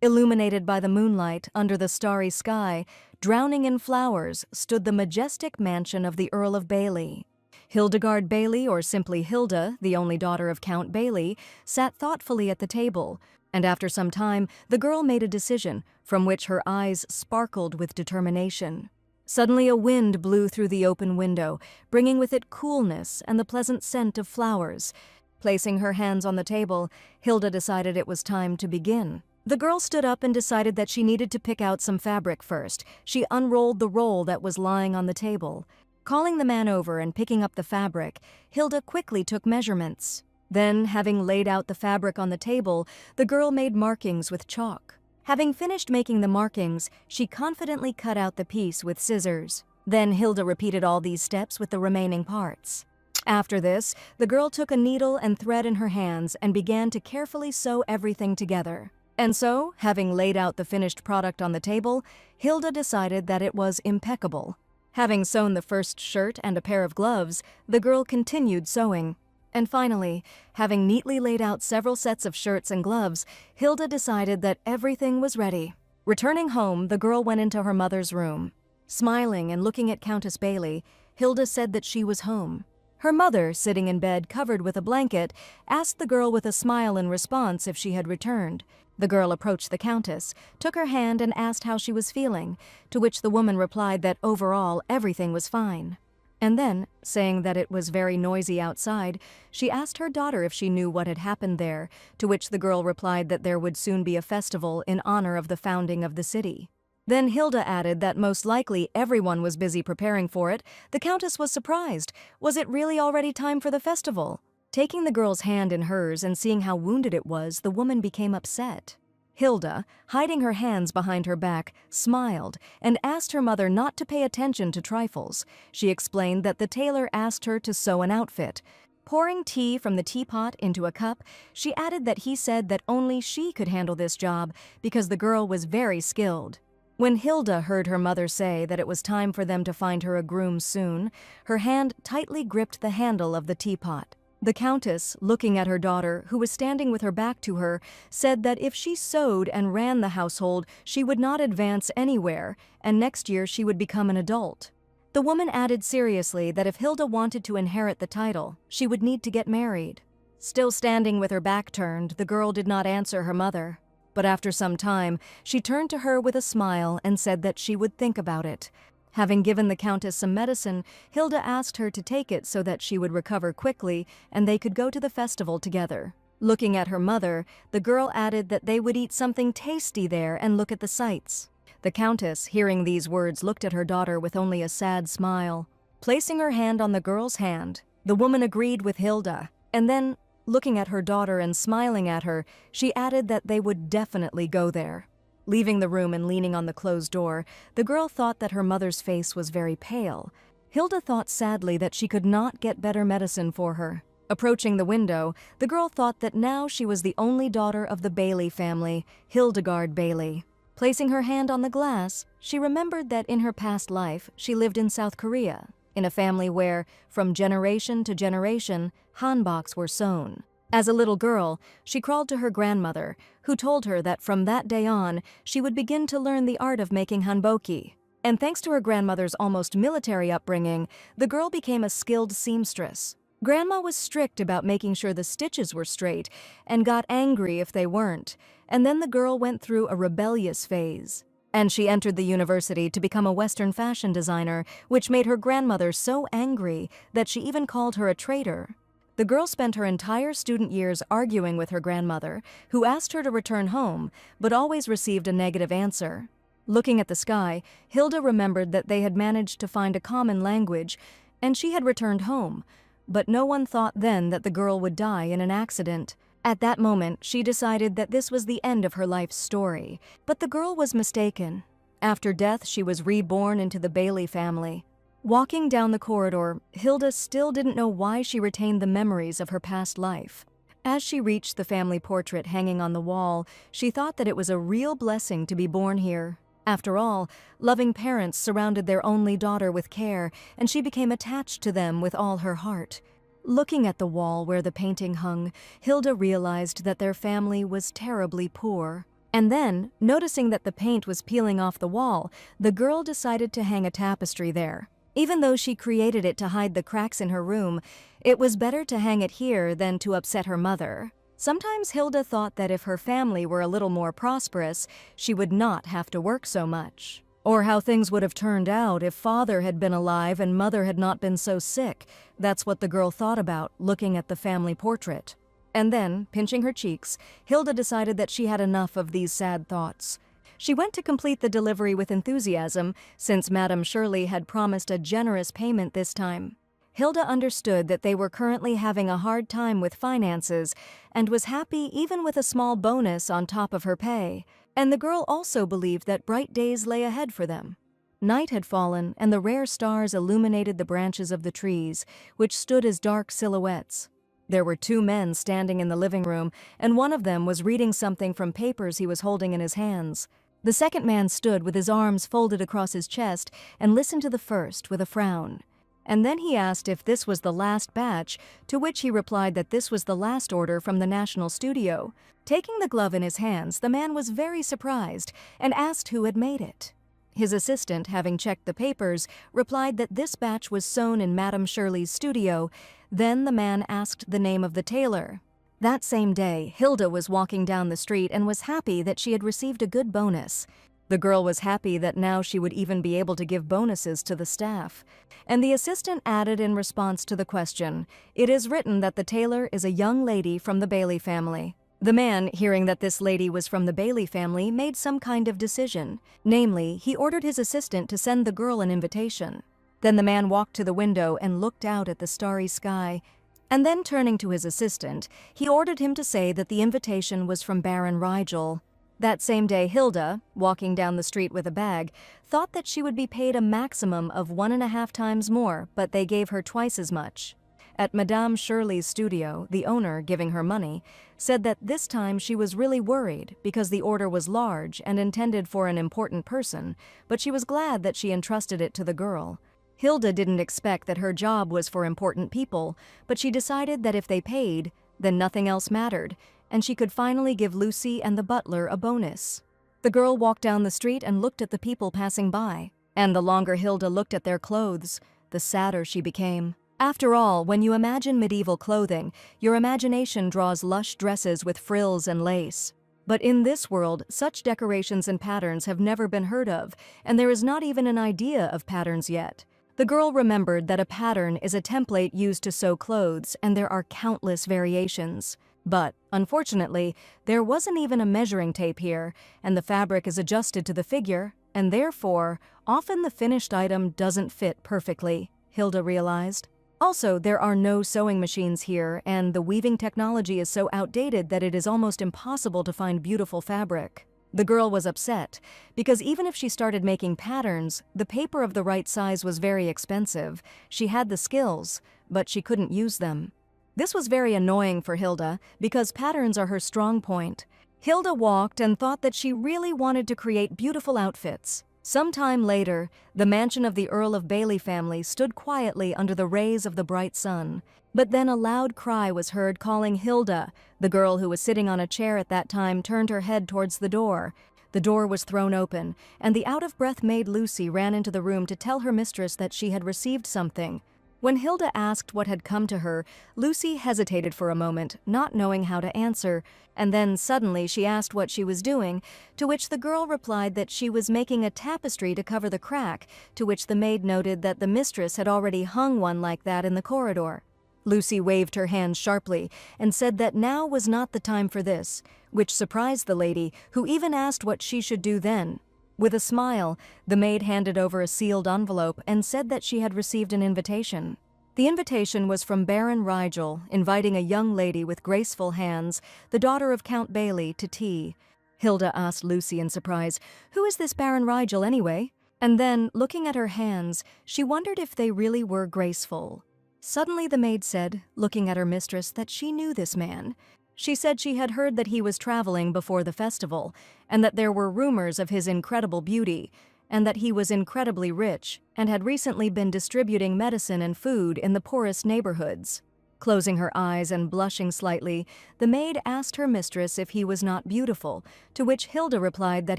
Illuminated by the moonlight under the starry sky, drowning in flowers, stood the majestic mansion of the Earl of Bailey. Hildegard Bailey, or simply Hilda, the only daughter of Count Bailey, sat thoughtfully at the table, and after some time the girl made a decision, from which her eyes sparkled with determination. Suddenly a wind blew through the open window, bringing with it coolness and the pleasant scent of flowers. Placing her hands on the table, Hilda decided it was time to begin. The girl stood up and decided that she needed to pick out some fabric first. She unrolled the roll that was lying on the table. Calling the man over and picking up the fabric, Hilda quickly took measurements. Then, having laid out the fabric on the table, the girl made markings with chalk. Having finished making the markings, she confidently cut out the piece with scissors. Then Hilda repeated all these steps with the remaining parts. After this, the girl took a needle and thread in her hands and began to carefully sew everything together. And so, having laid out the finished product on the table, Hilda decided that it was impeccable. Having sewn the first shirt and a pair of gloves, the girl continued sewing. And finally, having neatly laid out several sets of shirts and gloves, Hilda decided that everything was ready. Returning home, the girl went into her mother's room. Smiling and looking at Countess Bailey, Hilda said that she was home. Her mother, sitting in bed covered with a blanket, asked the girl with a smile in response if she had returned. The girl approached the Countess, took her hand and asked how she was feeling, to which the woman replied that overall everything was fine. And then, saying that it was very noisy outside, she asked her daughter if she knew what had happened there, to which the girl replied that there would soon be a festival in honor of the founding of the city. Then Hilda added that most likely everyone was busy preparing for it. The Countess was surprised. Was it really already time for the festival? Taking the girl's hand in hers and seeing how wounded it was, the woman became upset. Hilda, hiding her hands behind her back, smiled and asked her mother not to pay attention to trifles. She explained that the tailor asked her to sew an outfit. Pouring tea from the teapot into a cup, she added that he said that only she could handle this job because the girl was very skilled. When Hilda heard her mother say that it was time for them to find her a groom soon, her hand tightly gripped the handle of the teapot. The Countess, looking at her daughter, who was standing with her back to her, said that if she sewed and ran the household, she would not advance anywhere, and next year she would become an adult. The woman added seriously that if Hilda wanted to inherit the title, she would need to get married. Still standing with her back turned, the girl did not answer her mother. But after some time, she turned to her with a smile and said that she would think about it. Having given the Countess some medicine, Hilda asked her to take it so that she would recover quickly and they could go to the festival together. Looking at her mother, the girl added that they would eat something tasty there and look at the sights. The Countess, hearing these words, looked at her daughter with only a sad smile. Placing her hand on the girl's hand, the woman agreed with Hilda, and then, looking at her daughter and smiling at her, she added that they would definitely go there. Leaving the room and leaning on the closed door, the girl thought that her mother's face was very pale. Hilda thought sadly that she could not get better medicine for her. Approaching the window, the girl thought that now she was the only daughter of the Bailey family, Hildegard Bailey. Placing her hand on the glass, she remembered that in her past life she lived in South Korea, in a family where, from generation to generation, hanboks were sewn. As a little girl, she crawled to her grandmother, who told her that from that day on, she would begin to learn the art of making hanboki. And thanks to her grandmother's almost military upbringing, the girl became a skilled seamstress. Grandma was strict about making sure the stitches were straight and got angry if they weren't, and then the girl went through a rebellious phase. And she entered the university to become a Western fashion designer, which made her grandmother so angry that she even called her a traitor. The girl spent her entire student years arguing with her grandmother, who asked her to return home, but always received a negative answer. Looking at the sky, Hilda remembered that they had managed to find a common language, and she had returned home, but no one thought then that the girl would die in an accident. At that moment, she decided that this was the end of her life's story, but the girl was mistaken. After death, she was reborn into the Bailey family. Walking down the corridor, Hilda still didn't know why she retained the memories of her past life. As she reached the family portrait hanging on the wall, she thought that it was a real blessing to be born here. After all, loving parents surrounded their only daughter with care, and she became attached to them with all her heart. Looking at the wall where the painting hung, Hilda realized that their family was terribly poor. And then, noticing that the paint was peeling off the wall, the girl decided to hang a tapestry there. Even though she created it to hide the cracks in her room, it was better to hang it here than to upset her mother. Sometimes Hilda thought that if her family were a little more prosperous, she would not have to work so much. Or how things would have turned out if father had been alive and mother had not been so sick. That's what the girl thought about, looking at the family portrait. And then, pinching her cheeks, Hilda decided that she had enough of these sad thoughts. She went to complete the delivery with enthusiasm, since Madame Shirley had promised a generous payment this time. Hilda understood that they were currently having a hard time with finances and was happy even with a small bonus on top of her pay. And the girl also believed that bright days lay ahead for them. Night had fallen, and the rare stars illuminated the branches of the trees, which stood as dark silhouettes. There were 2 men standing in the living room, and one of them was reading something from papers he was holding in his hands. The second man stood with his arms folded across his chest and listened to the first with a frown. And then he asked if this was the last batch, to which he replied that this was the last order from the National Studio. Taking the glove in his hands, the man was very surprised and asked who had made it. His assistant, having checked the papers, replied that this batch was sewn in Madame Shirley's studio. Then the man asked the name of the tailor. That same day, Hilda was walking down the street and was happy that she had received a good bonus. The girl was happy that now she would even be able to give bonuses to the staff. And the assistant added in response to the question, "It is written that the tailor is a young lady from the Bailey family." The man, hearing that this lady was from the Bailey family, made some kind of decision. Namely, he ordered his assistant to send the girl an invitation. Then the man walked to the window and looked out at the starry sky. And then turning to his assistant, he ordered him to say that the invitation was from Baron Rigel. That same day, Hilda, walking down the street with a bag, thought that she would be paid a maximum of 1.5 times more, but they gave her twice as much. At Madame Shirley's studio, the owner, giving her money, said that this time she was really worried because the order was large and intended for an important person, but she was glad that she entrusted it to the girl. Hilda didn't expect that her job was for important people, but she decided that if they paid, then nothing else mattered, and she could finally give Lucy and the butler a bonus. The girl walked down the street and looked at the people passing by, and the longer Hilda looked at their clothes, the sadder she became. After all, when you imagine medieval clothing, your imagination draws lush dresses with frills and lace. But in this world, such decorations and patterns have never been heard of, and there is not even an idea of patterns yet. The girl remembered that a pattern is a template used to sew clothes, and there are countless variations. But, unfortunately, there wasn't even a measuring tape here, and the fabric is adjusted to the figure, and therefore, often the finished item doesn't fit perfectly, Hilda realized. Also, there are no sewing machines here, and the weaving technology is so outdated that it is almost impossible to find beautiful fabric. The girl was upset, because even if she started making patterns, the paper of the right size was very expensive. She had the skills, but she couldn't use them. This was very annoying for Hilda, because patterns are her strong point. Hilda walked and thought that she really wanted to create beautiful outfits. Some time later, the mansion of the Earl of Bailey family stood quietly under the rays of the bright sun. But then a loud cry was heard calling Hilda. The girl who was sitting on a chair at that time turned her head towards the door. The door was thrown open, and the out-of-breath maid Lucy ran into the room to tell her mistress that she had received something. When Hilda asked what had come to her, Lucy hesitated for a moment, not knowing how to answer, and then suddenly she asked what she was doing, to which the girl replied that she was making a tapestry to cover the crack, to which the maid noted that the mistress had already hung one like that in the corridor. Lucy waved her hand sharply and said that now was not the time for this, which surprised the lady, who even asked what she should do then. With a smile, the maid handed over a sealed envelope and said that she had received an invitation. The invitation was from Baron Rigel, inviting a young lady with graceful hands, the daughter of Count Bailey, to tea. Hilda asked Lucy in surprise, "Who is this Baron Rigel anyway?" And then, looking at her hands, she wondered if they really were graceful. Suddenly the maid said, looking at her mistress, that she knew this man. She said she had heard that he was traveling before the festival, and that there were rumors of his incredible beauty, and that he was incredibly rich, and had recently been distributing medicine and food in the poorest neighborhoods. Closing her eyes and blushing slightly, the maid asked her mistress if he was not beautiful, to which Hilda replied that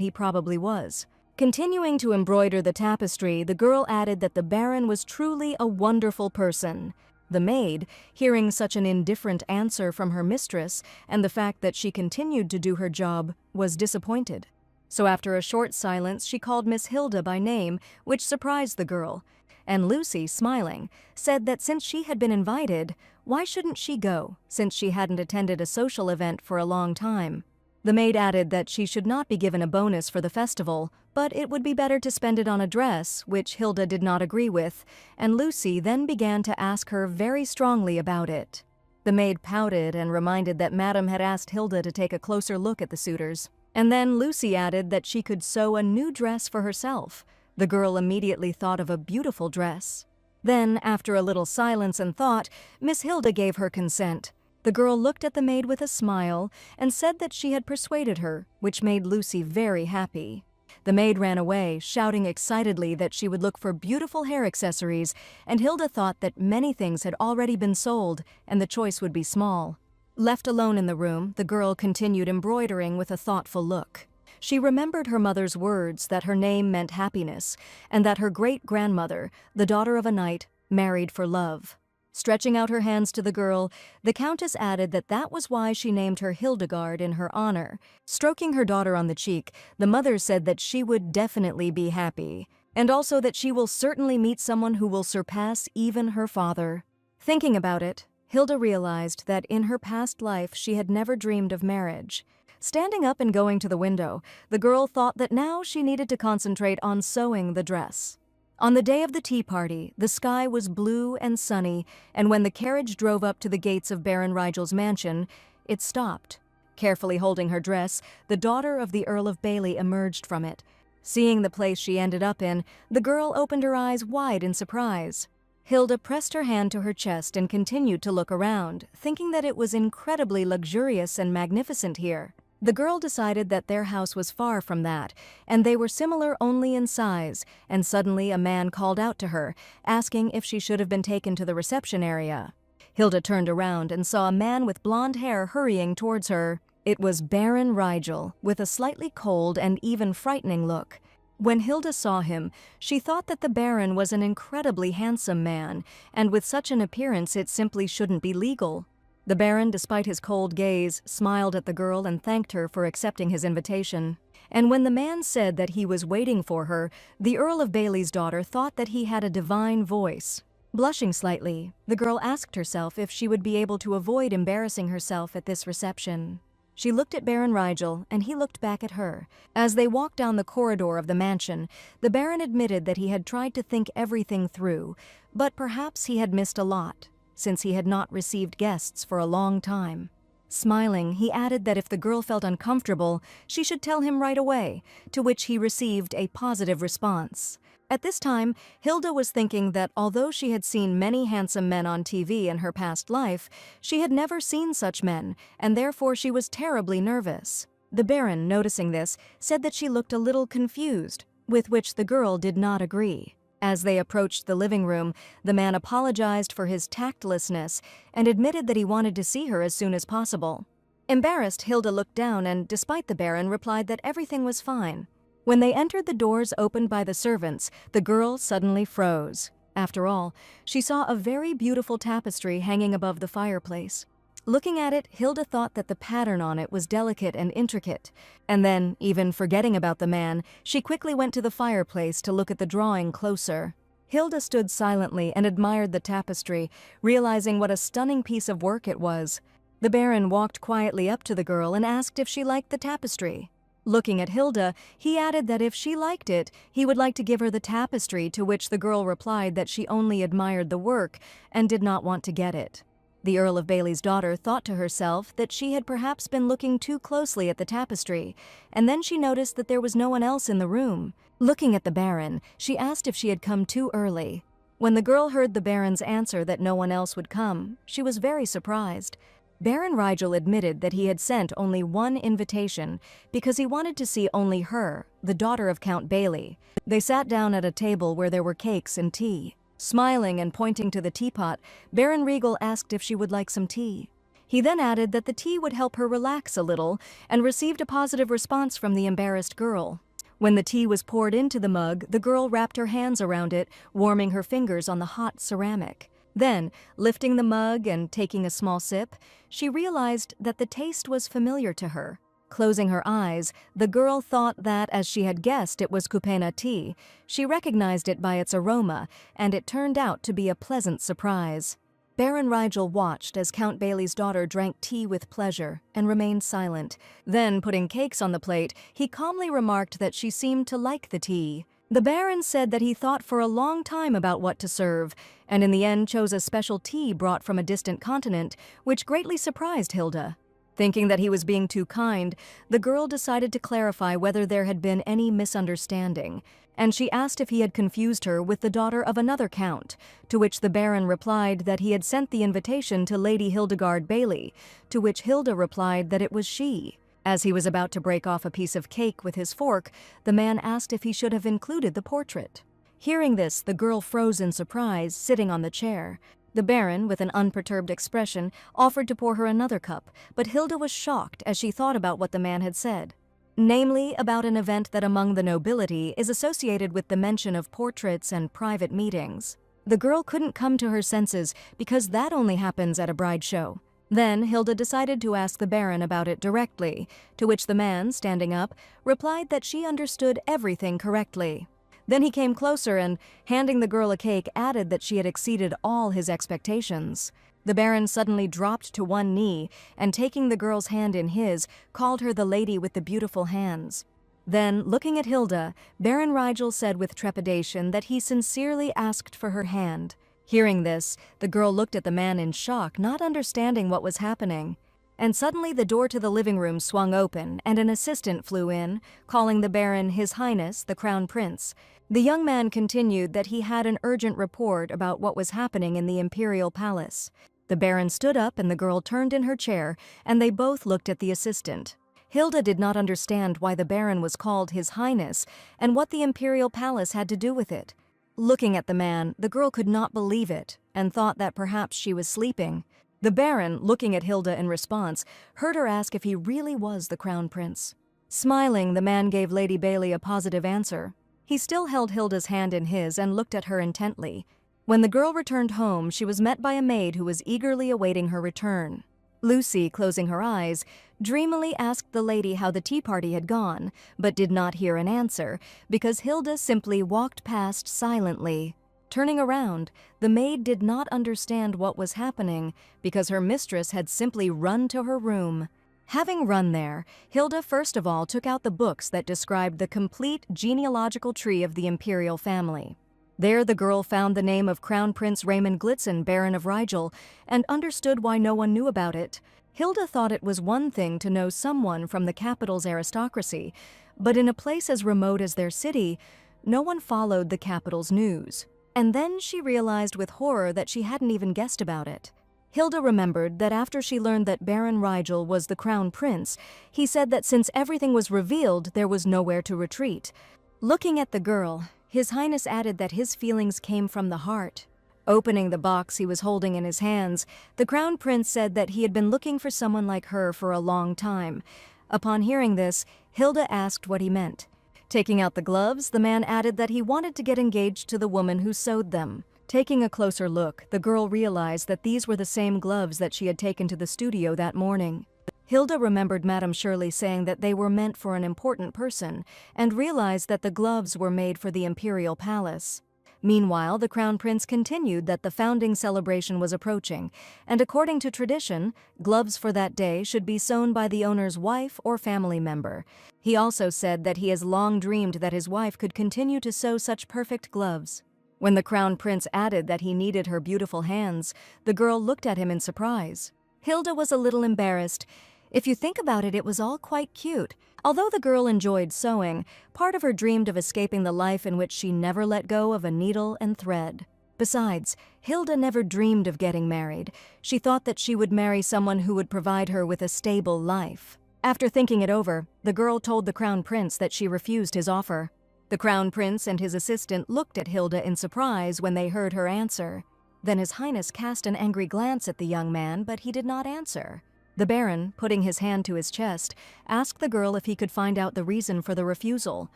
he probably was. Continuing to embroider the tapestry, the girl added that the Baron was truly a wonderful person. The maid, hearing such an indifferent answer from her mistress and the fact that she continued to do her job, was disappointed. So after a short silence, she called Miss Hilda by name, which surprised the girl. And Lucy, smiling, said that since she had been invited, why shouldn't she go, since she hadn't attended a social event for a long time? The maid added that she should not be given a bonus for the festival, but it would be better to spend it on a dress, which Hilda did not agree with, and Lucy then began to ask her very strongly about it. The maid pouted and reminded that Madame had asked Hilda to take a closer look at the suitors. And then Lucy added that she could sew a new dress for herself. The girl immediately thought of a beautiful dress. Then, after a little silence and thought, Miss Hilda gave her consent. The girl looked at the maid with a smile and said that she had persuaded her, which made Lucy very happy. The maid ran away, shouting excitedly that she would look for beautiful hair accessories, and Hilda thought that many things had already been sold and the choice would be small. Left alone in the room, the girl continued embroidering with a thoughtful look. She remembered her mother's words that her name meant happiness, and that her great-grandmother, the daughter of a knight, married for love. Stretching out her hands to the girl, the Countess added that that was why she named her Hildegard in her honor. Stroking her daughter on the cheek, the mother said that she would definitely be happy, and also that she will certainly meet someone who will surpass even her father. Thinking about it, Hilda realized that in her past life she had never dreamed of marriage. Standing up and going to the window, the girl thought that now she needed to concentrate on sewing the dress. On the day of the tea party, the sky was blue and sunny, and when the carriage drove up to the gates of Baron Rigel's mansion, it stopped. Carefully holding her dress, the daughter of the Earl of Bailey emerged from it. Seeing the place she ended up in, the girl opened her eyes wide in surprise. Hilda pressed her hand to her chest and continued to look around, thinking that it was incredibly luxurious and magnificent here. The girl decided that their house was far from that, and they were similar only in size, and suddenly a man called out to her, asking if she should have been taken to the reception area. Hilda turned around and saw a man with blonde hair hurrying towards her. It was Baron Rigel, with a slightly cold and even frightening look. When Hilda saw him, she thought that the Baron was an incredibly handsome man, and with such an appearance it simply shouldn't be legal. The Baron, despite his cold gaze, smiled at the girl and thanked her for accepting his invitation. And when the man said that he was waiting for her, the Earl of Bailey's daughter thought that he had a divine voice. Blushing slightly, the girl asked herself if she would be able to avoid embarrassing herself at this reception. She looked at Baron Rigel, and he looked back at her. As they walked down the corridor of the mansion, the Baron admitted that he had tried to think everything through, but perhaps he had missed a lot, since he had not received guests for a long time. Smiling, he added that if the girl felt uncomfortable, she should tell him right away, to which he received a positive response. At this time, Hilda was thinking that although she had seen many handsome men on TV in her past life, she had never seen such men, and therefore she was terribly nervous. The Baron, noticing this, said that she looked a little confused, with which the girl did not agree. As they approached the living room, the man apologized for his tactlessness and admitted that he wanted to see her as soon as possible. Embarrassed, Hilda looked down and, despite the Baron, replied that everything was fine. When they entered the doors opened by the servants, the girl suddenly froze. After all, she saw a very beautiful tapestry hanging above the fireplace. Looking at it, Hilda thought that the pattern on it was delicate and intricate. And then, even forgetting about the man, she quickly went to the fireplace to look at the drawing closer. Hilda stood silently and admired the tapestry, realizing what a stunning piece of work it was. The Baron walked quietly up to the girl and asked if she liked the tapestry. Looking at Hilda, he added that if she liked it, he would like to give her the tapestry, to which the girl replied that she only admired the work and did not want to get it. The Earl of Bailey's daughter thought to herself that she had perhaps been looking too closely at the tapestry, and then she noticed that there was no one else in the room. Looking at the Baron, she asked if she had come too early. When the girl heard the Baron's answer that no one else would come, she was very surprised. Baron Rigel admitted that he had sent only one invitation because he wanted to see only her, the daughter of Count Bailey. They sat down at a table where there were cakes and tea. Smiling and pointing to the teapot, Baron Regal asked if she would like some tea. He then added that the tea would help her relax a little and received a positive response from the embarrassed girl. When the tea was poured into the mug, the girl wrapped her hands around it, warming her fingers on the hot ceramic. Then, lifting the mug and taking a small sip, she realized that the taste was familiar to her. Closing her eyes, the girl thought that, as she had guessed it was kupena tea, she recognized it by its aroma, and it turned out to be a pleasant surprise. Baron Rigel watched as Count Bailey's daughter drank tea with pleasure and remained silent. Then, putting cakes on the plate, he calmly remarked that she seemed to like the tea. The Baron said that he thought for a long time about what to serve, and in the end chose a special tea brought from a distant continent, which greatly surprised Hilda. Thinking that he was being too kind, the girl decided to clarify whether there had been any misunderstanding, and she asked if he had confused her with the daughter of another count, to which the Baron replied that he had sent the invitation to Lady Hildegard Bailey, to which Hilda replied that it was she. As he was about to break off a piece of cake with his fork, the man asked if he should have included the portrait. Hearing this, the girl froze in surprise, sitting on the chair. The Baron, with an unperturbed expression, offered to pour her another cup, but Hilda was shocked as she thought about what the man had said. Namely, about an event that among the nobility is associated with the mention of portraits and private meetings. The girl couldn't come to her senses because that only happens at a bride show. Then Hilda decided to ask the Baron about it directly, to which the man, standing up, replied that she understood everything correctly. Then he came closer and, handing the girl a cake, added that she had exceeded all his expectations. The Baron suddenly dropped to one knee and, taking the girl's hand in his, called her the lady with the beautiful hands. Then, looking at Hilda, Baron Rigel said with trepidation that he sincerely asked for her hand. Hearing this, the girl looked at the man in shock, not understanding what was happening. And suddenly the door to the living room swung open and an assistant flew in, calling the Baron His Highness, the Crown Prince. The young man continued that he had an urgent report about what was happening in the Imperial Palace. The Baron stood up and the girl turned in her chair, and they both looked at the assistant. Hilda did not understand why the Baron was called His Highness and what the Imperial Palace had to do with it. Looking at the man, the girl could not believe it and thought that perhaps she was sleeping. The Baron, looking at Hilda in response, heard her ask if he really was the Crown Prince. Smiling, the man gave Lady Bailey a positive answer. He still held Hilda's hand in his and looked at her intently. When the girl returned home, she was met by a maid who was eagerly awaiting her return. Lucy, closing her eyes, dreamily asked the lady how the tea party had gone, but did not hear an answer, because Hilda simply walked past silently. Turning around, the maid did not understand what was happening, because her mistress had simply run to her room. Having run there, Hilda first of all took out the books that described the complete genealogical tree of the imperial family. There the girl found the name of Crown Prince Raymond Glitzen, Baron of Rigel, and understood why no one knew about it. Hilda thought it was one thing to know someone from the capital's aristocracy, but in a place as remote as their city, no one followed the capital's news. And then she realized with horror that she hadn't even guessed about it. Hilda remembered that after she learned that Baron Rigel was the Crown Prince, he said that since everything was revealed, there was nowhere to retreat. Looking at the girl, His Highness added that his feelings came from the heart. Opening the box he was holding in his hands, the Crown Prince said that he had been looking for someone like her for a long time. Upon hearing this, Hilda asked what he meant. Taking out the gloves, the man added that he wanted to get engaged to the woman who sewed them. Taking a closer look, the girl realized that these were the same gloves that she had taken to the studio that morning. Hilda remembered Madame Shirley saying that they were meant for an important person, and realized that the gloves were made for the Imperial Palace. Meanwhile, the Crown Prince continued that the founding celebration was approaching, and according to tradition, gloves for that day should be sewn by the owner's wife or family member. He also said that he has long dreamed that his wife could continue to sew such perfect gloves. When the Crown Prince added that he needed her beautiful hands, the girl looked at him in surprise. Hilda was a little embarrassed. If you think about it, it was all quite cute. Although the girl enjoyed sewing, part of her dreamed of escaping the life in which she never let go of a needle and thread. Besides, Hilda never dreamed of getting married. She thought that she would marry someone who would provide her with a stable life. After thinking it over, the girl told the Crown Prince that she refused his offer. The crown prince and his assistant looked at Hilda in surprise when they heard her answer. Then His Highness cast an angry glance at the young man, but he did not answer. The Baron, putting his hand to his chest, asked the girl if he could find out the reason for the refusal.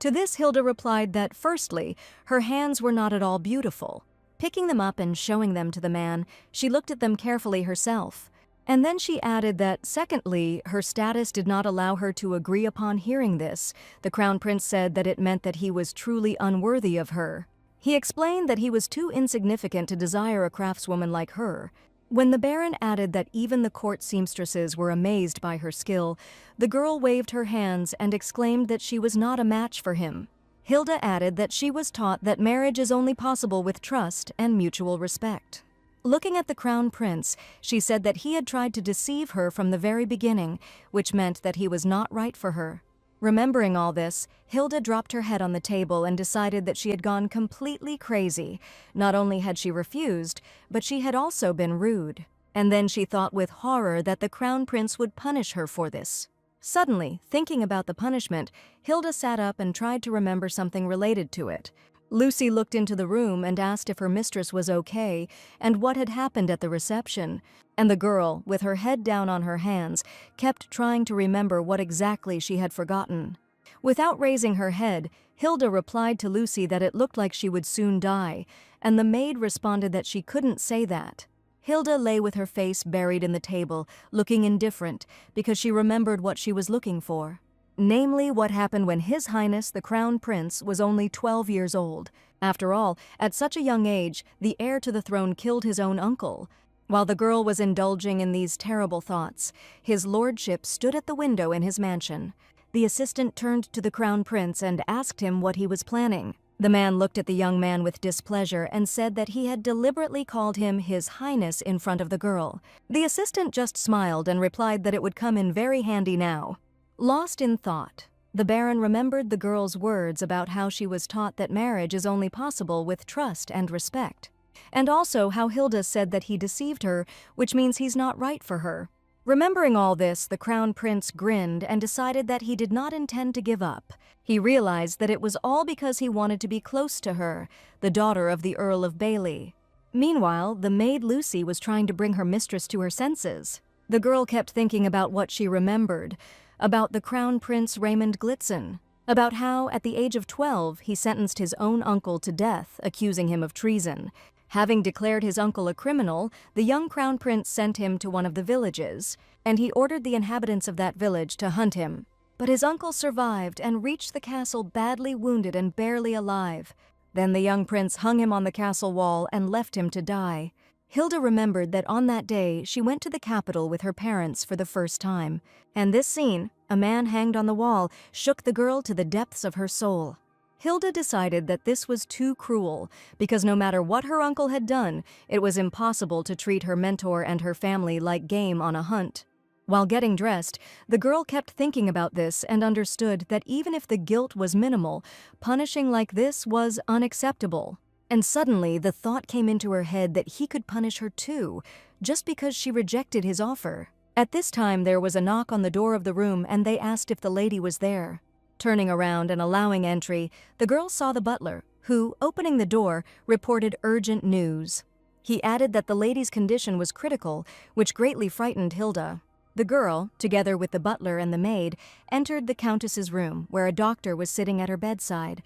To this, Hilda replied that, firstly, her hands were not at all beautiful. Picking them up and showing them to the man, she looked at them carefully herself. And then she added that, secondly, her status did not allow her to agree upon hearing this. The crown prince said that it meant that he was truly unworthy of her. He explained that he was too insignificant to desire a craftswoman like her. When the Baron added that even the court seamstresses were amazed by her skill, the girl waved her hands and exclaimed that she was not a match for him. Hilda added that she was taught that marriage is only possible with trust and mutual respect. Looking at the crown prince, she said that he had tried to deceive her from the very beginning, which meant that he was not right for her. Remembering all this, Hilda dropped her head on the table and decided that she had gone completely crazy. Not only had she refused, but she had also been rude. And then she thought with horror that the crown prince would punish her for this. Suddenly, thinking about the punishment, Hilda sat up and tried to remember something related to it. Lucy looked into the room and asked if her mistress was okay and what had happened at the reception. And the girl, with her head down on her hands, kept trying to remember what exactly she had forgotten. Without raising her head, Hilda replied to Lucy that it looked like she would soon die, and the maid responded that she couldn't say that. Hilda lay with her face buried in the table, looking indifferent, because she remembered what she was looking for. Namely, what happened when His Highness the Crown Prince was only 12 years old. After all, at such a young age, the heir to the throne killed his own uncle. While the girl was indulging in these terrible thoughts, his lordship stood at the window in his mansion. The assistant turned to the Crown Prince and asked him what he was planning. The man looked at the young man with displeasure and said that he had deliberately called him His Highness in front of the girl. The assistant just smiled and replied that it would come in very handy now. Lost in thought, the Baron remembered the girl's words about how she was taught that marriage is only possible with trust and respect, and also how Hilda said that he deceived her, which means he's not right for her. Remembering all this, the Crown Prince grinned and decided that he did not intend to give up. He realized that it was all because he wanted to be close to her, the daughter of the Earl of Bailey. Meanwhile, the maid Lucy was trying to bring her mistress to her senses. The girl kept thinking about what she remembered, about the Crown Prince Raymond Glitzen, about how, at the age of 12, he sentenced his own uncle to death, accusing him of treason. Having declared his uncle a criminal, the young Crown Prince sent him to one of the villages, and he ordered the inhabitants of that village to hunt him. But his uncle survived and reached the castle badly wounded and barely alive. Then the young prince hung him on the castle wall and left him to die. Hilda remembered that on that day she went to the capital with her parents for the first time, and this scene, a man hanged on the wall, shook the girl to the depths of her soul. Hilda decided that this was too cruel, because no matter what her uncle had done, it was impossible to treat her mentor and her family like game on a hunt. While getting dressed, the girl kept thinking about this and understood that even if the guilt was minimal, punishing like this was unacceptable. And suddenly, the thought came into her head that he could punish her too, just because she rejected his offer. At this time, there was a knock on the door of the room, and they asked if the lady was there. Turning around and allowing entry, the girl saw the butler, who, opening the door, reported urgent news. He added that the lady's condition was critical, which greatly frightened Hilda. The girl, together with the butler and the maid, entered the countess's room, where a doctor was sitting at her bedside.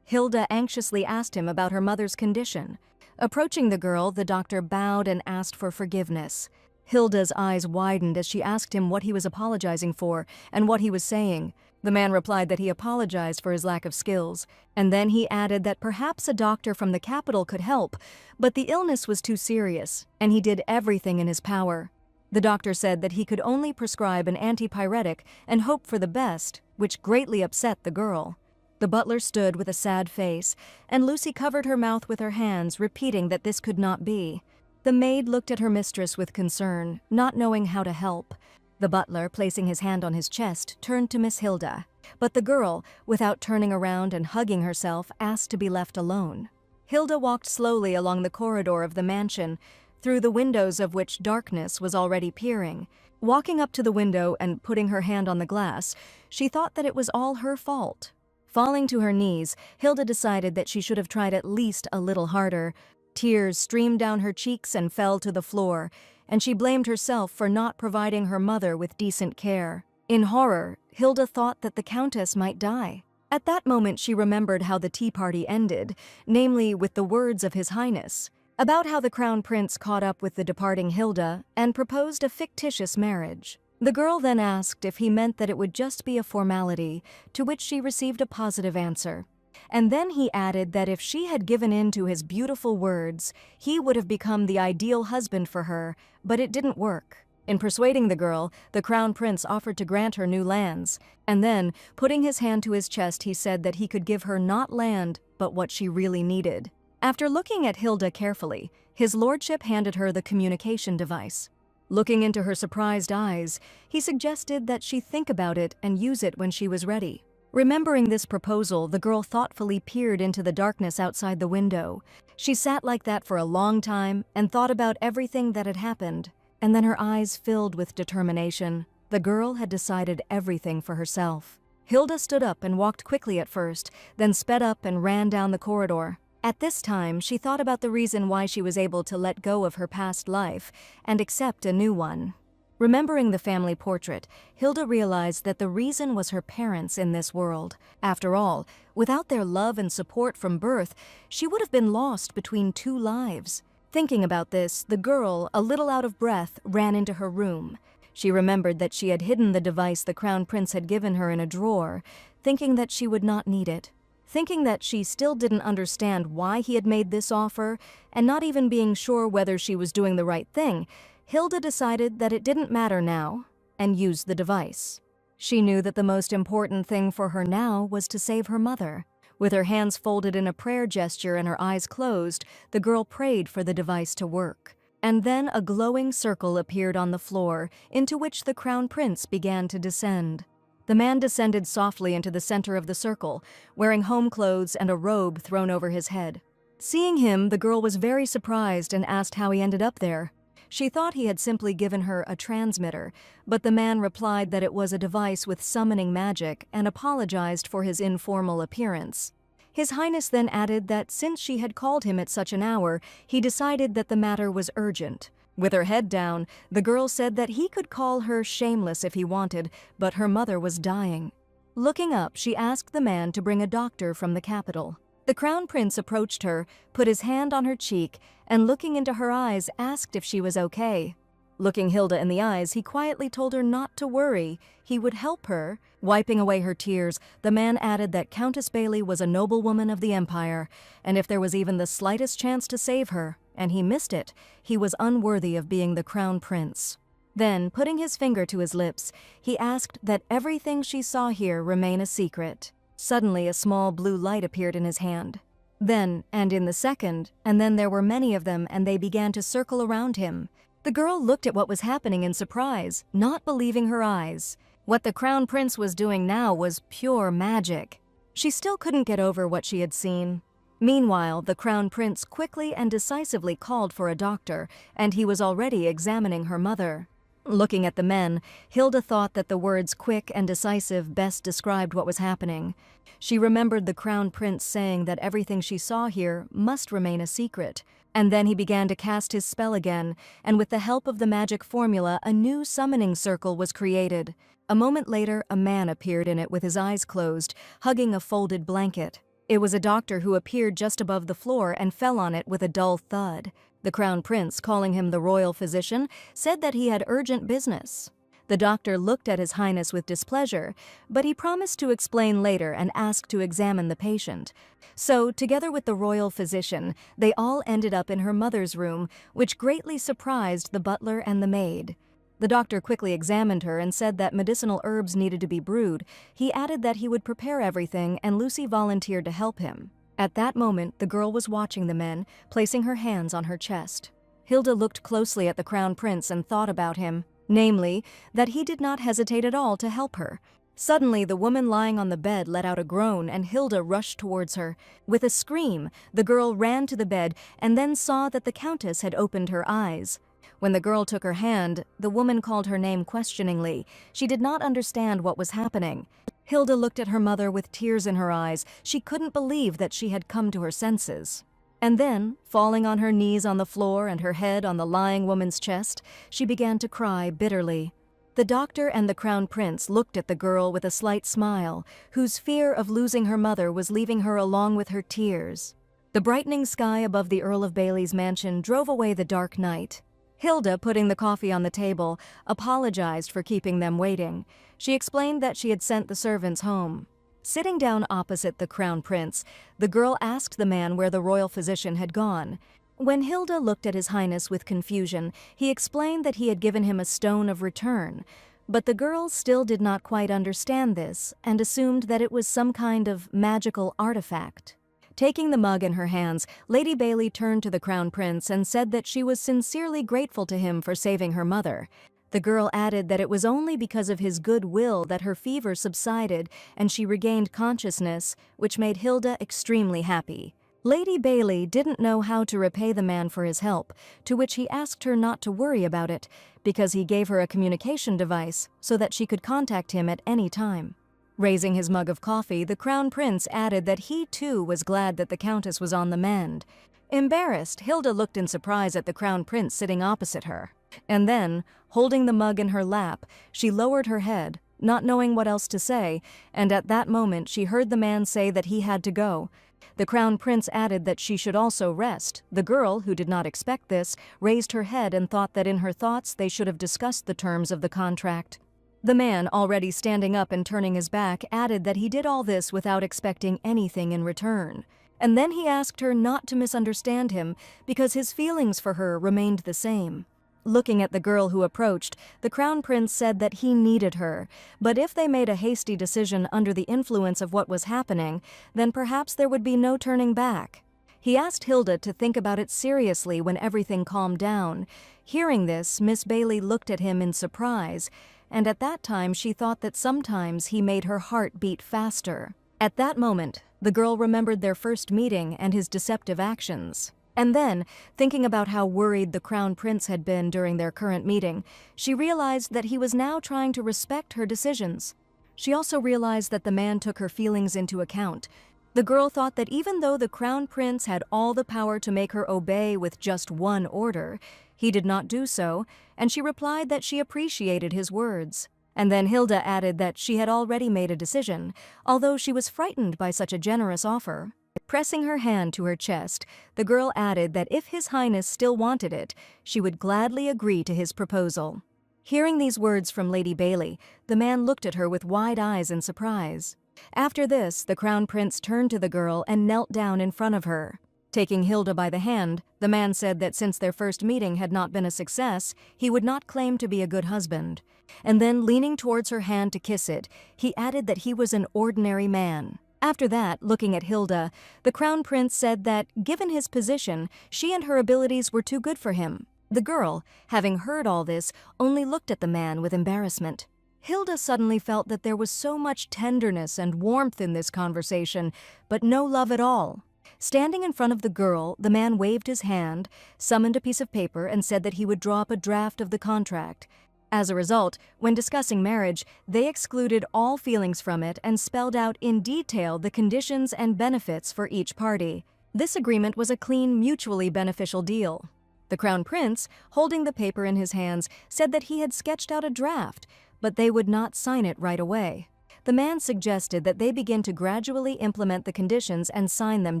Hilda anxiously asked him about her mother's condition. Approaching the girl, the doctor bowed and asked for forgiveness. Hilda's eyes widened as she asked him what he was apologizing for and what he was saying. The man replied that he apologized for his lack of skills, and then he added that perhaps a doctor from the capital could help, but the illness was too serious, and he did everything in his power. The doctor said that he could only prescribe an antipyretic and hope for the best, which greatly upset the girl. The butler stood with a sad face, and Lucy covered her mouth with her hands, repeating that this could not be. The maid looked at her mistress with concern, not knowing how to help. The butler, placing his hand on his chest, turned to Miss Hilda, but the girl, without turning around and hugging herself, asked to be left alone. Hilda walked slowly along the corridor of the mansion, through the windows of which darkness was already peering. Walking up to the window and putting her hand on the glass, she thought that it was all her fault. Falling to her knees, Hilda decided that she should have tried at least a little harder. Tears streamed down her cheeks and fell to the floor, and she blamed herself for not providing her mother with decent care. In horror, Hilda thought that the Countess might die. At that moment she remembered how the tea party ended, namely with the words of His Highness, about how the Crown Prince caught up with the departing Hilda and proposed a fictitious marriage. The girl then asked if he meant that it would just be a formality, to which she received a positive answer. And then he added that if she had given in to his beautiful words, he would have become the ideal husband for her, but it didn't work. In persuading the girl, the Crown Prince offered to grant her new lands, and then, putting his hand to his chest, he said that he could give her not land, but what she really needed. After looking at Hilda carefully, his lordship handed her the communication device. Looking into her surprised eyes, he suggested that she think about it and use it when she was ready. Remembering this proposal, the girl thoughtfully peered into the darkness outside the window. She sat like that for a long time and thought about everything that had happened, and then her eyes filled with determination. The girl had decided everything for herself. Hilda stood up and walked quickly at first, then sped up and ran down the corridor. At this time, she thought about the reason why she was able to let go of her past life and accept a new one. Remembering the family portrait, Hilda realized that the reason was her parents in this world. After all, without their love and support from birth, she would have been lost between two lives. Thinking about this, the girl, a little out of breath, ran into her room. She remembered that she had hidden the device the Crown Prince had given her in a drawer, thinking that she would not need it. Thinking that she still didn't understand why he had made this offer, and not even being sure whether she was doing the right thing, Hilda decided that it didn't matter now, and used the device. She knew that the most important thing for her now was to save her mother. With her hands folded in a prayer gesture and her eyes closed, the girl prayed for the device to work. And then a glowing circle appeared on the floor, into which the Crown Prince began to descend. The man descended softly into the center of the circle, wearing home clothes and a robe thrown over his head. Seeing him, the girl was very surprised and asked how he ended up there. She thought he had simply given her a transmitter, but the man replied that it was a device with summoning magic and apologized for his informal appearance. His Highness then added that since she had called him at such an hour, he decided that the matter was urgent. With her head down, the girl said that he could call her shameless if he wanted, but her mother was dying. Looking up, she asked the man to bring a doctor from the capital. The Crown Prince approached her, put his hand on her cheek, and looking into her eyes, asked if she was okay. Looking Hilda in the eyes, he quietly told her not to worry. He would help her. Wiping away her tears, the man added that Countess Bailey was a noblewoman of the Empire, and if there was even the slightest chance to save her, and he missed it, he was unworthy of being the Crown Prince. Then, putting his finger to his lips, he asked that everything she saw here remain a secret. Suddenly, a small blue light appeared in his hand. Then, and in the second, and then there were many of them, and they began to circle around him. The girl looked at what was happening in surprise, not believing her eyes. What the Crown Prince was doing now was pure magic. She still couldn't get over what she had seen. Meanwhile, the Crown Prince quickly and decisively called for a doctor, and he was already examining her mother. Looking at the men, Hilda thought that the words quick and decisive best described what was happening. She remembered the Crown Prince saying that everything she saw here must remain a secret. And then he began to cast his spell again, and with the help of the magic formula, a new summoning circle was created. A moment later, a man appeared in it with his eyes closed, hugging a folded blanket. It was a doctor who appeared just above the floor and fell on it with a dull thud. The Crown Prince, calling him the royal physician, said that he had urgent business. The doctor looked at His Highness with displeasure, but he promised to explain later and asked to examine the patient. So, together with the royal physician, they all ended up in her mother's room, which greatly surprised the butler and the maid. The doctor quickly examined her and said that medicinal herbs needed to be brewed. He added that he would prepare everything, and Lucy volunteered to help him. At that moment, the girl was watching the men, placing her hands on her chest. Hilda looked closely at the Crown Prince and thought about him, namely, that he did not hesitate at all to help her. Suddenly, the woman lying on the bed let out a groan, and Hilda rushed towards her. With a scream, the girl ran to the bed and then saw that the Countess had opened her eyes. When the girl took her hand, the woman called her name questioningly. She did not understand what was happening. Hilda looked at her mother with tears in her eyes. She couldn't believe that she had come to her senses. And then, falling on her knees on the floor and her head on the lying woman's chest, she began to cry bitterly. The doctor and the crown prince looked at the girl with a slight smile, whose fear of losing her mother was leaving her along with her tears. The brightening sky above the Earl of Bailey's mansion drove away the dark night. Hilda, putting the coffee on the table, apologized for keeping them waiting. She explained that she had sent the servants home. Sitting down opposite the crown prince, the girl asked the man where the royal physician had gone. When Hilda looked at His Highness with confusion, he explained that he had given him a stone of return, but the girl still did not quite understand this and assumed that it was some kind of magical artifact. Taking the mug in her hands, Lady Bailey turned to the crown prince and said that she was sincerely grateful to him for saving her mother. The girl added that it was only because of his good will that her fever subsided and she regained consciousness, which made Hilda extremely happy. Lady Bailey didn't know how to repay the man for his help, to which he asked her not to worry about it, because he gave her a communication device so that she could contact him at any time. Raising his mug of coffee, the crown prince added that he too was glad that the countess was on the mend. Embarrassed, Hilda looked in surprise at the crown prince sitting opposite her. And then, holding the mug in her lap, she lowered her head, not knowing what else to say, and at that moment she heard the man say that he had to go. The crown prince added that she should also rest. The girl, who did not expect this, raised her head and thought that in her thoughts they should have discussed the terms of the contract. The man, already standing up and turning his back, added that he did all this without expecting anything in return. And then he asked her not to misunderstand him, because his feelings for her remained the same. Looking at the girl who approached, the crown prince said that he needed her, but if they made a hasty decision under the influence of what was happening, then perhaps there would be no turning back. He asked Hilda to think about it seriously when everything calmed down. Hearing this, Miss Bailey looked at him in surprise, and at that time she thought that sometimes he made her heart beat faster. At that moment, the girl remembered their first meeting and his deceptive actions. And then, thinking about how worried the crown prince had been during their current meeting, she realized that he was now trying to respect her decisions. She also realized that the man took her feelings into account. The girl thought that even though the crown prince had all the power to make her obey with just one order, he did not do so, and she replied that she appreciated his words. And then Hilda added that she had already made a decision, although she was frightened by such a generous offer. Pressing her hand to her chest, the girl added that if His Highness still wanted it, she would gladly agree to his proposal. Hearing these words from Lady Bailey, the man looked at her with wide eyes in surprise. After this, the crown prince turned to the girl and knelt down in front of her. Taking Hilda by the hand, the man said that since their first meeting had not been a success, he would not claim to be a good husband. And then, leaning towards her hand to kiss it, he added that he was an ordinary man. After that, looking at Hilda, the crown prince said that, given his position, she and her abilities were too good for him. The girl, having heard all this, only looked at the man with embarrassment. Hilda suddenly felt that there was so much tenderness and warmth in this conversation, but no love at all. Standing in front of the girl, the man waved his hand, summoned a piece of paper, and said that he would draw up a draft of the contract. As a result, when discussing marriage, they excluded all feelings from it and spelled out in detail the conditions and benefits for each party. This agreement was a clean, mutually beneficial deal. The crown prince, holding the paper in his hands, said that he had sketched out a draft, but they would not sign it right away. The man suggested that they begin to gradually implement the conditions and sign them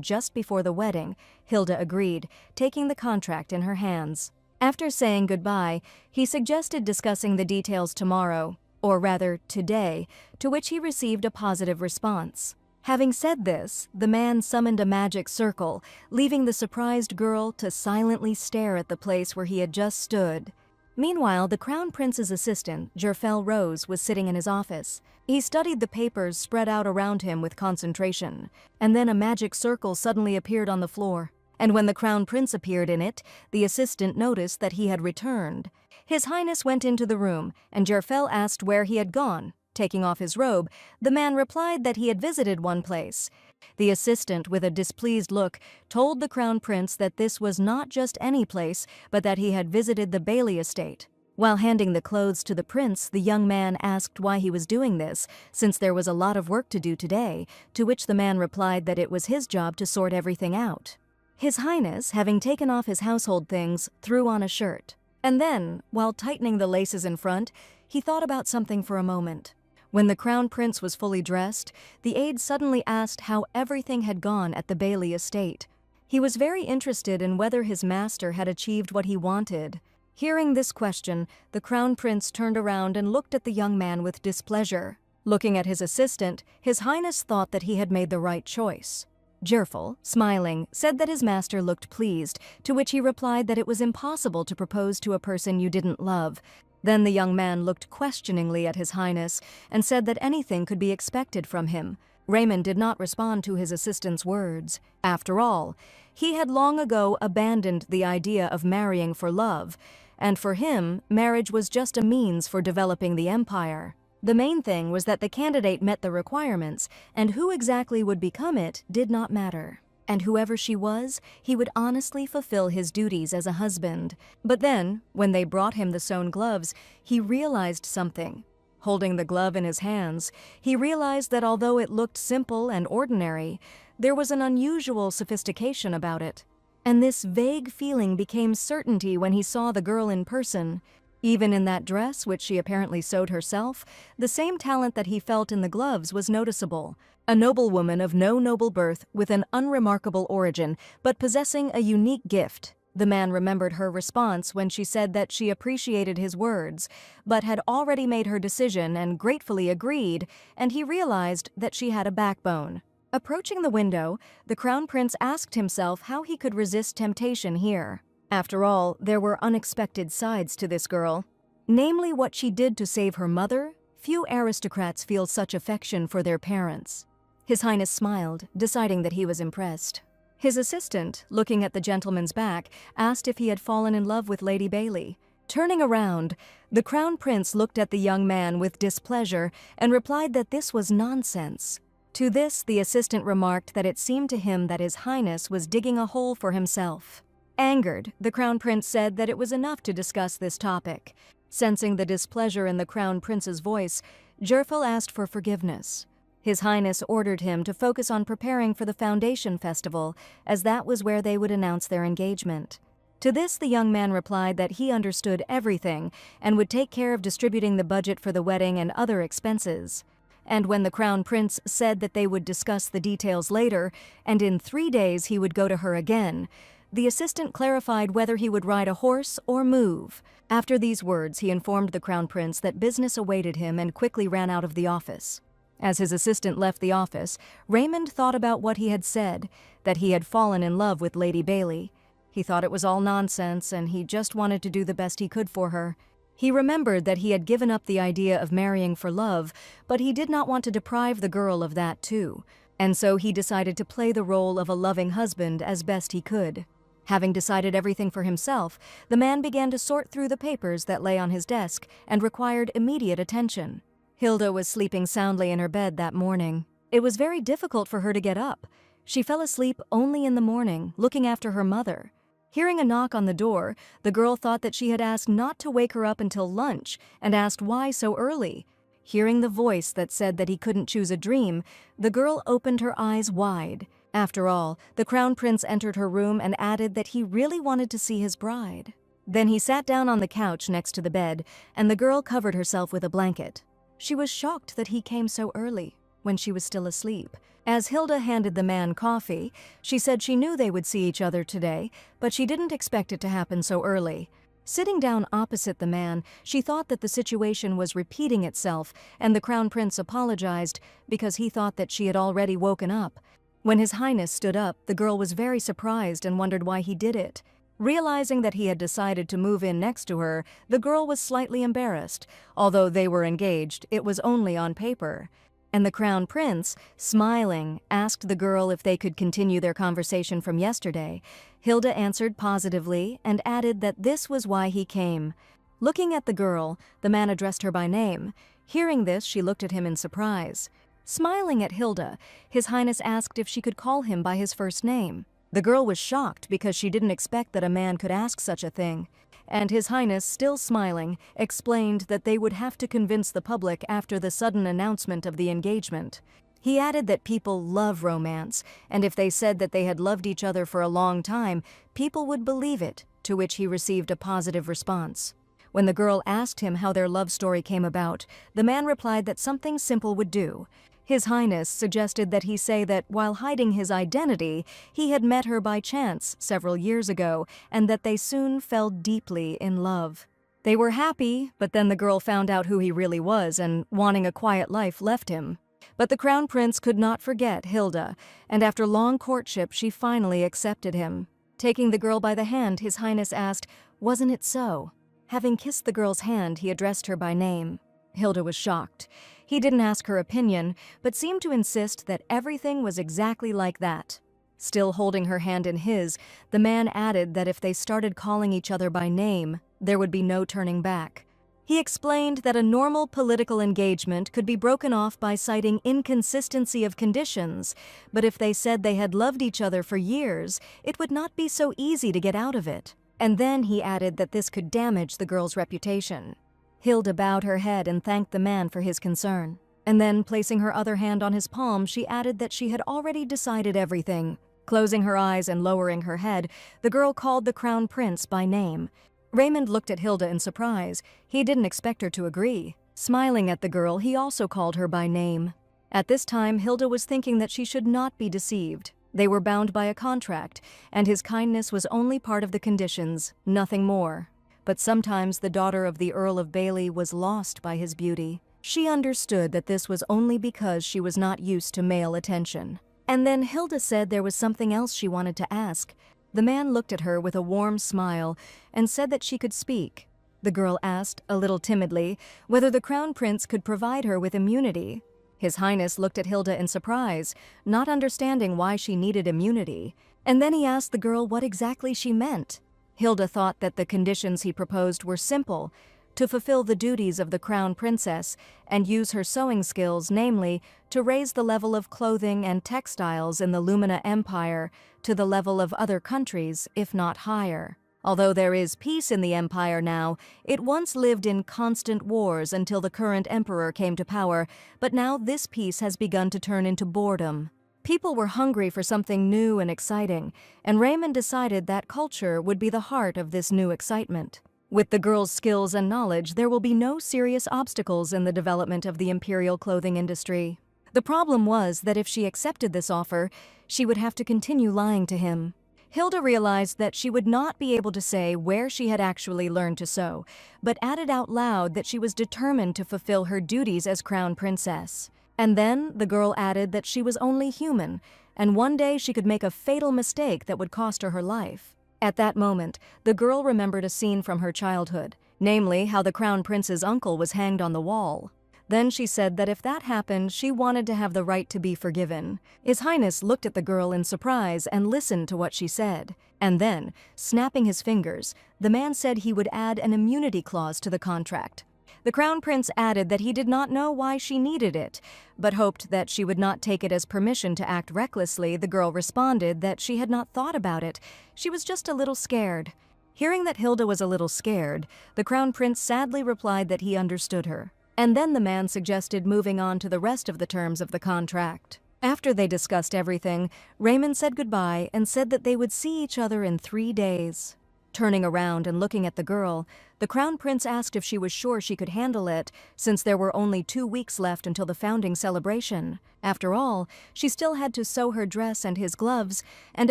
just before the wedding. Hilda agreed, taking the contract in her hands. After saying goodbye, he suggested discussing the details tomorrow, or rather today, to which he received a positive response. Having said this, the man summoned a magic circle, leaving the surprised girl to silently stare at the place where he had just stood. Meanwhile, the crown prince's assistant, Jerfel Rose, was sitting in his office. He studied the papers spread out around him with concentration, and then a magic circle suddenly appeared on the floor. And when the crown prince appeared in it, the assistant noticed that he had returned. His Highness went into the room, and Jerfel asked where he had gone. Taking off his robe, the man replied that he had visited one place. The assistant, with a displeased look, told the crown prince that this was not just any place, but that he had visited the Bailey estate. While handing the clothes to the prince, the young man asked why he was doing this, since there was a lot of work to do today, to which the man replied that it was his job to sort everything out. His Highness, having taken off his household things, threw on a shirt. And then, while tightening the laces in front, he thought about something for a moment. When the crown prince was fully dressed, the aide suddenly asked how everything had gone at the Bailey estate. He was very interested in whether his master had achieved what he wanted. Hearing this question, the crown prince turned around and looked at the young man with displeasure. Looking at his assistant, His Highness thought that he had made the right choice. Jerfel, smiling, said that his master looked pleased, to which he replied that it was impossible to propose to a person you didn't love. Then the young man looked questioningly at His Highness and said that anything could be expected from him. Raymond did not respond to his assistant's words. After all, he had long ago abandoned the idea of marrying for love, and for him, marriage was just a means for developing the empire. The main thing was that the candidate met the requirements, and who exactly would become it did not matter. And whoever she was, he would honestly fulfill his duties as a husband. But then, when they brought him the sewn gloves, he realized something. Holding the glove in his hands, he realized that although it looked simple and ordinary, there was an unusual sophistication about it. And this vague feeling became certainty when he saw the girl in person. Even in that dress, which she apparently sewed herself, the same talent that he felt in the gloves was noticeable. A noblewoman of no noble birth with an unremarkable origin, but possessing a unique gift. The man remembered her response when she said that she appreciated his words, but had already made her decision and gratefully agreed, and he realized that she had a backbone. Approaching the window, the crown prince asked himself how he could resist temptation here. After all, there were unexpected sides to this girl. Namely, what she did to save her mother. Few aristocrats feel such affection for their parents. His Highness smiled, deciding that he was impressed. His assistant, looking at the gentleman's back, asked if he had fallen in love with Lady Bailey. Turning around, the crown prince looked at the young man with displeasure and replied that this was nonsense. To this, the assistant remarked that it seemed to him that His Highness was digging a hole for himself. Angered, the crown prince said that it was enough to discuss this topic. Sensing the displeasure in the crown prince's voice, Jerfel asked for forgiveness. His Highness ordered him to focus on preparing for the Foundation Festival, as that was where they would announce their engagement. To this, the young man replied that he understood everything and would take care of distributing the budget for the wedding and other expenses. And when the crown prince said that they would discuss the details later, and in 3 days he would go to her again, the assistant clarified whether he would ride a horse or move. After these words, he informed the crown prince that business awaited him and quickly ran out of the office. As his assistant left the office, Raymond thought about what he had said, that he had fallen in love with Lady Bailey. He thought it was all nonsense, and he just wanted to do the best he could for her. He remembered that he had given up the idea of marrying for love, but he did not want to deprive the girl of that too, and so he decided to play the role of a loving husband as best he could. Having decided everything for himself, the man began to sort through the papers that lay on his desk and required immediate attention. Hilda was sleeping soundly in her bed that morning. It was very difficult for her to get up. She fell asleep only in the morning, looking after her mother. Hearing a knock on the door, the girl thought that she had asked not to wake her up until lunch and asked why so early. Hearing the voice that said that he couldn't choose a dream, the girl opened her eyes wide. After all, the crown prince entered her room and added that he really wanted to see his bride. Then he sat down on the couch next to the bed, and the girl covered herself with a blanket. She was shocked that he came so early, when she was still asleep. As Hilda handed the man coffee, she said she knew they would see each other today, but she didn't expect it to happen so early. Sitting down opposite the man, she thought that the situation was repeating itself, and the crown prince apologized because he thought that she had already woken up. When His Highness stood up, the girl was very surprised and wondered why he did it. Realizing that he had decided to move in next to her, the girl was slightly embarrassed. Although they were engaged, it was only on paper. And the crown prince, smiling, asked the girl if they could continue their conversation from yesterday. Hilda answered positively and added that this was why he came. Looking at the girl, the man addressed her by name. Hearing this, she looked at him in surprise. Smiling at Hilda, His Highness asked if she could call him by his first name. The girl was shocked because she didn't expect that a man could ask such a thing. and His Highness, still smiling, explained that they would have to convince the public after the sudden announcement of the engagement. He added that people love romance, and if they said that they had loved each other for a long time, people would believe it, to which he received a positive response. When the girl asked him how their love story came about, the man replied that something simple would do. His Highness suggested that he say that while hiding his identity, he had met her by chance several years ago, and that they soon fell deeply in love. They were happy, but then the girl found out who he really was and, wanting a quiet life, left him. But the Crown Prince could not forget Hilda, and after long courtship she finally accepted him. Taking the girl by the hand, His Highness asked, "Wasn't it so?" Having kissed the girl's hand, he addressed her by name. Hilda was shocked. He didn't ask her opinion, but seemed to insist that everything was exactly like that. Still holding her hand in his, the man added that if they started calling each other by name, there would be no turning back. He explained that a normal political engagement could be broken off by citing inconsistency of conditions, but if they said they had loved each other for years, it would not be so easy to get out of it. And then he added that this could damage the girl's reputation. Hilda bowed her head and thanked the man for his concern. And then, placing her other hand on his palm, she added that she had already decided everything. Closing her eyes and lowering her head, the girl called the Crown Prince by name. Raymond looked at Hilda in surprise. He didn't expect her to agree. Smiling at the girl, he also called her by name. At this time, Hilda was thinking that she should not be deceived. They were bound by a contract, and his kindness was only part of the conditions, nothing more. But sometimes the daughter of the Earl of Bailey was lost by his beauty. She understood that this was only because she was not used to male attention. And then Hilda said there was something else she wanted to ask. The man looked at her with a warm smile and said that she could speak. The girl asked, a little timidly, whether the Crown Prince could provide her with immunity. His Highness looked at Hilda in surprise, not understanding why she needed immunity, and then he asked the girl what exactly she meant. Hilda thought that the conditions he proposed were simple: to fulfill the duties of the Crown Princess and use her sewing skills, namely, to raise the level of clothing and textiles in the Lumina Empire to the level of other countries, if not higher. Although there is peace in the empire now, it once lived in constant wars until the current emperor came to power, but now this peace has begun to turn into boredom. People were hungry for something new and exciting, and Raymond decided that culture would be the heart of this new excitement. With the girl's skills and knowledge, there will be no serious obstacles in the development of the imperial clothing industry. The problem was that if she accepted this offer, she would have to continue lying to him. Hilda realized that she would not be able to say where she had actually learned to sew, but added out loud that she was determined to fulfill her duties as Crown Princess. And then the girl added that she was only human, and one day she could make a fatal mistake that would cost her her life. At that moment, the girl remembered a scene from her childhood, namely how the Crown Prince's uncle was hanged on the wall. Then she said that if that happened, she wanted to have the right to be forgiven. His Highness looked at the girl in surprise and listened to what she said. And then, snapping his fingers, the man said he would add an immunity clause to the contract. The Crown Prince added that he did not know why she needed it, but hoped that she would not take it as permission to act recklessly. The girl responded that she had not thought about it. She was just a little scared. Hearing that Hilda was a little scared, the Crown Prince sadly replied that he understood her. And then the man suggested moving on to the rest of the terms of the contract. After they discussed everything, Raymond said goodbye and said that they would see each other in 3 days. Turning around and looking at the girl, the Crown Prince asked if she was sure she could handle it, since there were only 2 weeks left until the founding celebration. After all, she still had to sew her dress and his gloves, and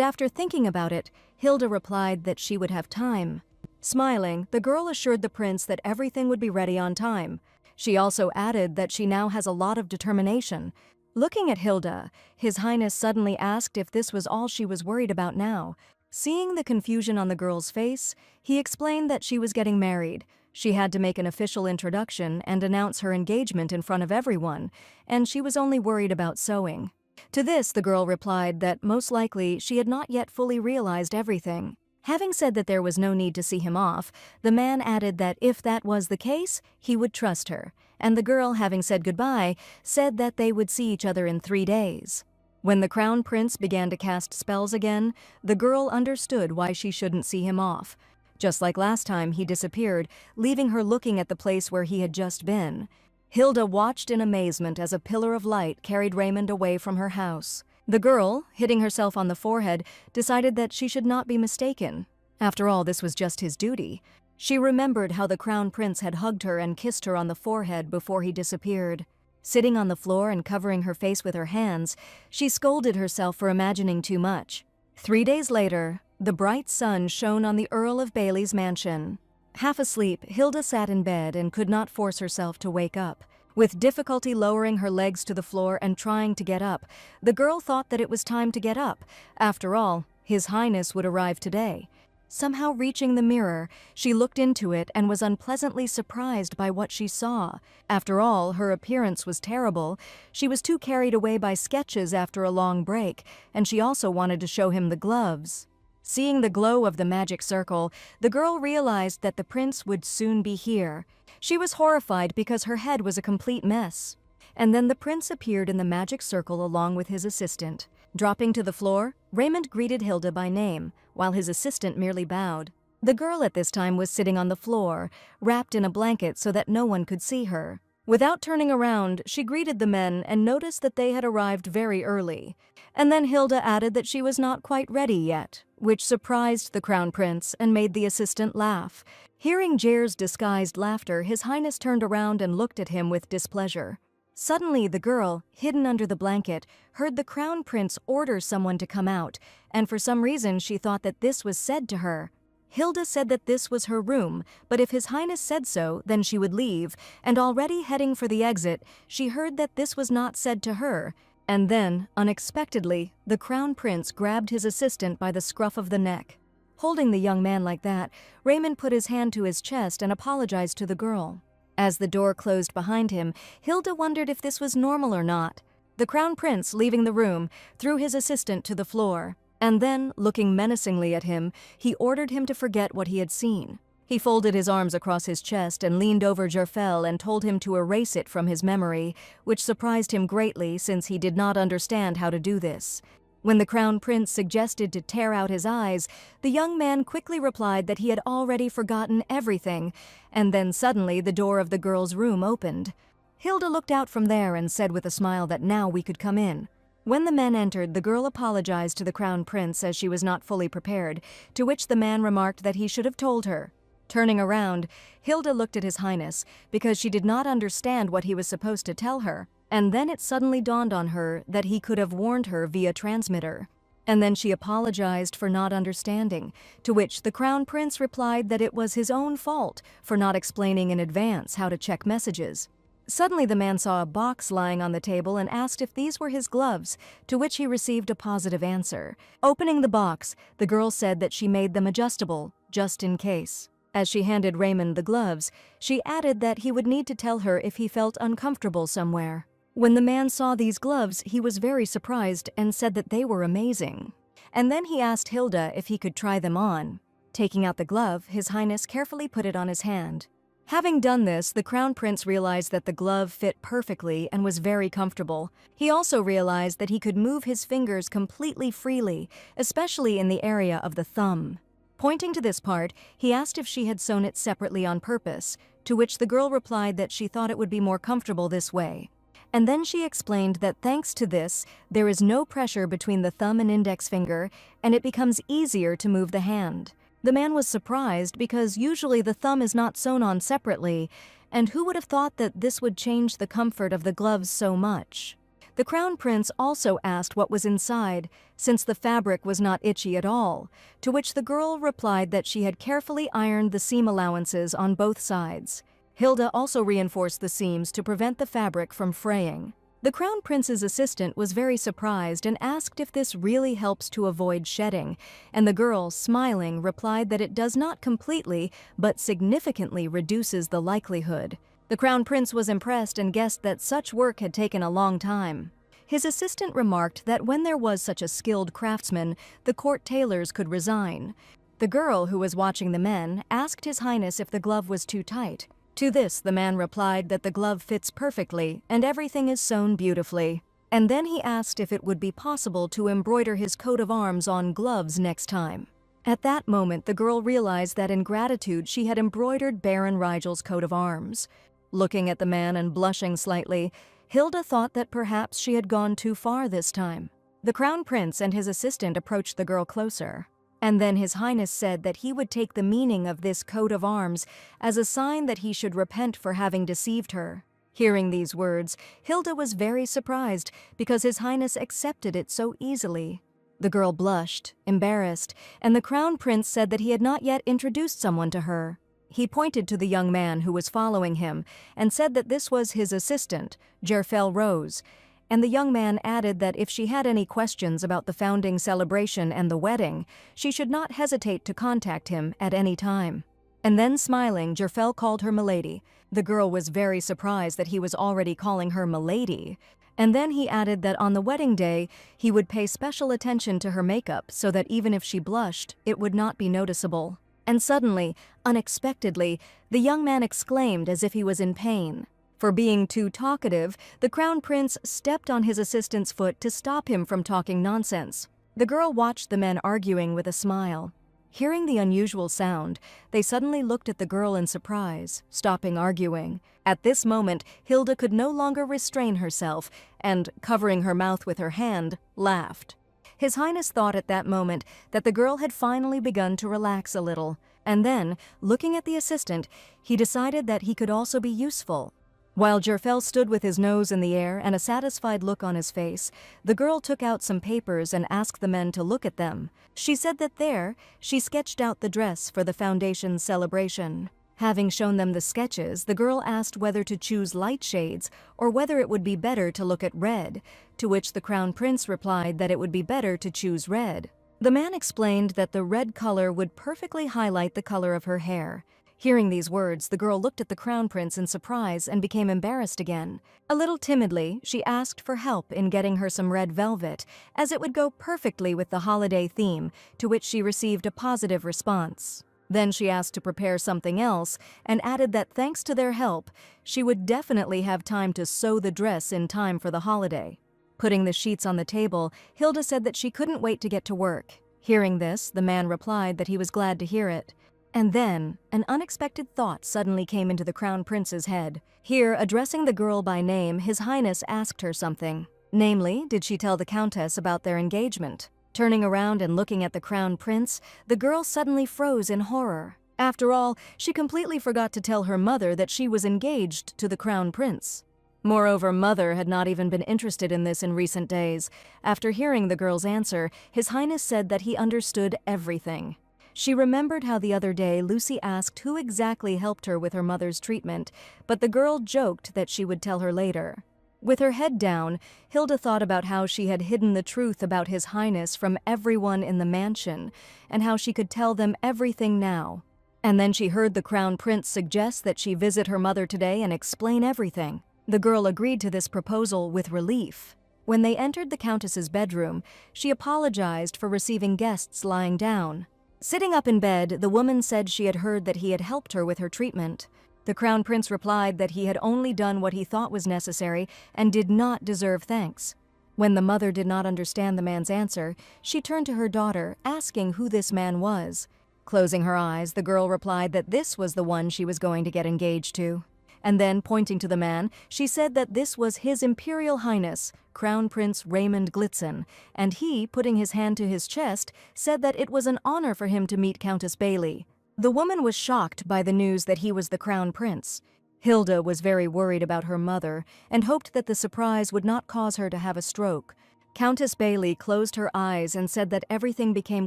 after thinking about it, Hilda replied that she would have time. Smiling, the girl assured the prince that everything would be ready on time. She also added that she now has a lot of determination. Looking at Hilda, His Highness suddenly asked if this was all she was worried about now. Seeing the confusion on the girl's face, he explained that she was getting married. She had to make an official introduction and announce her engagement in front of everyone, and she was only worried about sewing. To this, the girl replied that most likely she had not yet fully realized everything. Having said that there was no need to see him off, the man added that if that was the case, he would trust her, and the girl, having said goodbye, said that they would see each other in 3 days. When the Crown Prince began to cast spells again, the girl understood why she shouldn't see him off. Just like last time, he disappeared, leaving her looking at the place where he had just been. Hilda watched in amazement as a pillar of light carried Raymond away from her house. The girl, hitting herself on the forehead, decided that she should not be mistaken. After all, this was just his duty. She remembered how the Crown Prince had hugged her and kissed her on the forehead before he disappeared. Sitting on the floor and covering her face with her hands, she scolded herself for imagining too much. 3 days later, the bright sun shone on the Earl of Bailey's mansion. Half asleep, Hilda sat in bed and could not force herself to wake up. With difficulty lowering her legs to the floor and trying to get up, the girl thought that it was time to get up. After all, His Highness would arrive today. Somehow reaching the mirror, she looked into it and was unpleasantly surprised by what she saw. After all, her appearance was terrible. She was too carried away by sketches after a long break, and she also wanted to show him the gloves. Seeing the glow of the magic circle, the girl realized that the prince would soon be here. She was horrified because her head was a complete mess. And then the prince appeared in the magic circle along with his assistant. Dropping to the floor, Raymond greeted Hilda by name, while his assistant merely bowed. The girl at this time was sitting on the floor, wrapped in a blanket so that no one could see her. Without turning around, she greeted the men and noticed that they had arrived very early. And then Hilda added that she was not quite ready yet, which surprised the Crown Prince and made the assistant laugh. Hearing Jair's disguised laughter, His Highness turned around and looked at him with displeasure. Suddenly, the girl, hidden under the blanket, heard the Crown Prince order someone to come out, and for some reason she thought that this was said to her. Hilda said that this was her room, but if His Highness said so, then she would leave, and already heading for the exit, she heard that this was not said to her. And then, unexpectedly, the Crown Prince grabbed his assistant by the scruff of the neck. Holding the young man like that, Raymond put his hand to his chest and apologized to the girl. As the door closed behind him, Hilda wondered if this was normal or not. The Crown Prince, leaving the room, threw his assistant to the floor, and then, looking menacingly at him, he ordered him to forget what he had seen. He folded his arms across his chest and leaned over Jerfel and told him to erase it from his memory, which surprised him greatly since he did not understand how to do this. When the Crown Prince suggested to tear out his eyes, the young man quickly replied that he had already forgotten everything, and then suddenly the door of the girl's room opened. Hilda looked out from there and said with a smile that now we could come in. When the men entered, the girl apologized to the Crown Prince as she was not fully prepared, to which the man remarked that he should have told her. Turning around, Hilda looked at His Highness because she did not understand what he was supposed to tell her, and then it suddenly dawned on her that he could have warned her via transmitter. And then she apologized for not understanding, to which the Crown Prince replied that it was his own fault for not explaining in advance how to check messages. Suddenly the man saw a box lying on the table and asked if these were his gloves, to which he received a positive answer. Opening the box, the girl said that she made them adjustable, just in case. As she handed Raymond the gloves, she added that he would need to tell her if he felt uncomfortable somewhere. When the man saw these gloves, he was very surprised and said that they were amazing. And then he asked Hilda if he could try them on. Taking out the glove, His Highness carefully put it on his hand. Having done this, the Crown Prince realized that the glove fit perfectly and was very comfortable. He also realized that he could move his fingers completely freely, especially in the area of the thumb. Pointing to this part, he asked if she had sewn it separately on purpose, to which the girl replied that she thought it would be more comfortable this way. And then she explained that thanks to this, there is no pressure between the thumb and index finger, and it becomes easier to move the hand. The man was surprised because usually the thumb is not sewn on separately, and who would have thought that this would change the comfort of the gloves so much? The Crown Prince also asked what was inside, since the fabric was not itchy at all, to which the girl replied that she had carefully ironed the seam allowances on both sides. Hilda also reinforced the seams to prevent the fabric from fraying. The Crown Prince's assistant was very surprised and asked if this really helps to avoid shedding, and the girl, smiling, replied that it does not completely, but significantly reduces the likelihood. The Crown Prince was impressed and guessed that such work had taken a long time. His assistant remarked that when there was such a skilled craftsman, the court tailors could resign. The girl, who was watching the men, asked His Highness if the glove was too tight. To this, the man replied that the glove fits perfectly and everything is sewn beautifully. And then he asked if it would be possible to embroider his coat of arms on gloves next time. At that moment, the girl realized that in gratitude she had embroidered Baron Rigel's coat of arms. Looking at the man and blushing slightly, Hilda thought that perhaps she had gone too far this time. The Crown Prince and his assistant approached the girl closer. And then His Highness said that he would take the meaning of this coat of arms as a sign that he should repent for having deceived her. Hearing these words, Hilda was very surprised because His Highness accepted it so easily. The girl blushed, embarrassed, and the Crown Prince said that he had not yet introduced someone to her. He pointed to the young man who was following him and said that this was his assistant, Jerfel Rose, and the young man added that if she had any questions about the founding celebration and the wedding, she should not hesitate to contact him at any time. And then smiling, Jerfel called her Milady. The girl was very surprised that he was already calling her Milady. And then he added that on the wedding day, he would pay special attention to her makeup so that even if she blushed, it would not be noticeable. And suddenly, unexpectedly, the young man exclaimed as if he was in pain. For being too talkative, the Crown Prince stepped on his assistant's foot to stop him from talking nonsense. The girl watched the men arguing with a smile. Hearing the unusual sound, they suddenly looked at the girl in surprise, stopping arguing. At this moment, Hilda could no longer restrain herself and, covering her mouth with her hand, laughed. His Highness thought at that moment that the girl had finally begun to relax a little, and then, looking at the assistant, he decided that he could also be useful. While Jerfel stood with his nose in the air and a satisfied look on his face, the girl took out some papers and asked the men to look at them. She said that there, she sketched out the dress for the foundation's celebration. Having shown them the sketches, the girl asked whether to choose light shades or whether it would be better to look at red, to which the Crown Prince replied that it would be better to choose red. The man explained that the red color would perfectly highlight the color of her hair. Hearing these words, the girl looked at the Crown Prince in surprise and became embarrassed again. A little timidly, she asked for help in getting her some red velvet, as it would go perfectly with the holiday theme, to which she received a positive response. Then she asked to prepare something else and added that thanks to their help, she would definitely have time to sew the dress in time for the holiday. Putting the sheets on the table, Hilda said that she couldn't wait to get to work. Hearing this, the man replied that he was glad to hear it. And then, an unexpected thought suddenly came into the Crown Prince's head. Here, addressing the girl by name, His Highness asked her something. Namely, did she tell the Countess about their engagement? Turning around and looking at the Crown Prince, the girl suddenly froze in horror. After all, she completely forgot to tell her mother that she was engaged to the Crown Prince. Moreover, Mother had not even been interested in this in recent days. After hearing the girl's answer, His Highness said that he understood everything. She remembered how the other day Lucy asked who exactly helped her with her mother's treatment, but the girl joked that she would tell her later. With her head down, Hilda thought about how she had hidden the truth about His Highness from everyone in the mansion, and how she could tell them everything now. And then she heard the Crown Prince suggest that she visit her mother today and explain everything. The girl agreed to this proposal with relief. When they entered the Countess's bedroom, she apologized for receiving guests lying down. Sitting up in bed, the woman said she had heard that he had helped her with her treatment. The Crown Prince replied that he had only done what he thought was necessary and did not deserve thanks. When the mother did not understand the man's answer, she turned to her daughter, asking who this man was. Closing her eyes, the girl replied that this was the one she was going to get engaged to. And then, pointing to the man, she said that this was His Imperial Highness, Crown Prince Raymond Glitzen, and he, putting his hand to his chest, said that it was an honor for him to meet Countess Bailey. The woman was shocked by the news that he was the Crown Prince. Hilda was very worried about her mother and hoped that the surprise would not cause her to have a stroke. Countess Bailey closed her eyes and said that everything became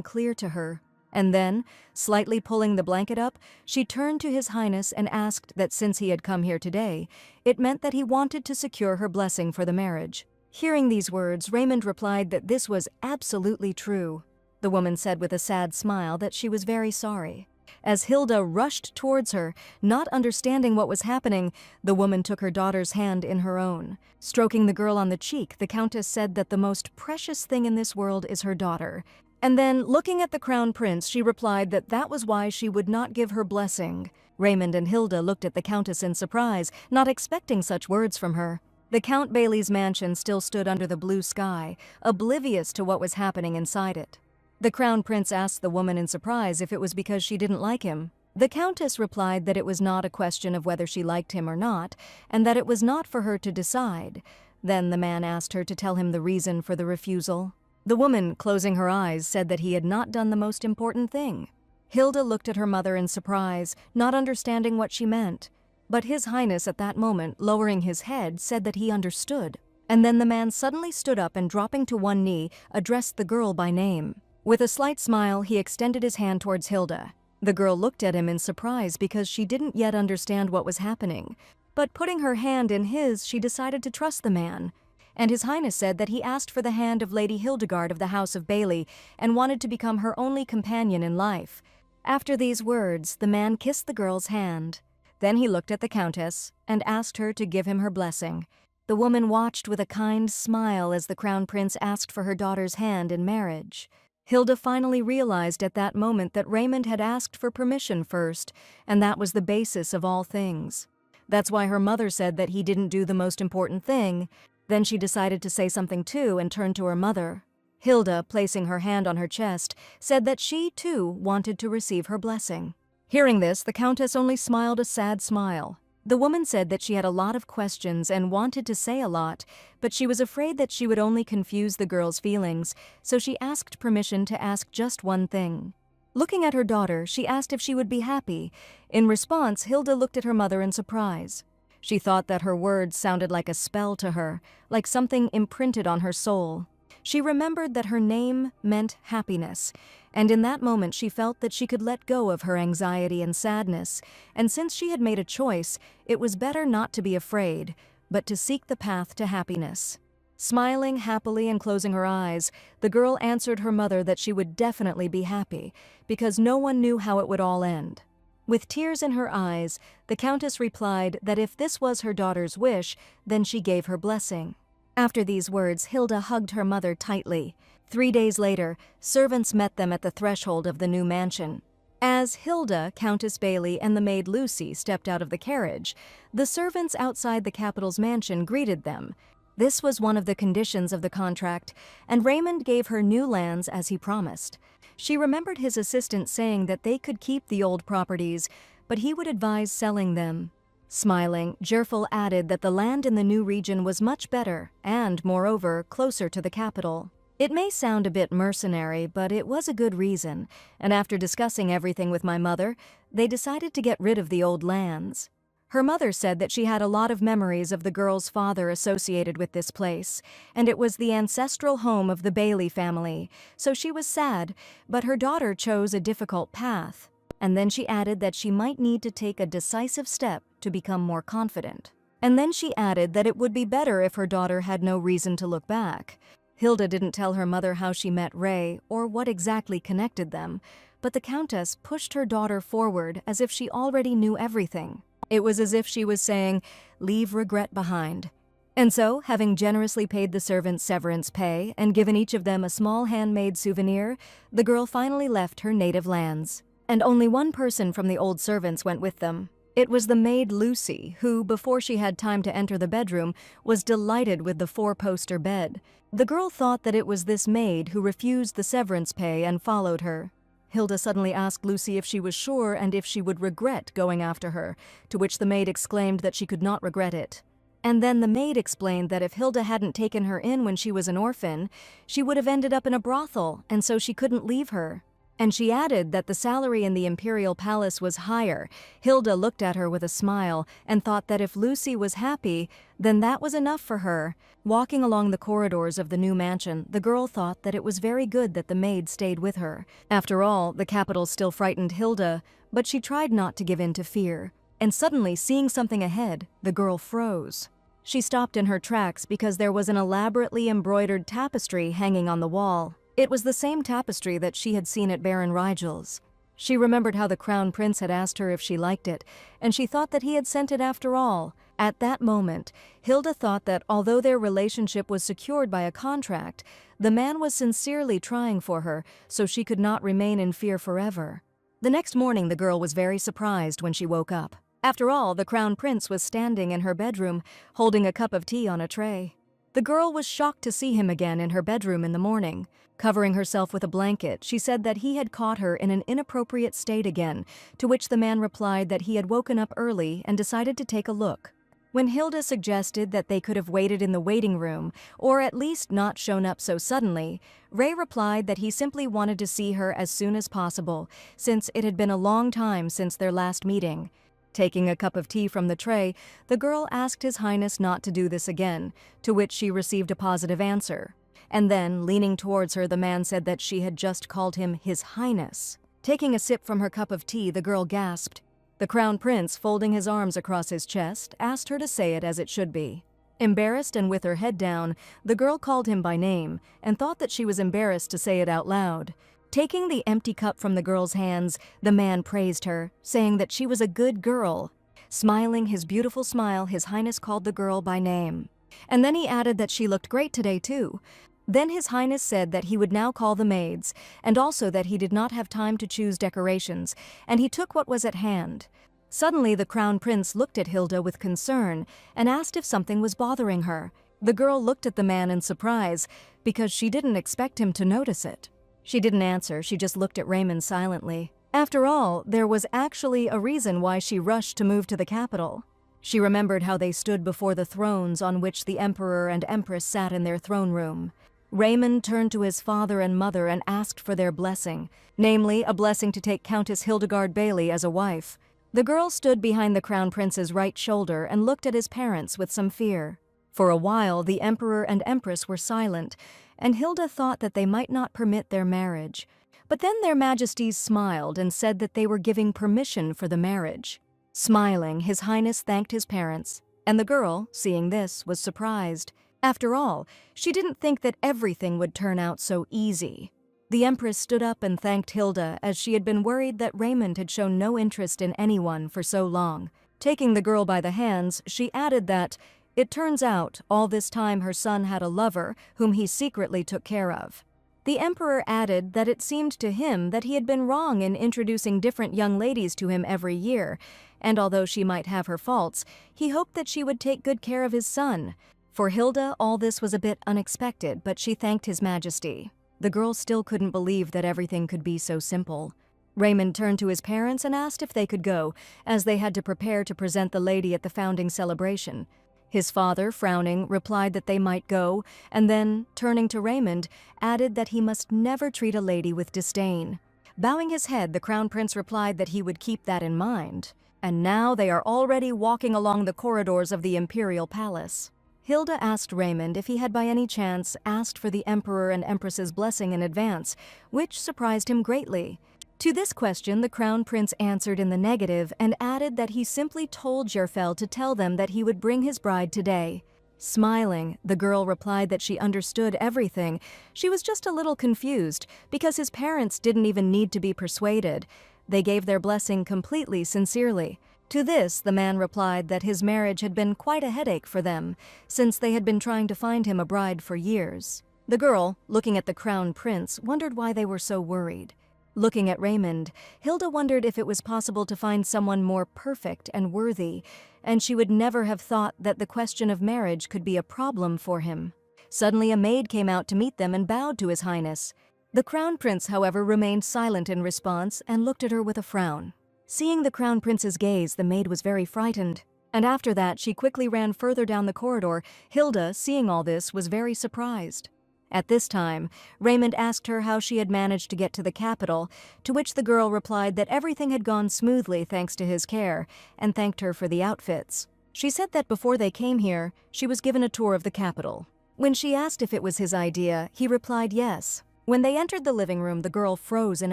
clear to her. And then, slightly pulling the blanket up, she turned to His Highness and asked that since he had come here today, it meant that he wanted to secure her blessing for the marriage. Hearing these words, Raymond replied that this was absolutely true. The woman said with a sad smile that she was very sorry. As Hilda rushed towards her, not understanding what was happening, the woman took her daughter's hand in her own. Stroking the girl on the cheek, the Countess said that the most precious thing in this world is her daughter. And then, looking at the Crown Prince, she replied that that was why she would not give her blessing. Raymond and Hilda looked at the Countess in surprise, not expecting such words from her. The Count Bailey's mansion still stood under the blue sky, oblivious to what was happening inside it. The crown prince asked the woman in surprise if it was because she didn't like him. The countess replied that it was not a question of whether she liked him or not, and that it was not for her to decide. Then the man asked her to tell him the reason for the refusal. The woman, closing her eyes, said that he had not done the most important thing. Hilda looked at her mother in surprise, not understanding what she meant. But His Highness at that moment, lowering his head, said that he understood. And then the man suddenly stood up and, dropping to one knee, addressed the girl by name. With a slight smile, he extended his hand towards Hilda. The girl looked at him in surprise because she didn't yet understand what was happening. But putting her hand in his, she decided to trust the man. And His Highness said that he asked for the hand of Lady Hildegard of the House of Bailey and wanted to become her only companion in life. After these words, the man kissed the girl's hand. Then he looked at the countess and asked her to give him her blessing. The woman watched with a kind smile as the crown prince asked for her daughter's hand in marriage. Hilda finally realized at that moment that Raymond had asked for permission first, and that was the basis of all things. That's why her mother said that he didn't do the most important thing. Then she decided to say something too and turned to her mother. Hilda, placing her hand on her chest, said that she too wanted to receive her blessing. Hearing this, the countess only smiled a sad smile. The woman said that she had a lot of questions and wanted to say a lot, but she was afraid that she would only confuse the girl's feelings, so she asked permission to ask just one thing. Looking at her daughter, she asked if she would be happy. In response, Hilda looked at her mother in surprise. She thought that her words sounded like a spell to her, like something imprinted on her soul. She remembered that her name meant happiness, and in that moment she felt that she could let go of her anxiety and sadness, and since she had made a choice, it was better not to be afraid, but to seek the path to happiness. Smiling happily and closing her eyes, the girl answered her mother that she would definitely be happy, because no one knew how it would all end. With tears in her eyes, the countess replied that if this was her daughter's wish, then she gave her blessing. After these words, Hilda hugged her mother tightly. 3 days later, servants met them at the threshold of the new mansion. As Hilda, Countess Bailey, and the maid Lucy stepped out of the carriage, the servants outside the capital's mansion greeted them. This was one of the conditions of the contract, and Raymond gave her new lands as he promised. She remembered his assistant saying that they could keep the old properties, but he would advise selling them. Smiling, Jerfel added that the land in the new region was much better and, moreover, closer to the capital. It may sound a bit mercenary, but it was a good reason, and after discussing everything with my mother, they decided to get rid of the old lands. Her mother said that she had a lot of memories of the girl's father associated with this place, and it was the ancestral home of the Bailey family, so she was sad, but her daughter chose a difficult path. And then she added that she might need to take a decisive step to become more confident. And then she added that it would be better if her daughter had no reason to look back. Hilda didn't tell her mother how she met Ray or what exactly connected them, but the Countess pushed her daughter forward as if she already knew everything. It was as if she was saying, "Leave regret behind." And so, having generously paid the servants severance pay and given each of them a small handmade souvenir, the girl finally left her native lands. And only one person from the old servants went with them. It was the maid Lucy, who, before she had time to enter the bedroom, was delighted with the 4-poster bed. The girl thought that it was this maid who refused the severance pay and followed her. Hilda suddenly asked Lucy if she was sure and if she would regret going after her, to which the maid exclaimed that she could not regret it. And then the maid explained that if Hilda hadn't taken her in when she was an orphan, she would have ended up in a brothel, and so she couldn't leave her. And she added that the salary in the imperial palace was higher. Hilda looked at her with a smile and thought that if Lucy was happy, then that was enough for her. Walking along the corridors of the new mansion, the girl thought that it was very good that the maid stayed with her. After all, the capital still frightened Hilda, but she tried not to give in to fear. And suddenly, seeing something ahead, the girl froze. She stopped in her tracks because there was an elaborately embroidered tapestry hanging on the wall. It was the same tapestry that she had seen at Baron Rigel's. She remembered how the crown prince had asked her if she liked it, and she thought that he had sent it after all. At that moment, Hilda thought that although their relationship was secured by a contract, the man was sincerely trying for her, so she could not remain in fear forever. The next morning, the girl was very surprised when she woke up. After all, the crown prince was standing in her bedroom, holding a cup of tea on a tray. The girl was shocked to see him again in her bedroom in the morning. Covering herself with a blanket, she said that he had caught her in an inappropriate state again, to which the man replied that he had woken up early and decided to take a look. When Hilda suggested that they could have waited in the waiting room, or at least not shown up so suddenly, Ray replied that he simply wanted to see her as soon as possible, since it had been a long time since their last meeting. Taking a cup of tea from the tray, the girl asked His Highness not to do this again, to which she received a positive answer. And then, leaning towards her, the man said that she had just called him His Highness. Taking a sip from her cup of tea, the girl gasped. The Crown Prince, folding his arms across his chest, asked her to say it as it should be. Embarrassed and with her head down, the girl called him by name and thought that she was embarrassed to say it out loud. Taking the empty cup from the girl's hands, the man praised her, saying that she was a good girl. Smiling his beautiful smile, His Highness called the girl by name. And then he added that she looked great today too. Then His Highness said that he would now call the maids, and also that he did not have time to choose decorations, and he took what was at hand. Suddenly the Crown Prince looked at Hilda with concern and asked if something was bothering her. The girl looked at the man in surprise, because she didn't expect him to notice it. She didn't answer, she just looked at Raymond silently. After all, there was actually a reason why she rushed to move to the capital. She remembered how they stood before the thrones on which the Emperor and Empress sat in their throne room. Raymond turned to his father and mother and asked for their blessing, namely, a blessing to take Countess Hildegard Bailey as a wife. The girl stood behind the Crown Prince's right shoulder and looked at his parents with some fear. For a while, the Emperor and Empress were silent, and Hilda thought that they might not permit their marriage. But then their Majesties smiled and said that they were giving permission for the marriage. Smiling, His Highness thanked his parents, and the girl, seeing this, was surprised. After all, she didn't think that everything would turn out so easy. The Empress stood up and thanked Hilda, as she had been worried that Raymond had shown no interest in anyone for so long. Taking the girl by the hands, she added that, it turns out, all this time her son had a lover whom he secretly took care of. The Emperor added that it seemed to him that he had been wrong in introducing different young ladies to him every year, and although she might have her faults, he hoped that she would take good care of his son. For Hilda, all this was a bit unexpected, but she thanked His Majesty. The girl still couldn't believe that everything could be so simple. Raymond turned to his parents and asked if they could go, as they had to prepare to present the lady at the founding celebration. His father, frowning, replied that they might go, and then, turning to Raymond, added that he must never treat a lady with disdain. Bowing his head, the Crown Prince replied that he would keep that in mind. And now they are already walking along the corridors of the Imperial Palace. Hilda asked Raymond if he had by any chance asked for the Emperor and Empress's blessing in advance, which surprised him greatly. To this question, the Crown Prince answered in the negative and added that he simply told Jerfel to tell them that he would bring his bride today. Smiling, the girl replied that she understood everything. She was just a little confused, because his parents didn't even need to be persuaded. They gave their blessing completely sincerely. To this, the man replied that his marriage had been quite a headache for them, since they had been trying to find him a bride for years. The girl, looking at the Crown Prince, wondered why they were so worried. Looking at Raymond, Hilda wondered if it was possible to find someone more perfect and worthy, and she would never have thought that the question of marriage could be a problem for him. Suddenly a maid came out to meet them and bowed to His Highness. The Crown Prince, however, remained silent in response and looked at her with a frown. Seeing the Crown Prince's gaze, the maid was very frightened, and after that she quickly ran further down the corridor. Hilda, seeing all this, was very surprised. At this time, Raymond asked her how she had managed to get to the capital, to which the girl replied that everything had gone smoothly thanks to his care, and thanked her for the outfits. She said that before they came here, she was given a tour of the capital. When she asked if it was his idea, he replied yes. When they entered the living room, the girl froze in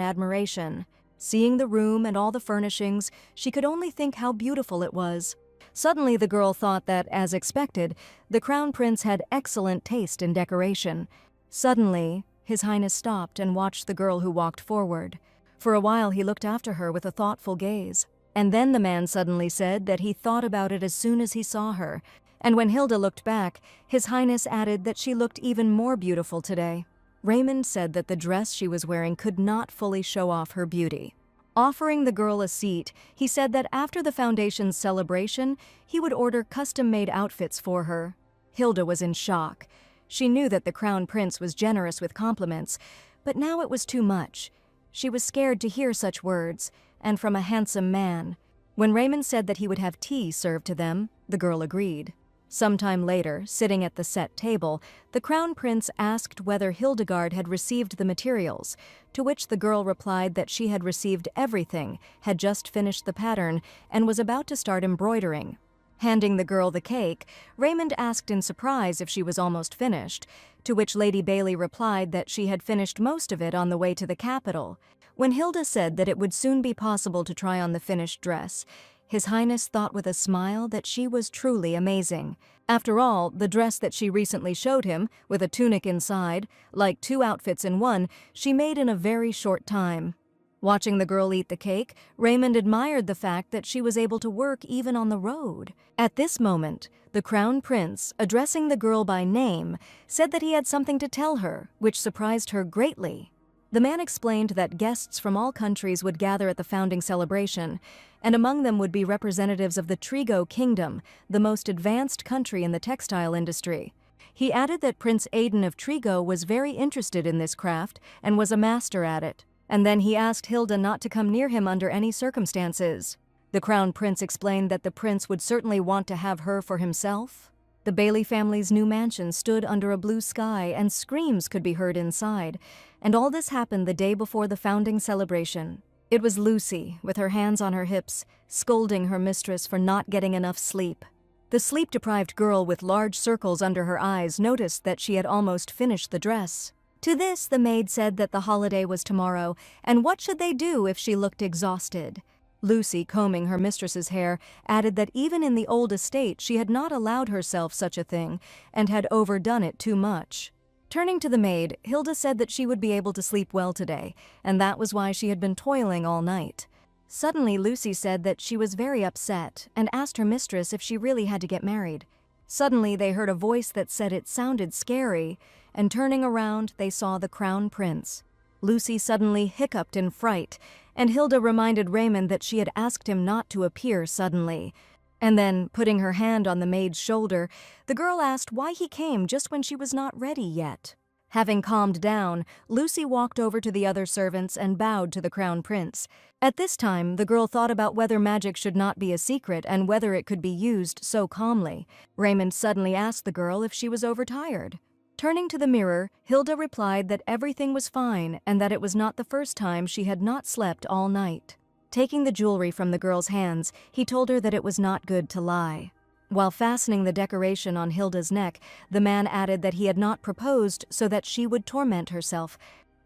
admiration. Seeing the room and all the furnishings, she could only think how beautiful it was. Suddenly the girl thought that, as expected, the Crown Prince had excellent taste in decoration. Suddenly, His Highness stopped and watched the girl who walked forward. For a while he looked after her with a thoughtful gaze. And then the man suddenly said that he thought about it as soon as he saw her. And when Hilda looked back, His Highness added that she looked even more beautiful today. Raymond said that the dress she was wearing could not fully show off her beauty. Offering the girl a seat, he said that after the Foundation's celebration, he would order custom-made outfits for her. Hilda was in shock. She knew that the crown prince was generous with compliments, but now it was too much. She was scared to hear such words, and from a handsome man. When Raymond said that he would have tea served to them, the girl agreed. Sometime later, sitting at the set table, the crown prince asked whether Hildegard had received the materials, to which the girl replied that she had received everything, had just finished the pattern, and was about to start embroidering. Handing the girl the cake, Raymond asked in surprise if she was almost finished, to which Lady Bailey replied that she had finished most of it on the way to the capital. When Hilda said that it would soon be possible to try on the finished dress, His Highness thought with a smile that she was truly amazing. After all, the dress that she recently showed him, with a tunic inside, like 2 outfits in one, she made in a very short time. Watching the girl eat the cake, Raymond admired the fact that she was able to work even on the road. At this moment, the crown prince, addressing the girl by name, said that he had something to tell her, which surprised her greatly. The man explained that guests from all countries would gather at the founding celebration, and among them would be representatives of the Trigo Kingdom, the most advanced country in the textile industry. He added that Prince Aidan of Trigo was very interested in this craft and was a master at it. And then he asked Hilda not to come near him under any circumstances. The crown prince explained that the prince would certainly want to have her for himself. The Bailey family's new mansion stood under a blue sky, and screams could be heard inside, and all this happened the day before the founding celebration. It was Lucy, with her hands on her hips, scolding her mistress for not getting enough sleep. The sleep-deprived girl with large circles under her eyes noticed that she had almost finished the dress. To this, the maid said that the holiday was tomorrow, and what should they do if she looked exhausted? Lucy, combing her mistress's hair, added that even in the old estate she had not allowed herself such a thing, and had overdone it too much. Turning to the maid, Hilda said that she would be able to sleep well today, and that was why she had been toiling all night. Suddenly, Lucy said that she was very upset, and asked her mistress if she really had to get married. Suddenly, they heard a voice that said it sounded scary, and turning around, they saw the crown prince. Lucy suddenly hiccuped in fright, and Hilda reminded Raymond that she had asked him not to appear suddenly. And then, putting her hand on the maid's shoulder, the girl asked why he came just when she was not ready yet. Having calmed down, Lucy walked over to the other servants and bowed to the crown prince. At this time, the girl thought about whether magic should not be a secret and whether it could be used so calmly. Raymond suddenly asked the girl if she was overtired. Turning to the mirror, Hilda replied that everything was fine and that it was not the first time she had not slept all night. Taking the jewelry from the girl's hands, he told her that it was not good to lie. While fastening the decoration on Hilda's neck, the man added that he had not proposed so that she would torment herself.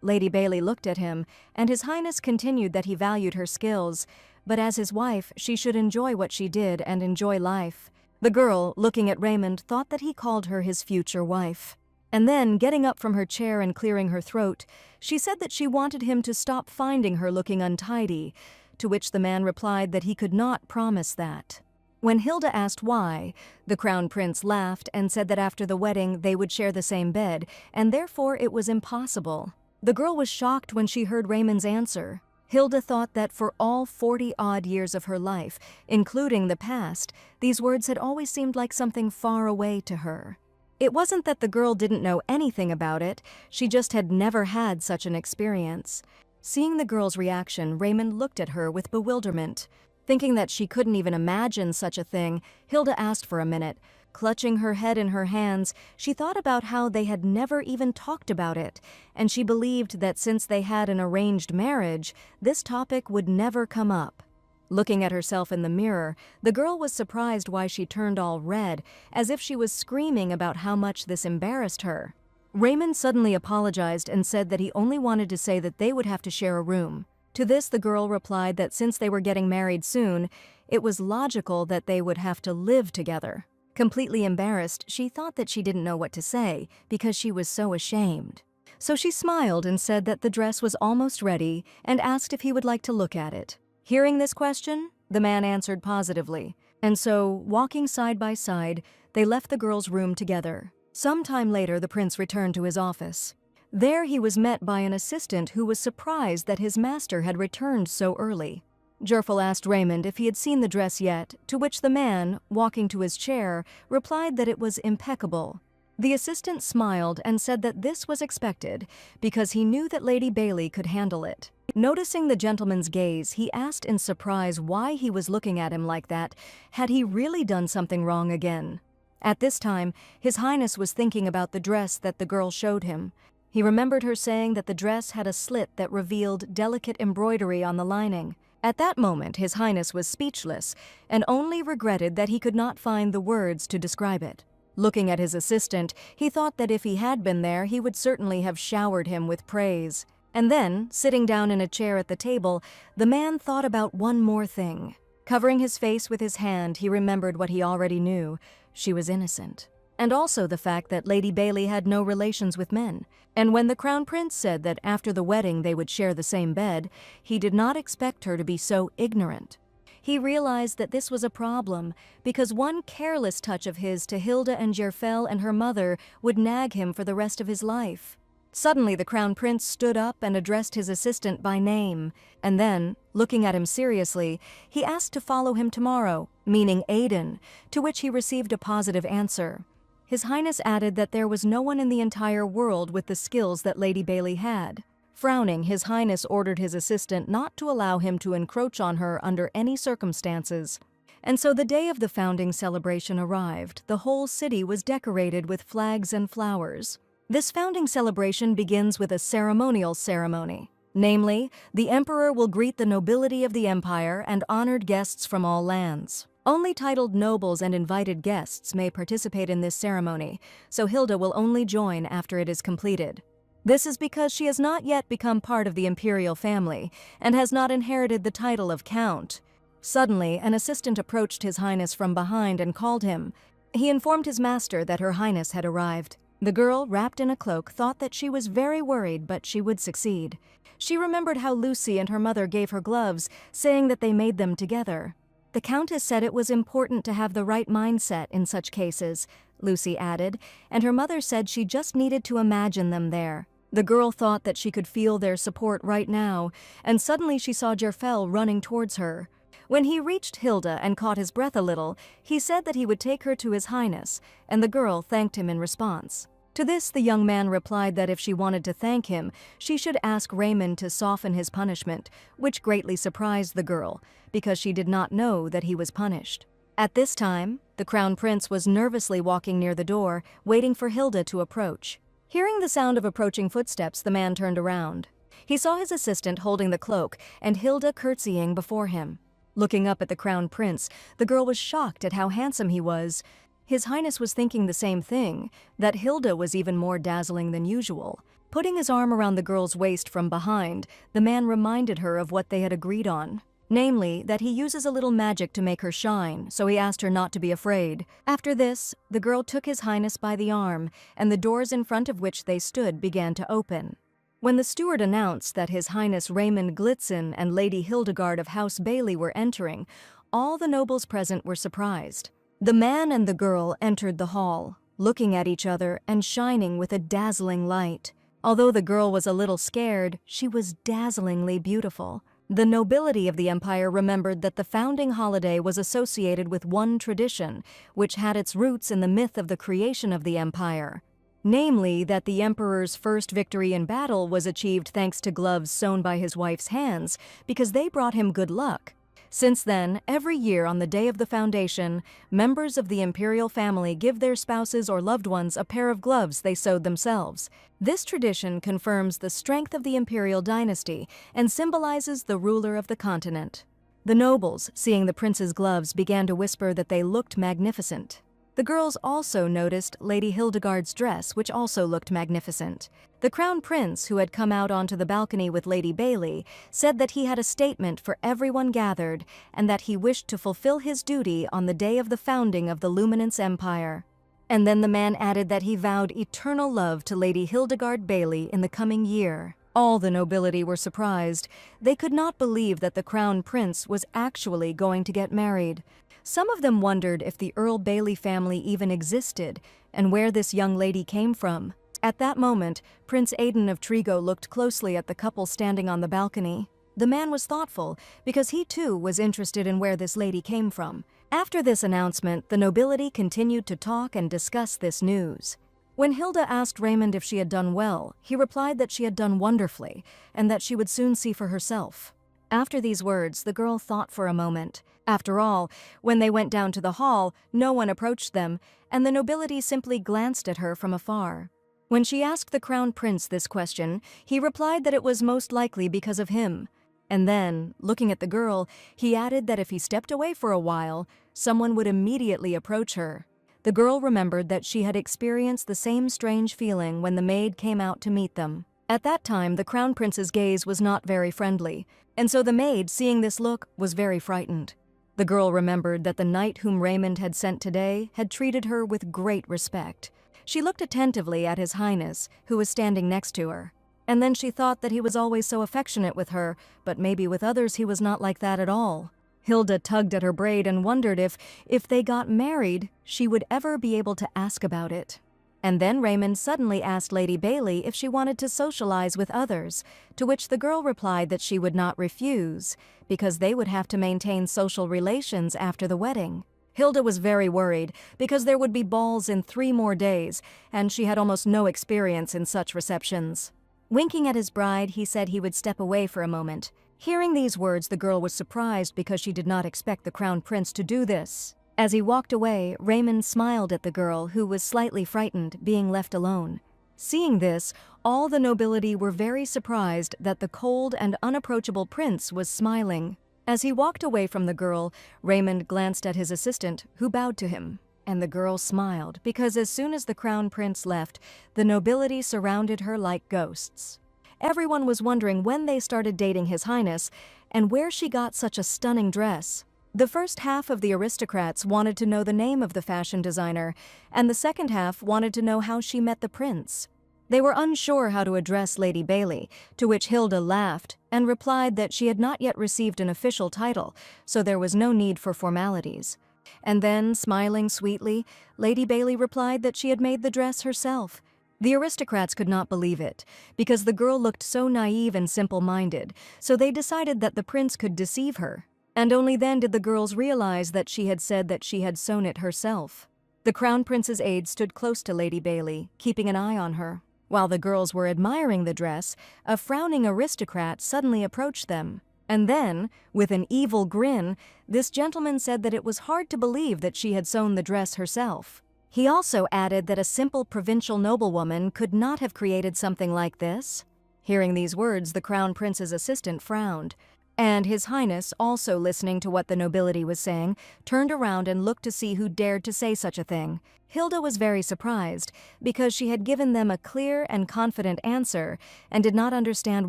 Lady Bailey looked at him, and His Highness continued that he valued her skills, but as his wife, she should enjoy what she did and enjoy life. The girl, looking at Raymond, thought that he called her his future wife. And then, getting up from her chair and clearing her throat, she said that she wanted him to stop finding her looking untidy, to which the man replied that he could not promise that. When Hilda asked why, the crown prince laughed and said that after the wedding they would share the same bed, and therefore it was impossible. The girl was shocked when she heard Raymond's answer. Hilda thought that for all 40-odd years of her life, including the past, these words had always seemed like something far away to her. It wasn't that the girl didn't know anything about it, she just had never had such an experience. Seeing the girl's reaction, Raymond looked at her with bewilderment. Thinking that she couldn't even imagine such a thing, Hilda asked for a minute. Clutching her head in her hands, she thought about how they had never even talked about it, and she believed that since they had an arranged marriage, this topic would never come up. Looking at herself in the mirror, the girl was surprised why she turned all red, as if she was screaming about how much this embarrassed her. Raymond suddenly apologized and said that he only wanted to say that they would have to share a room. To this, the girl replied that since they were getting married soon, it was logical that they would have to live together. Completely embarrassed, she thought that she didn't know what to say because she was so ashamed. So she smiled and said that the dress was almost ready and asked if he would like to look at it. Hearing this question, the man answered positively, and so, walking side by side, they left the girl's room together. Some time later, the prince returned to his office. There he was met by an assistant who was surprised that his master had returned so early. Jerfel asked Raymond if he had seen the dress yet, to which the man, walking to his chair, replied that it was impeccable. The assistant smiled and said that this was expected because he knew that Lady Bailey could handle it. Noticing the gentleman's gaze, he asked in surprise why he was looking at him like that. Had he really done something wrong again? At this time, His Highness was thinking about the dress that the girl showed him. He remembered her saying that the dress had a slit that revealed delicate embroidery on the lining. At that moment, His Highness was speechless and only regretted that he could not find the words to describe it. Looking at his assistant, he thought that if he had been there, he would certainly have showered him with praise. And then, sitting down in a chair at the table, the man thought about one more thing. Covering his face with his hand, he remembered what he already knew. She was innocent. And also the fact that Lady Bailey had no relations with men. And when the Crown Prince said that after the wedding they would share the same bed, he did not expect her to be so ignorant. He realized that this was a problem, because one careless touch of his to Hilda and Jerfel and her mother would nag him for the rest of his life. Suddenly the Crown Prince stood up and addressed his assistant by name, and then, looking at him seriously, he asked to follow him tomorrow, meaning Aiden, to which he received a positive answer. His Highness added that there was no one in the entire world with the skills that Lady Bailey had. Frowning, His Highness ordered his assistant not to allow him to encroach on her under any circumstances. And so the day of the founding celebration arrived. The whole city was decorated with flags and flowers. This founding celebration begins with a ceremonial ceremony. Namely, the emperor will greet the nobility of the empire and honored guests from all lands. Only titled nobles and invited guests may participate in this ceremony, so Hilda will only join after it is completed. This is because she has not yet become part of the imperial family and has not inherited the title of count. Suddenly, an assistant approached His Highness from behind and called him. He informed his master that Her Highness had arrived. The girl, wrapped in a cloak, thought that she was very worried, but she would succeed. She remembered how Lucy and her mother gave her gloves, saying that they made them together. The Countess said it was important to have the right mindset in such cases, Lucy added, and her mother said she just needed to imagine them there. The girl thought that she could feel their support right now, and suddenly she saw Jerfel running towards her. When he reached Hilda and caught his breath a little, he said that he would take her to His Highness, and the girl thanked him in response. To this, the young man replied that if she wanted to thank him, she should ask Raymond to soften his punishment, which greatly surprised the girl, because she did not know that he was punished. At this time, the Crown Prince was nervously walking near the door, waiting for Hilda to approach. Hearing the sound of approaching footsteps, the man turned around. He saw his assistant holding the cloak and Hilda curtsying before him. Looking up at the Crown Prince, the girl was shocked at how handsome he was. His Highness was thinking the same thing, that Hilda was even more dazzling than usual. Putting his arm around the girl's waist from behind, the man reminded her of what they had agreed on. Namely, that he uses a little magic to make her shine, so he asked her not to be afraid. After this, the girl took His Highness by the arm, and the doors in front of which they stood began to open. When the steward announced that His Highness Raymond Glitzen and Lady Hildegard of House Bailey were entering, all the nobles present were surprised. The man and the girl entered the hall, looking at each other and shining with a dazzling light. Although the girl was a little scared, she was dazzlingly beautiful. The nobility of the empire remembered that the founding holiday was associated with one tradition, which had its roots in the myth of the creation of the empire. Namely, that the emperor's first victory in battle was achieved thanks to gloves sewn by his wife's hands, because they brought him good luck. Since then, every year on the day of the foundation, members of the imperial family give their spouses or loved ones a pair of gloves they sewed themselves. This tradition confirms the strength of the imperial dynasty and symbolizes the ruler of the continent. The nobles, seeing the prince's gloves, began to whisper that they looked magnificent. The girls also noticed Lady Hildegard's dress, which also looked magnificent. The Crown Prince, who had come out onto the balcony with Lady Bailey, said that he had a statement for everyone gathered and that he wished to fulfill his duty on the day of the founding of the Luminance Empire. And then the man added that he vowed eternal love to Lady Hildegard Bailey in the coming year. All the nobility were surprised. They could not believe that the Crown Prince was actually going to get married. Some of them wondered if the Earl Bailey family even existed and where this young lady came from. At that moment, Prince Aiden of Trigo looked closely at the couple standing on the balcony. The man was thoughtful because he too was interested in where this lady came from. After this announcement, the nobility continued to talk and discuss this news. When Hilda asked Raymond if she had done well, he replied that she had done wonderfully and that she would soon see for herself. After these words, the girl thought for a moment. After all, when they went down to the hall, no one approached them, and the nobility simply glanced at her from afar. When she asked the crown prince this question, he replied that it was most likely because of him. And then, looking at the girl, he added that if he stepped away for a while, someone would immediately approach her. The girl remembered that she had experienced the same strange feeling when the maid came out to meet them. At that time, the crown prince's gaze was not very friendly, and so the maid, seeing this look, was very frightened. The girl remembered that the knight whom Raymond had sent today had treated her with great respect. She looked attentively at His Highness, who was standing next to her. And then she thought that he was always so affectionate with her, but maybe with others he was not like that at all. Hilda tugged at her braid and wondered if they got married, she would ever be able to ask about it. And then Raymond suddenly asked Lady Bailey if she wanted to socialize with others, to which the girl replied that she would not refuse, because they would have to maintain social relations after the wedding. Hilda was very worried, because there would be balls in 3 more days, and she had almost no experience in such receptions. Winking at his bride, he said he would step away for a moment. Hearing these words, the girl was surprised because she did not expect the crown prince to do this. As he walked away, Raymond smiled at the girl, who was slightly frightened, being left alone. Seeing this, all the nobility were very surprised that the cold and unapproachable prince was smiling. As he walked away from the girl, Raymond glanced at his assistant, who bowed to him. And the girl smiled, because as soon as the crown prince left, the nobility surrounded her like ghosts. Everyone was wondering when they started dating His Highness, and where she got such a stunning dress. The first half of the aristocrats wanted to know the name of the fashion designer, and the second half wanted to know how she met the prince. They were unsure how to address Lady Bailey, to which Hilda laughed and replied that she had not yet received an official title, so there was no need for formalities. And then, smiling sweetly, Lady Bailey replied that she had made the dress herself. The aristocrats could not believe it, because the girl looked so naive and simple-minded, so they decided that the prince could deceive her. And only then did the girls realize that she had said that she had sewn it herself. The crown prince's aide stood close to Lady Bailey, keeping an eye on her. While the girls were admiring the dress, a frowning aristocrat suddenly approached them. And then, with an evil grin, this gentleman said that it was hard to believe that she had sewn the dress herself. He also added that a simple provincial noblewoman could not have created something like this. Hearing these words, the crown prince's assistant frowned. And His Highness, also listening to what the nobility was saying, turned around and looked to see who dared to say such a thing. Hilda was very surprised, because she had given them a clear and confident answer and did not understand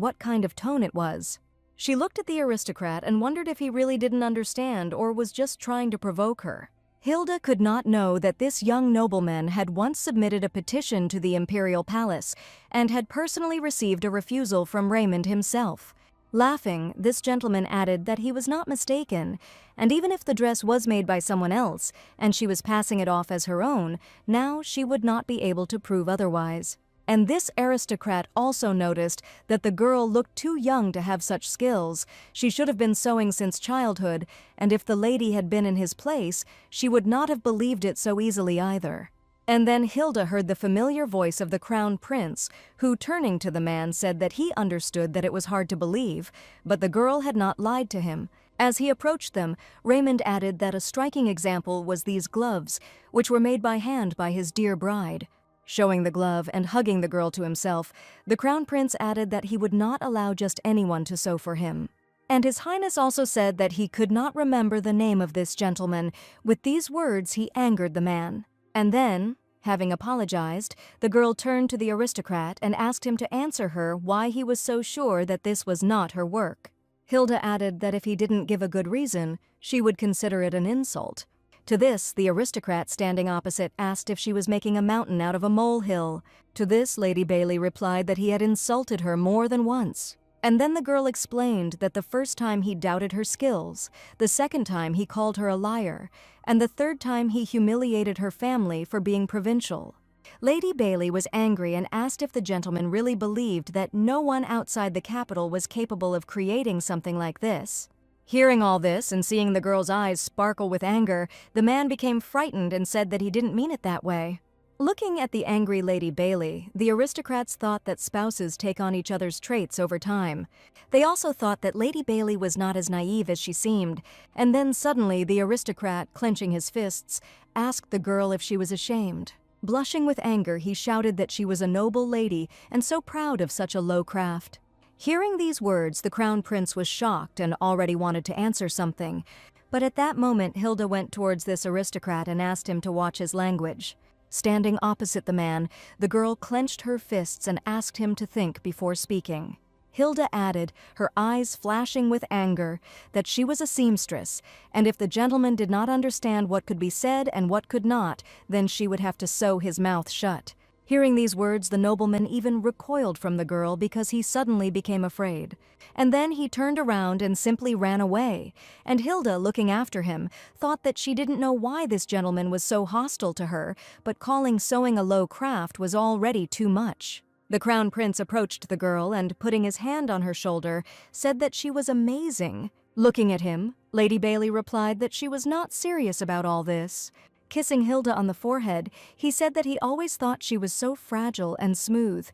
what kind of tone it was. She looked at the aristocrat and wondered if he really didn't understand or was just trying to provoke her. Hilda could not know that this young nobleman had once submitted a petition to the imperial palace and had personally received a refusal from Raymond himself. Laughing, this gentleman added that he was not mistaken, and even if the dress was made by someone else, and she was passing it off as her own, now she would not be able to prove otherwise. And this aristocrat also noticed that the girl looked too young to have such skills. She should have been sewing since childhood, and if the lady had been in his place, she would not have believed it so easily either. And then Hilda heard the familiar voice of the crown prince, who, turning to the man, said that he understood that it was hard to believe, but the girl had not lied to him. As he approached them, Raymond added that a striking example was these gloves, which were made by hand by his dear bride. Showing the glove and hugging the girl to himself, the crown prince added that he would not allow just anyone to sew for him. And His Highness also said that he could not remember the name of this gentleman. With these words, he angered the man. And then, having apologized, the girl turned to the aristocrat and asked him to answer her why he was so sure that this was not her work. Hilda added that if he didn't give a good reason, she would consider it an insult. To this, the aristocrat standing opposite asked if she was making a mountain out of a molehill. To this, Lady Bailey replied that he had insulted her more than once. And then the girl explained that the first time he doubted her skills, the second time he called her a liar, and the third time he humiliated her family for being provincial. Lady Bailey was angry and asked if the gentleman really believed that no one outside the capital was capable of creating something like this. Hearing all this and seeing the girl's eyes sparkle with anger, the man became frightened and said that he didn't mean it that way. Looking at the angry Lady Bailey, the aristocrats thought that spouses take on each other's traits over time. They also thought that Lady Bailey was not as naive as she seemed, and then suddenly the aristocrat, clenching his fists, asked the girl if she was ashamed. Blushing with anger, he shouted that she was a noble lady and so proud of such a low craft. Hearing these words, the crown prince was shocked and already wanted to answer something. But at that moment, Hilda went towards this aristocrat and asked him to watch his language. Standing opposite the man, the girl clenched her fists and asked him to think before speaking. Hilda added, her eyes flashing with anger, that she was a seamstress, and if the gentleman did not understand what could be said and what could not, then she would have to sew his mouth shut. Hearing these words, the nobleman even recoiled from the girl because he suddenly became afraid. And then he turned around and simply ran away, and Hilda, looking after him, thought that she didn't know why this gentleman was so hostile to her, but calling sewing a low craft was already too much. The crown prince approached the girl and, putting his hand on her shoulder, said that she was amazing. Looking at him, Lady Bailey replied that she was not serious about all this. Kissing Hilda on the forehead, he said that he always thought she was so fragile and smooth.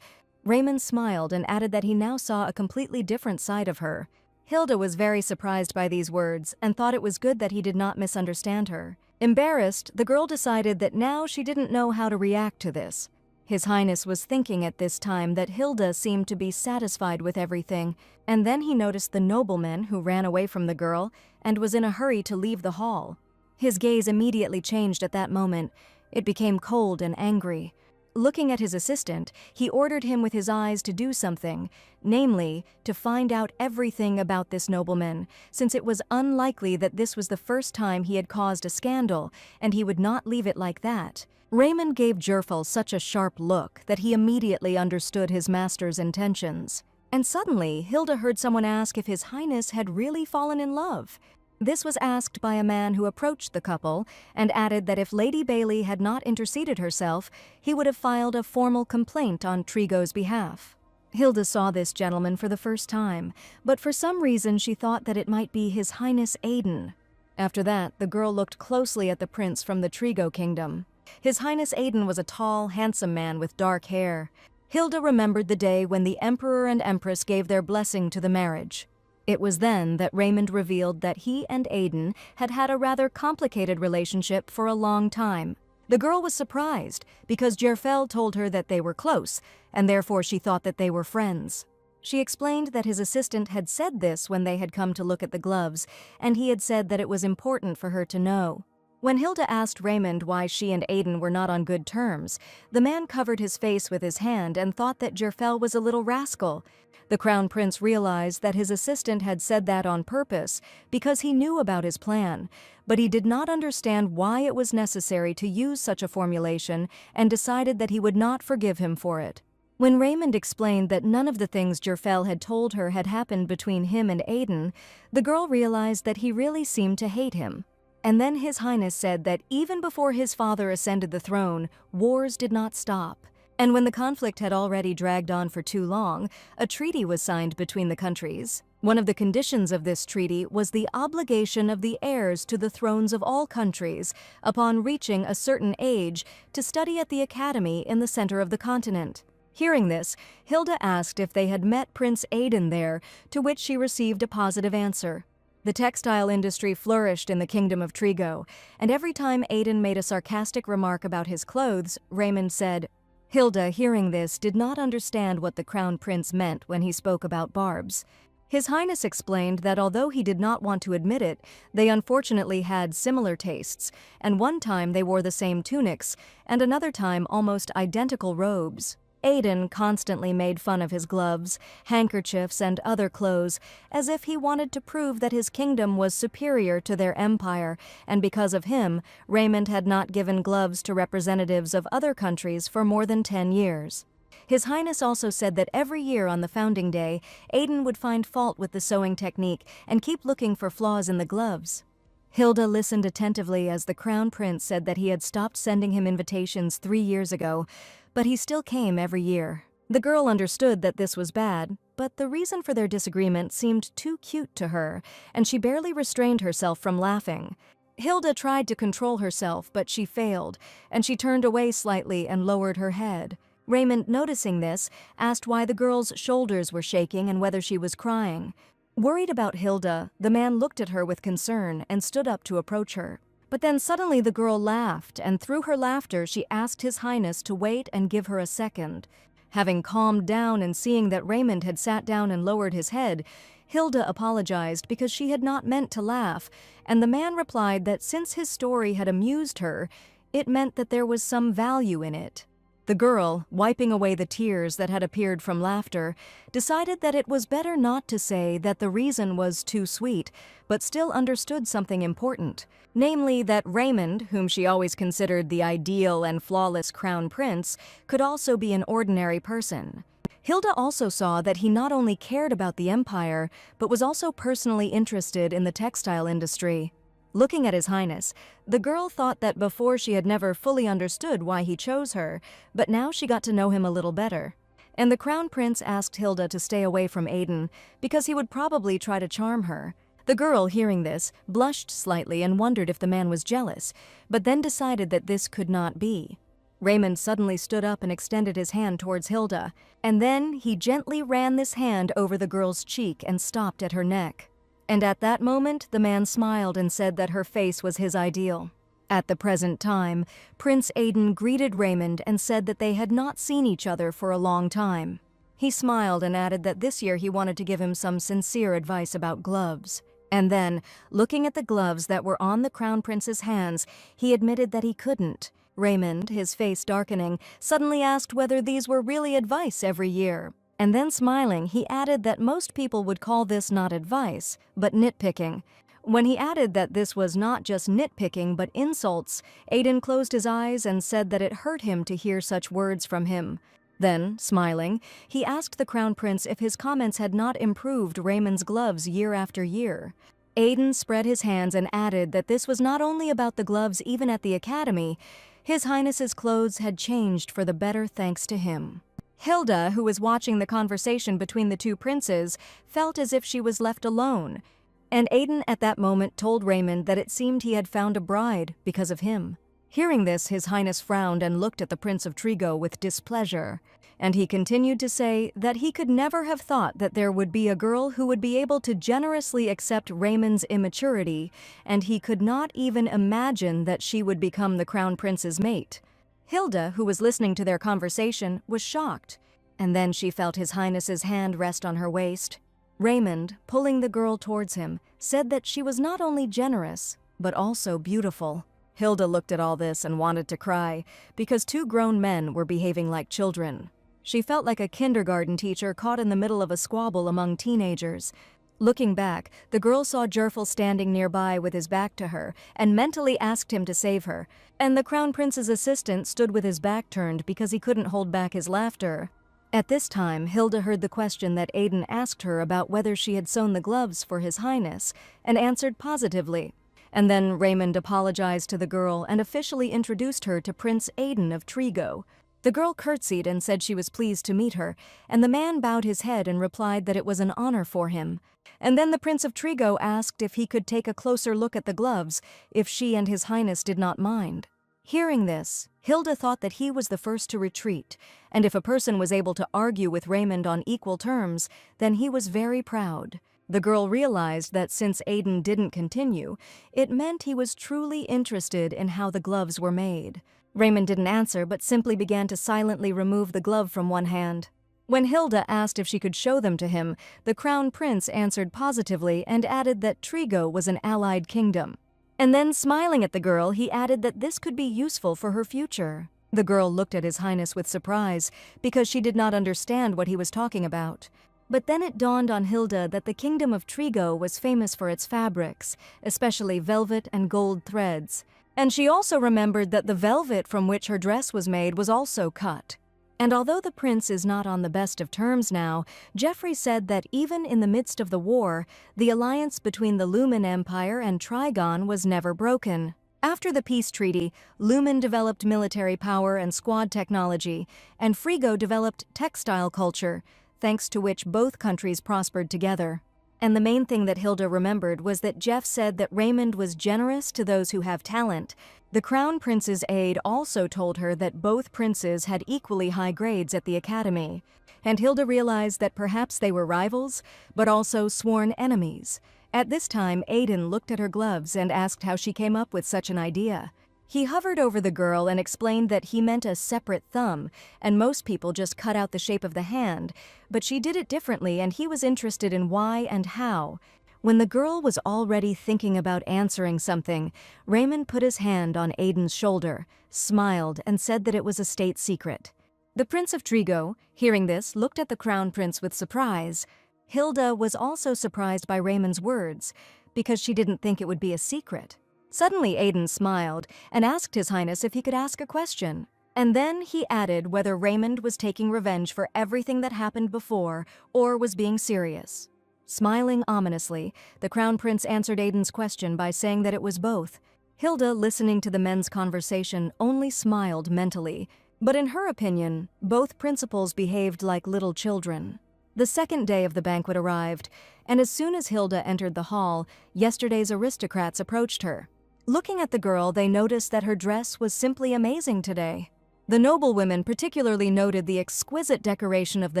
Raymond smiled and added that he now saw a completely different side of her. Hilda was very surprised by these words and thought it was good that he did not misunderstand her. Embarrassed, the girl decided that now she didn't know how to react to this. His Highness was thinking at this time that Hilda seemed to be satisfied with everything, and then he noticed the nobleman who ran away from the girl and was in a hurry to leave the hall. His gaze immediately changed at that moment. It became cold and angry. Looking at his assistant, he ordered him with his eyes to do something, namely, to find out everything about this nobleman, since it was unlikely that this was the first time he had caused a scandal, and he would not leave it like that. Raymond gave Jerfel such a sharp look that he immediately understood his master's intentions. And suddenly, Hilda heard someone ask if His Highness had really fallen in love. This was asked by a man who approached the couple and added that if Lady Bailey had not interceded herself, he would have filed a formal complaint on Trigo's behalf. Hilda saw this gentleman for the first time, but for some reason she thought that it might be His Highness Aiden. After that, the girl looked closely at the prince from the Trigo kingdom. His Highness Aiden was a tall, handsome man with dark hair. Hilda remembered the day when the Emperor and Empress gave their blessing to the marriage. It was then that Raymond revealed that he and Aiden had had a rather complicated relationship for a long time. The girl was surprised because Jerfel told her that they were close, and therefore she thought that they were friends. She explained that his assistant had said this when they had come to look at the gloves, and he had said that it was important for her to know. When Hilda asked Raymond why she and Aiden were not on good terms, the man covered his face with his hand and thought that Jerfel was a little rascal. The crown prince realized that his assistant had said that on purpose because he knew about his plan, but he did not understand why it was necessary to use such a formulation and decided that he would not forgive him for it. When Raymond explained that none of the things Jerfel had told her had happened between him and Aiden, the girl realized that he really seemed to hate him. And then His Highness said that even before his father ascended the throne, wars did not stop. And when the conflict had already dragged on for too long, a treaty was signed between the countries. One of the conditions of this treaty was the obligation of the heirs to the thrones of all countries, upon reaching a certain age, to study at the academy in the center of the continent. Hearing this, Hilda asked if they had met Prince Aiden there, to which she received a positive answer. The textile industry flourished in the kingdom of Trigo, and every time Aiden made a sarcastic remark about his clothes, Raymond said, Hilda, hearing this, did not understand what the crown prince meant when he spoke about barbs. His Highness explained that although he did not want to admit it, they unfortunately had similar tastes, and one time they wore the same tunics, and another time almost identical robes. Aiden constantly made fun of his gloves, handkerchiefs, and other clothes, as if he wanted to prove that his kingdom was superior to their empire, and because of him, Raymond had not given gloves to representatives of other countries for more than 10 years. His Highness also said that every year on the founding day, Aiden would find fault with the sewing technique and keep looking for flaws in the gloves. Hilda listened attentively as the crown prince said that he had stopped sending him invitations 3 years ago, but he still came every year. The girl understood that this was bad, but the reason for their disagreement seemed too cute to her, and she barely restrained herself from laughing. Hilda tried to control herself, but she failed, and she turned away slightly and lowered her head. Raymond, noticing this, asked why the girl's shoulders were shaking and whether she was crying. Worried about Hilda, the man looked at her with concern and stood up to approach her. But then suddenly the girl laughed, and through her laughter she asked His Highness to wait and give her a second. Having calmed down and seeing that Raymond had sat down and lowered his head, Hilda apologized because she had not meant to laugh, and the man replied that since his story had amused her, it meant that there was some value in it. The girl, wiping away the tears that had appeared from laughter, decided that it was better not to say that the reason was too sweet, but still understood something important, namely that Raymond, whom she always considered the ideal and flawless crown prince, could also be an ordinary person. Hilda also saw that he not only cared about the empire, but was also personally interested in the textile industry. Looking at His Highness, the girl thought that before she had never fully understood why he chose her, but now she got to know him a little better. And the crown prince asked Hilda to stay away from Aiden, because he would probably try to charm her. The girl, hearing this, blushed slightly and wondered if the man was jealous, but then decided that this could not be. Raymond suddenly stood up and extended his hand towards Hilda, and then he gently ran this hand over the girl's cheek and stopped at her neck. And at that moment, the man smiled and said that her face was his ideal. At the present time, Prince Aiden greeted Raymond and said that they had not seen each other for a long time. He smiled and added that this year he wanted to give him some sincere advice about gloves. And then, looking at the gloves that were on the crown prince's hands, he admitted that he couldn't. Raymond, his face darkening, suddenly asked whether these were really advice every year. And then smiling, he added that most people would call this not advice, but nitpicking. When he added that this was not just nitpicking but insults, Aiden closed his eyes and said that it hurt him to hear such words from him. Then, smiling, he asked the crown prince if his comments had not improved Raymond's gloves year after year. Aiden spread his hands and added that this was not only about the gloves even at the academy. His Highness's clothes had changed for the better thanks to him. Hilda, who was watching the conversation between the two princes, felt as if she was left alone, and Aiden at that moment told Raymond that it seemed he had found a bride because of him. Hearing this, His Highness frowned and looked at the Prince of Trigo with displeasure, and he continued to say that he could never have thought that there would be a girl who would be able to generously accept Raymond's immaturity, and he could not even imagine that she would become the Crown Prince's mate. Hilda, who was listening to their conversation, was shocked, and then she felt His Highness's hand rest on her waist. Raymond, pulling the girl towards him, said that she was not only generous, but also beautiful. Hilda looked at all this and wanted to cry, because two grown men were behaving like children. She felt like a kindergarten teacher caught in the middle of a squabble among teenagers. Looking back, the girl saw Jerfel standing nearby with his back to her and mentally asked him to save her, and the Crown Prince's assistant stood with his back turned because he couldn't hold back his laughter. At this time, Hilda heard the question that Aiden asked her about whether she had sewn the gloves for His Highness, and answered positively. And then Raymond apologized to the girl and officially introduced her to Prince Aiden of Trigo. The girl curtsied and said she was pleased to meet her, and the man bowed his head and replied that it was an honor for him. And then the Prince of Trigo asked if he could take a closer look at the gloves, if she and His Highness did not mind. Hearing this, Hilda thought that he was the first to retreat, and if a person was able to argue with Raymond on equal terms, then he was very proud. The girl realized that since Aiden didn't continue, it meant he was truly interested in how the gloves were made. Raymond didn't answer, but simply began to silently remove the glove from one hand. When Hilda asked if she could show them to him, the Crown Prince answered positively and added that Trigo was an allied kingdom. And then, smiling at the girl, he added that this could be useful for her future. The girl looked at His Highness with surprise, because she did not understand what he was talking about. But then it dawned on Hilda that the kingdom of Trigo was famous for its fabrics, especially velvet and gold threads. And she also remembered that the velvet from which her dress was made was also cut. And although the prince is not on the best of terms now, Geoffrey said that even in the midst of the war, the alliance between the Lumen Empire and Trigon was never broken. After the peace treaty, Lumen developed military power and squad technology, and Frigo developed textile culture, thanks to which both countries prospered together. And the main thing that Hilda remembered was that Jeff said that Raymond was generous to those who have talent. The Crown Prince's aide also told her that both princes had equally high grades at the academy, and Hilda realized that perhaps they were rivals, but also sworn enemies. At this time, Aiden looked at her gloves and asked how she came up with such an idea. He hovered over the girl and explained that he meant a separate thumb, and most people just cut out the shape of the hand, but she did it differently and he was interested in why and how. When the girl was already thinking about answering something, Raymond put his hand on Aiden's shoulder, smiled, and said that it was a state secret. The Prince of Trigo, hearing this, looked at the Crown Prince with surprise. Hilda was also surprised by Raymond's words, because she didn't think it would be a secret. Suddenly Aiden smiled and asked His Highness if he could ask a question. And then he added whether Raymond was taking revenge for everything that happened before or was being serious. Smiling ominously, the Crown Prince answered Aiden's question by saying that it was both. Hilda, listening to the men's conversation, only smiled mentally, but in her opinion, both principals behaved like little children. The second day of the banquet arrived, and as soon as Hilda entered the hall, yesterday's aristocrats approached her. Looking at the girl, they noticed that her dress was simply amazing today. The noblewomen particularly noted the exquisite decoration of the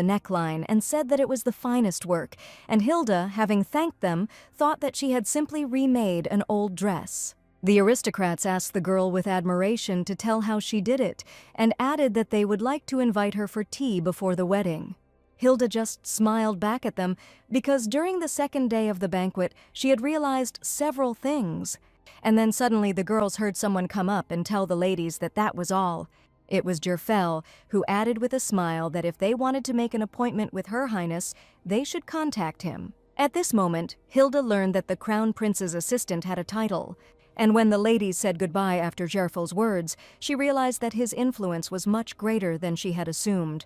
neckline and said that it was the finest work, and Hilda, having thanked them, thought that she had simply remade an old dress. The aristocrats asked the girl with admiration to tell how she did it, and added that they would like to invite her for tea before the wedding. Hilda just smiled back at them, because during the second day of the banquet, she had realized several things. And then suddenly the girls heard someone come up and tell the ladies that that was all. It was Jerfel, who added with a smile that if they wanted to make an appointment with Her Highness, they should contact him. At this moment, Hilda learned that the Crown Prince's assistant had a title, and when the ladies said goodbye after Jerfel's words, she realized that his influence was much greater than she had assumed.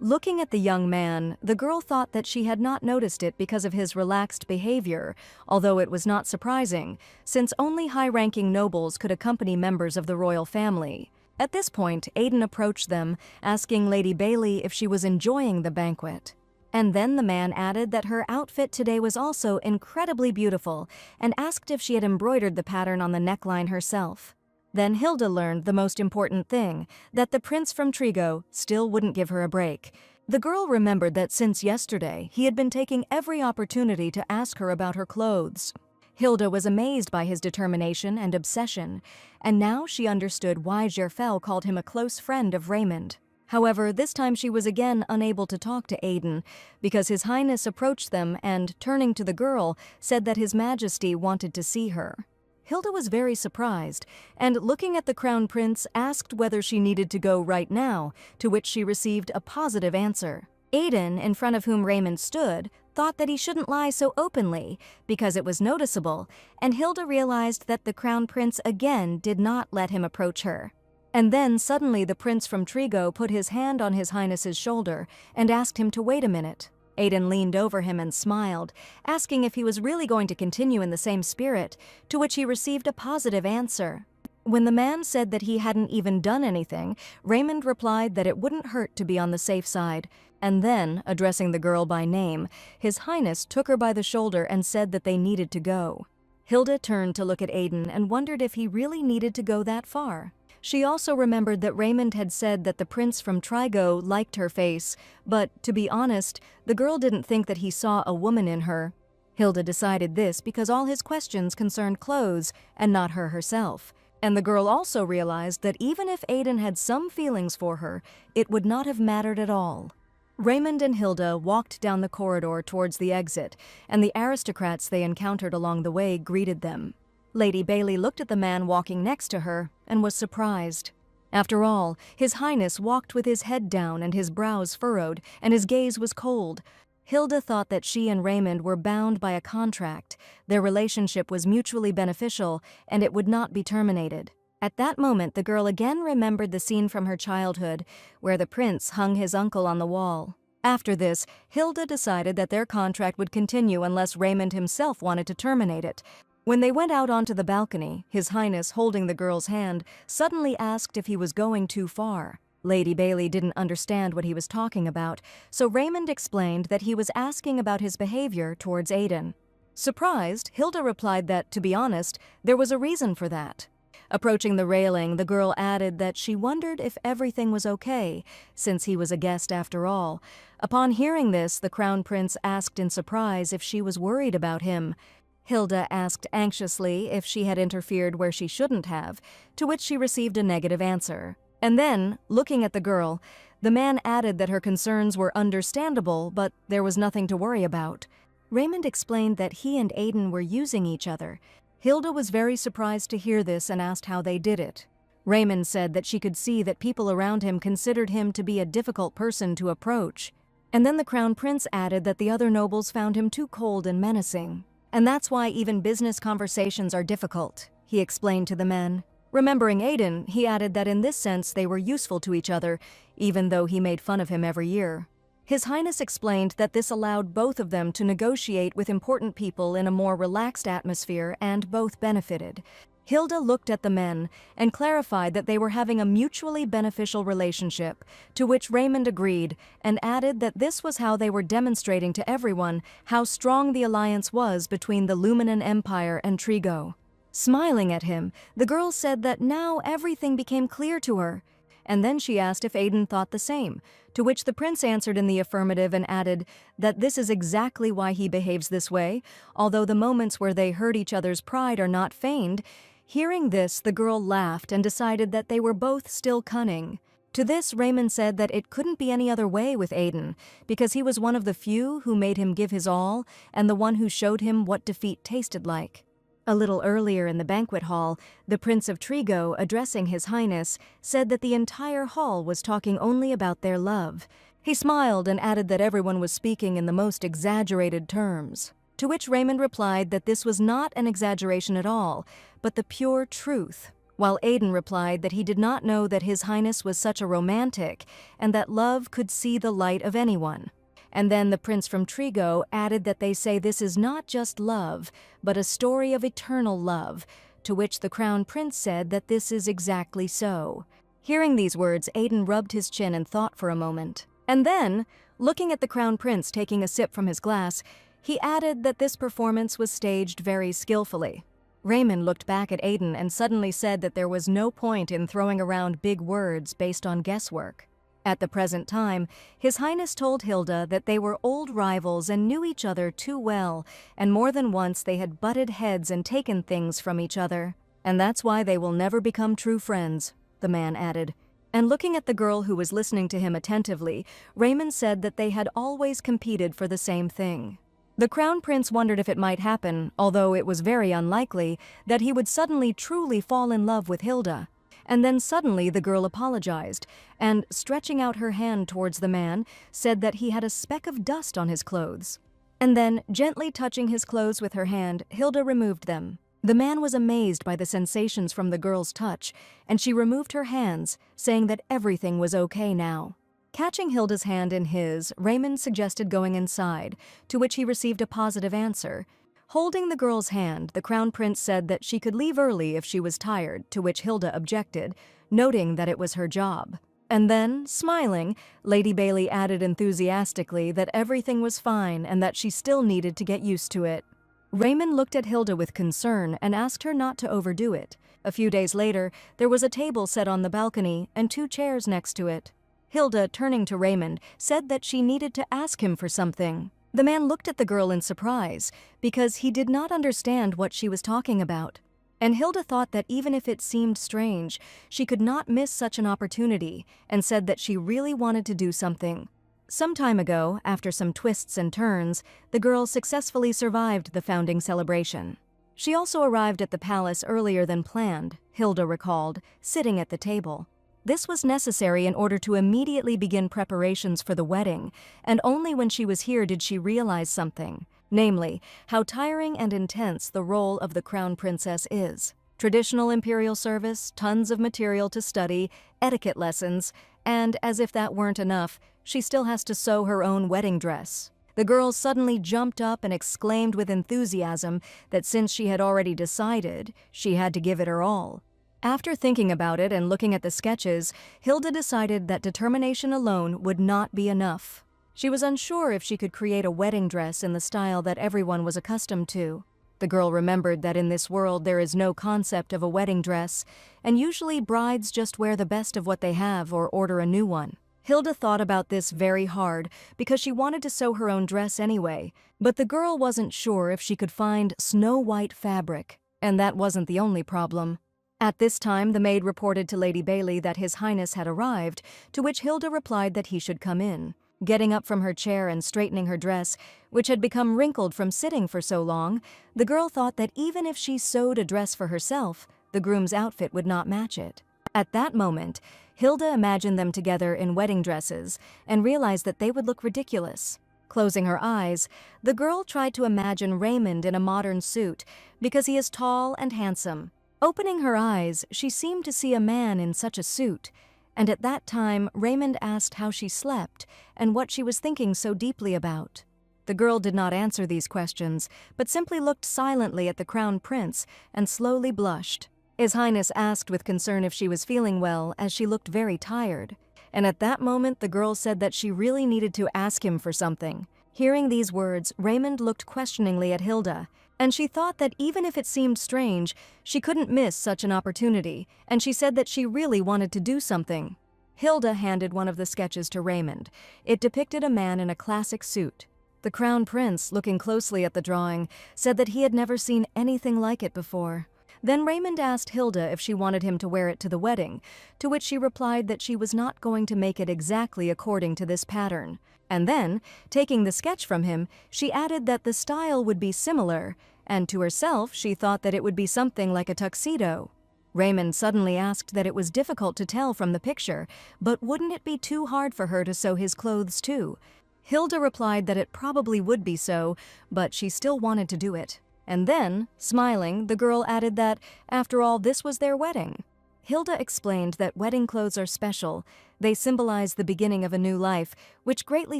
Looking at the young man, the girl thought that she had not noticed it because of his relaxed behavior, although it was not surprising, since only high-ranking nobles could accompany members of the royal family. At this point, Aiden approached them, asking Lady Bailey if she was enjoying the banquet. And then the man added that her outfit today was also incredibly beautiful, and asked if she had embroidered the pattern on the neckline herself. Then Hilda learned the most important thing, that the prince from Trigo still wouldn't give her a break. The girl remembered that since yesterday, he had been taking every opportunity to ask her about her clothes. Hilda was amazed by his determination and obsession, and now she understood why Jerfel called him a close friend of Raymond. However, this time she was again unable to talk to Aiden, because His Highness approached them and, turning to the girl, said that His Majesty wanted to see her. Hilda was very surprised, and looking at the Crown Prince, asked whether she needed to go right now, to which she received a positive answer. Aiden, in front of whom Raymond stood, thought that he shouldn't lie so openly, because it was noticeable, and Hilda realized that the Crown Prince again did not let him approach her. And then suddenly the Prince from Trigo put his hand on His Highness's shoulder and asked him to wait a minute. Aiden leaned over him and smiled, asking if he was really going to continue in the same spirit, to which he received a positive answer. When the man said that he hadn't even done anything, Raymond replied that it wouldn't hurt to be on the safe side, and then, addressing the girl by name, His Highness took her by the shoulder and said that they needed to go. Hilda turned to look at Aiden and wondered if he really needed to go that far. She also remembered that Raymond had said that the prince from Trigo liked her face, but, to be honest, the girl didn't think that he saw a woman in her. Hilda decided this because all his questions concerned clothes and not her herself, and the girl also realized that even if Aiden had some feelings for her, it would not have mattered at all. Raymond and Hilda walked down the corridor towards the exit, and the aristocrats they encountered along the way greeted them. Lady Bailey looked at the man walking next to her and was surprised. After all, His Highness walked with his head down and his brows furrowed, and his gaze was cold. Hilda thought that she and Raymond were bound by a contract. Their relationship was mutually beneficial, and it would not be terminated. At that moment, the girl again remembered the scene from her childhood, where the prince hung his uncle on the wall. After this, Hilda decided that their contract would continue unless Raymond himself wanted to terminate it. When they went out onto the balcony, His Highness, holding the girl's hand, suddenly asked if he was going too far. Lady Bailey didn't understand what he was talking about, so Raymond explained that he was asking about his behavior towards Aiden. Surprised, Hilda replied that, to be honest, there was a reason for that. Approaching the railing, the girl added that she wondered if everything was okay, since he was a guest after all. Upon hearing this, the Crown Prince asked in surprise if she was worried about him. Hilda asked anxiously if she had interfered where she shouldn't have, to which she received a negative answer. And then, looking at the girl, the man added that her concerns were understandable, but there was nothing to worry about. Raymond explained that he and Aiden were using each other. Hilda was very surprised to hear this and asked how they did it. Raymond said that she could see that people around him considered him to be a difficult person to approach. And then the Crown Prince added that the other nobles found him too cold and menacing. And that's why even business conversations are difficult, he explained to the men. Remembering Aiden, he added that in this sense they were useful to each other, even though he made fun of him every year. His Highness explained that this allowed both of them to negotiate with important people in a more relaxed atmosphere, and both benefited. Hilda looked at the men and clarified that they were having a mutually beneficial relationship, to which Raymond agreed and added that this was how they were demonstrating to everyone how strong the alliance was between the Luminan Empire and Trigo. Smiling at him, the girl said that now everything became clear to her. And then she asked if Aiden thought the same, to which the prince answered in the affirmative and added that this is exactly why he behaves this way, although the moments where they hurt each other's pride are not feigned. Hearing this, the girl laughed and decided that they were both still cunning. To this, Raymond said that it couldn't be any other way with Aiden, because he was one of the few who made him give his all and the one who showed him what defeat tasted like. A little earlier in the banquet hall, the Prince of Trigo, addressing His Highness, said that the entire hall was talking only about their love. He smiled and added that everyone was speaking in the most exaggerated terms, to which Raymond replied that this was not an exaggeration at all, but the pure truth, while Aiden replied that he did not know that His Highness was such a romantic and that love could see the light of anyone. And then the prince from Trigo added that they say this is not just love, but a story of eternal love, to which the Crown Prince said that this is exactly so. Hearing these words, Aiden rubbed his chin and thought for a moment. And then, looking at the Crown Prince taking a sip from his glass, he added that this performance was staged very skillfully. Raymond looked back at Aiden and suddenly said that there was no point in throwing around big words based on guesswork. At the present time, His Highness told Hilda that they were old rivals and knew each other too well, and more than once they had butted heads and taken things from each other. And that's why they will never become true friends, the man added. And looking at the girl who was listening to him attentively, Raymond said that they had always competed for the same thing. The Crown Prince wondered if it might happen, although it was very unlikely, that he would suddenly truly fall in love with Hilda. And then suddenly the girl apologized, and, stretching out her hand towards the man, said that he had a speck of dust on his clothes. And then, gently touching his clothes with her hand, Hilda removed them. The man was amazed by the sensations from the girl's touch, and she removed her hands, saying that everything was okay now. Catching Hilda's hand in his, Raymond suggested going inside, to which he received a positive answer. Holding the girl's hand, the Crown Prince said that she could leave early if she was tired, to which Hilda objected, noting that it was her job. And then, smiling, Lady Bailey added enthusiastically that everything was fine and that she still needed to get used to it. Raymond looked at Hilda with concern and asked her not to overdo it. A few days later, there was a table set on the balcony and 2 chairs next to it. Hilda, turning to Raymond, said that she needed to ask him for something. The man looked at the girl in surprise, because he did not understand what she was talking about. And Hilda thought that even if it seemed strange, she could not miss such an opportunity, and said that she really wanted to do something. Some time ago, after some twists and turns, the girl successfully survived the founding celebration. She also arrived at the palace earlier than planned, Hilda recalled, sitting at the table. This was necessary in order to immediately begin preparations for the wedding, and only when she was here did she realize something, namely, how tiring and intense the role of the Crown Princess is. Traditional imperial service, tons of material to study, etiquette lessons, and as if that weren't enough, she still has to sew her own wedding dress. The girl suddenly jumped up and exclaimed with enthusiasm that since she had already decided, she had to give it her all. After thinking about it and looking at the sketches, Hilda decided that determination alone would not be enough. She was unsure if she could create a wedding dress in the style that everyone was accustomed to. The girl remembered that in this world there is no concept of a wedding dress, and usually brides just wear the best of what they have or order a new one. Hilda thought about this very hard because she wanted to sew her own dress anyway, but the girl wasn't sure if she could find snow-white fabric, and that wasn't the only problem. At this time, the maid reported to Lady Bailey that His Highness had arrived, to which Hilda replied that he should come in. Getting up from her chair and straightening her dress, which had become wrinkled from sitting for so long, the girl thought that even if she sewed a dress for herself, the groom's outfit would not match it. At that moment, Hilda imagined them together in wedding dresses and realized that they would look ridiculous. Closing her eyes, the girl tried to imagine Raymond in a modern suit because he is tall and handsome. Opening her eyes, she seemed to see a man in such a suit, and at that time Raymond asked how she slept and what she was thinking so deeply about. The girl did not answer these questions, but simply looked silently at the Crown Prince and slowly blushed. His Highness asked with concern if she was feeling well, as she looked very tired. And at that moment the girl said that she really needed to ask him for something. Hearing these words, Raymond looked questioningly at Hilda, and she thought that even if it seemed strange, she couldn't miss such an opportunity, and she said that she really wanted to do something. Hilda handed one of the sketches to Raymond. It depicted a man in a classic suit. The Crown Prince, looking closely at the drawing, said that he had never seen anything like it before. Then Raymond asked Hilda if she wanted him to wear it to the wedding, to which she replied that she was not going to make it exactly according to this pattern. And then, taking the sketch from him, she added that the style would be similar, and to herself she thought that it would be something like a tuxedo. Raymond suddenly asked that it was difficult to tell from the picture, but wouldn't it be too hard for her to sew his clothes too? Hilda replied that it probably would be so, but she still wanted to do it. And then, smiling, the girl added that, after all, this was their wedding. Hilda explained that wedding clothes are special. They symbolize the beginning of a new life, which greatly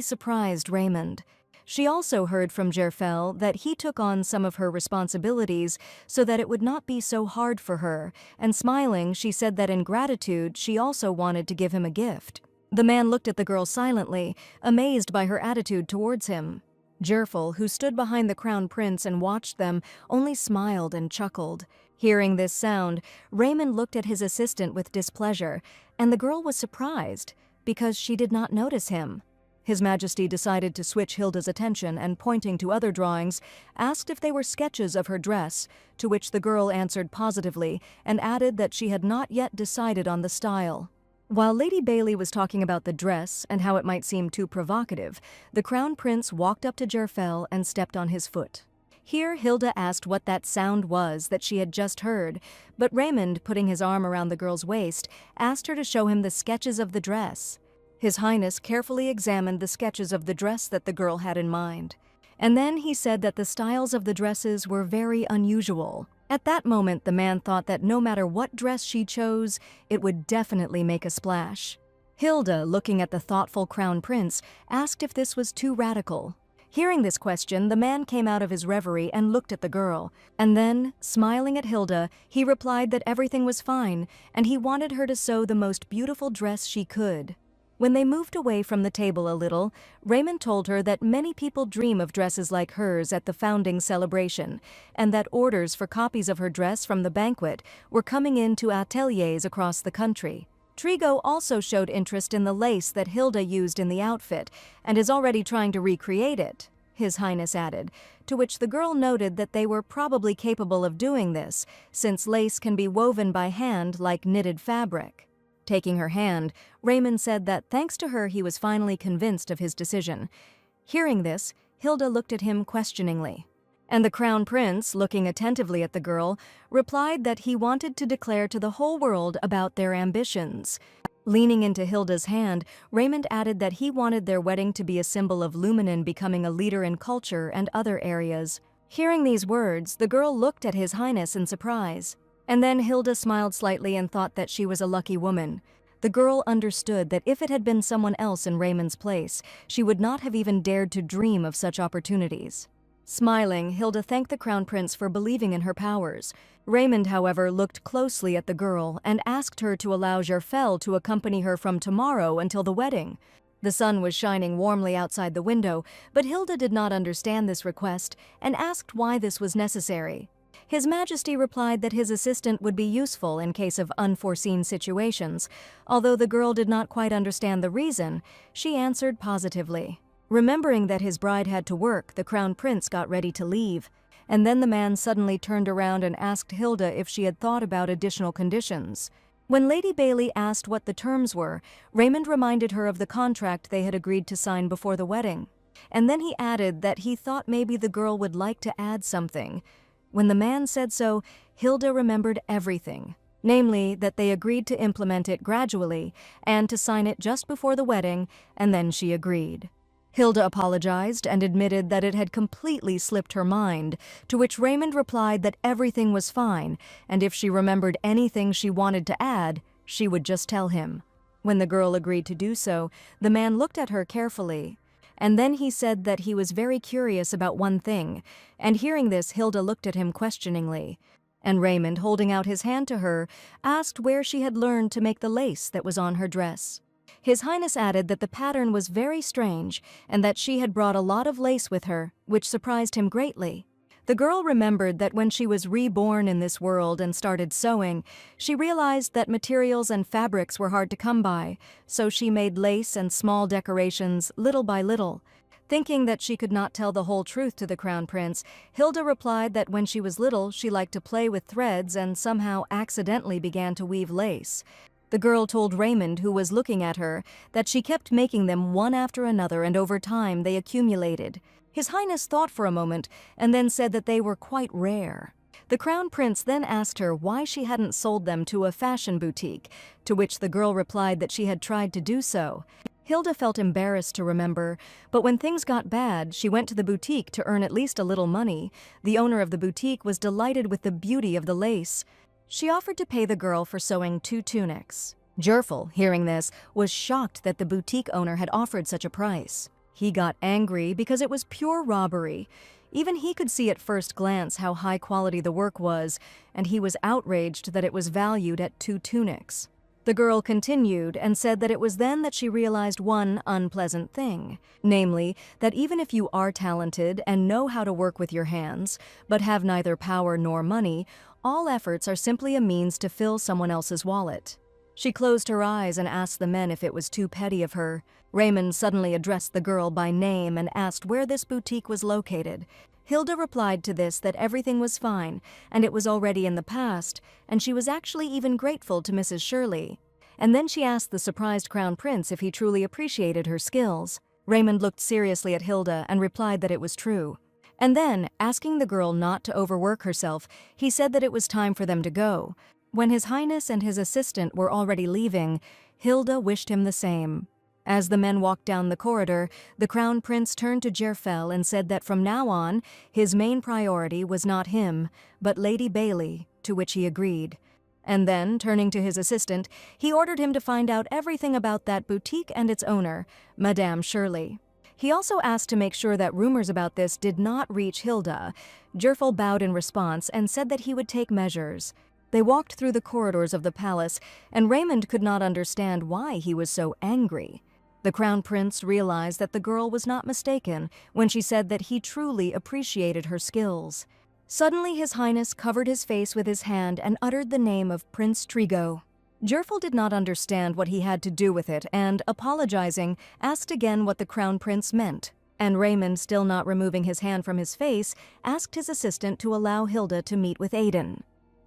surprised Raymond. She also heard from Jerfel that he took on some of her responsibilities so that it would not be so hard for her, and smiling, she said that in gratitude she also wanted to give him a gift. The man looked at the girl silently, amazed by her attitude towards him. Jerfel, who stood behind the Crown Prince and watched them, only smiled and chuckled. Hearing this sound, Raymond looked at his assistant with displeasure, and the girl was surprised, because she did not notice him. His Majesty decided to switch Hilda's attention and, pointing to other drawings, asked if they were sketches of her dress, to which the girl answered positively and added that she had not yet decided on the style. While Lady Bailey was talking about the dress and how it might seem too provocative, the Crown Prince walked up to Jerfel and stepped on his foot. Here Hilda asked what that sound was that she had just heard, but Raymond, putting his arm around the girl's waist, asked her to show him the sketches of the dress. His Highness carefully examined the sketches of the dress that the girl had in mind. And then he said that the styles of the dresses were very unusual. At that moment, the man thought that no matter what dress she chose, it would definitely make a splash. Hilda, looking at the thoughtful Crown Prince, asked if this was too radical. Hearing this question, the man came out of his reverie and looked at the girl. And then, smiling at Hilda, he replied that everything was fine, and he wanted her to sew the most beautiful dress she could. When they moved away from the table a little, Raymond told her that many people dream of dresses like hers at the founding celebration, and that orders for copies of her dress from the banquet were coming in to ateliers across the country. Trigo also showed interest in the lace that Hilda used in the outfit, and is already trying to recreate it, His Highness added, to which the girl noted that they were probably capable of doing this, since lace can be woven by hand like knitted fabric. Taking her hand, Raymond said that thanks to her he was finally convinced of his decision. Hearing this, Hilda looked at him questioningly. And the Crown Prince, looking attentively at the girl, replied that he wanted to declare to the whole world about their ambitions. Leaning into Hilda's hand, Raymond added that he wanted their wedding to be a symbol of Luminen becoming a leader in culture and other areas. Hearing these words, the girl looked at His Highness in surprise. And then Hilda smiled slightly and thought that she was a lucky woman. The girl understood that if it had been someone else in Raymond's place, she would not have even dared to dream of such opportunities. Smiling, Hilda thanked the Crown Prince for believing in her powers. Raymond, however, looked closely at the girl and asked her to allow Gerfel to accompany her from tomorrow until the wedding. The sun was shining warmly outside the window, but Hilda did not understand this request and asked why this was necessary. His Majesty replied that his assistant would be useful in case of unforeseen situations. Although the girl did not quite understand the reason, she answered positively. Remembering that his bride had to work, the Crown Prince got ready to leave. And then the man suddenly turned around and asked Hilda if she had thought about additional conditions. When Lady Bailey asked what the terms were, Raymond reminded her of the contract they had agreed to sign before the wedding. And then he added that he thought maybe the girl would like to add something. When the man said so, Hilda remembered everything. Namely, that they agreed to implement it gradually and to sign it just before the wedding, and then she agreed. Hilda apologized and admitted that it had completely slipped her mind, to which Raymond replied that everything was fine, and if she remembered anything she wanted to add, she would just tell him. When the girl agreed to do so, the man looked at her carefully, and then he said that he was very curious about one thing, and hearing this, Hilda looked at him questioningly. And Raymond, holding out his hand to her, asked where she had learned to make the lace that was on her dress. His Highness added that the pattern was very strange and that she had brought a lot of lace with her, which surprised him greatly. The girl remembered that when she was reborn in this world and started sewing, she realized that materials and fabrics were hard to come by, so she made lace and small decorations little by little. Thinking that she could not tell the whole truth to the Crown Prince, Hilda replied that when she was little, she liked to play with threads and somehow accidentally began to weave lace. The girl told Raymond, who was looking at her, that she kept making them one after another and over time they accumulated. His Highness thought for a moment and then said that they were quite rare. The Crown Prince then asked her why she hadn't sold them to a fashion boutique, to which the girl replied that she had tried to do so. Hilda felt embarrassed to remember, but when things got bad, she went to the boutique to earn at least a little money. The owner of the boutique was delighted with the beauty of the lace. She offered to pay the girl for sewing 2 tunics. Gerfel, hearing this, was shocked that the boutique owner had offered such a price. He got angry because it was pure robbery. Even he could see at first glance how high quality the work was, and he was outraged that it was valued at 2 tunics. The girl continued and said that it was then that she realized one unpleasant thing, namely, that even if you are talented and know how to work with your hands, but have neither power nor money, all efforts are simply a means to fill someone else's wallet. She closed her eyes and asked the men if it was too petty of her. Raymond suddenly addressed the girl by name and asked where this boutique was located. Hilda replied to this that everything was fine, and it was already in the past, and she was actually even grateful to Mrs. Shirley. And then she asked the surprised Crown Prince if he truly appreciated her skills. Raymond looked seriously at Hilda and replied that it was true. And then, asking the girl not to overwork herself, he said that it was time for them to go. When His Highness and his assistant were already leaving, Hilda wished him the same. As the men walked down the corridor, the Crown Prince turned to Gerfel and said that from now on, his main priority was not him, but Lady Bailey, to which he agreed. And then, turning to his assistant, he ordered him to find out everything about that boutique and its owner, Madame Shirley. He also asked to make sure that rumors about this did not reach Hilda. Gerfel bowed in response and said that he would take measures. They walked through the corridors of the palace, and Raymond could not understand why he was so angry. The Crown Prince realized that the girl was not mistaken when she said that he truly appreciated her skills. Suddenly His Highness covered his face with his hand and uttered the name of Prince Trigo. Gerfel did not understand what he had to do with it and, apologizing, asked again what the Crown Prince meant. And Raymond, still not removing his hand from his face, asked his assistant to allow Hilda to meet with Aiden.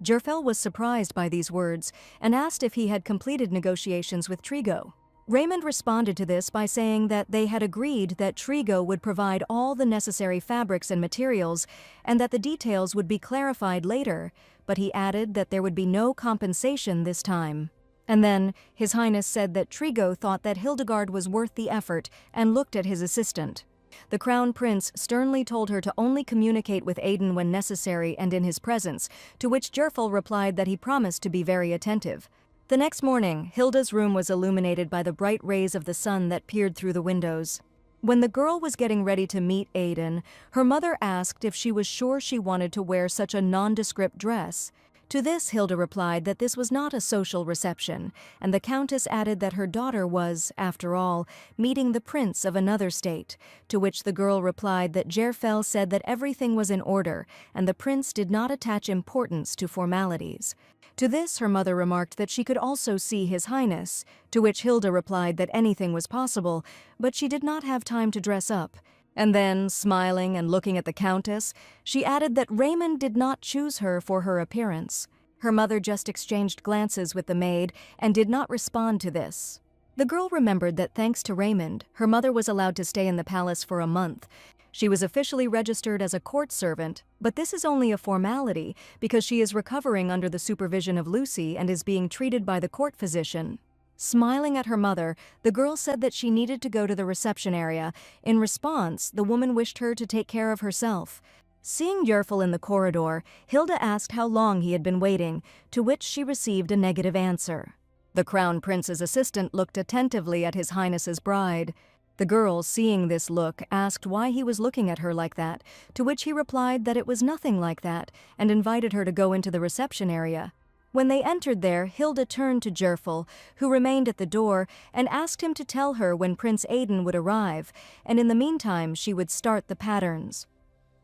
Gerfel was surprised by these words and asked if he had completed negotiations with Trigo. Raymond responded to this by saying that they had agreed that Trigo would provide all the necessary fabrics and materials and that the details would be clarified later, but he added that there would be no compensation this time. And then His Highness said that Trigo thought that Hildegard was worth the effort and looked at his assistant. The crown prince sternly told her to only communicate with Aiden when necessary and in his presence, to which Jerfel replied that he promised to be very attentive. The next morning, Hilda's room was illuminated by the bright rays of the sun that peered through the windows. When the girl was getting ready to meet Aiden, her mother asked if she was sure she wanted to wear such a nondescript dress. To this, Hilda replied that this was not a social reception, and the countess added that her daughter was, after all, meeting the prince of another state, to which the girl replied that Jerfel said that everything was in order, and the prince did not attach importance to formalities. To this, her mother remarked that she could also see His Highness, to which Hilda replied that anything was possible, but she did not have time to dress up. And then, smiling and looking at the countess, she added that Raymond did not choose her for her appearance. Her mother just exchanged glances with the maid and did not respond to this. The girl remembered that thanks to Raymond, her mother was allowed to stay in the palace for a month. She was officially registered as a court servant, but this is only a formality because she is recovering under the supervision of Lucy and is being treated by the court physician. Smiling at her mother, the girl said that she needed to go to the reception area. In response, the woman wished her to take care of herself. Seeing Jerfel in the corridor, Hilda asked how long he had been waiting, to which she received a negative answer. The crown prince's assistant looked attentively at His Highness's bride. The girl, seeing this look, asked why he was looking at her like that, to which he replied that it was nothing like that, and invited her to go into the reception area. When they entered there, Hilda turned to Jerfel, who remained at the door, and asked him to tell her when Prince Aiden would arrive, and in the meantime she would start the patterns.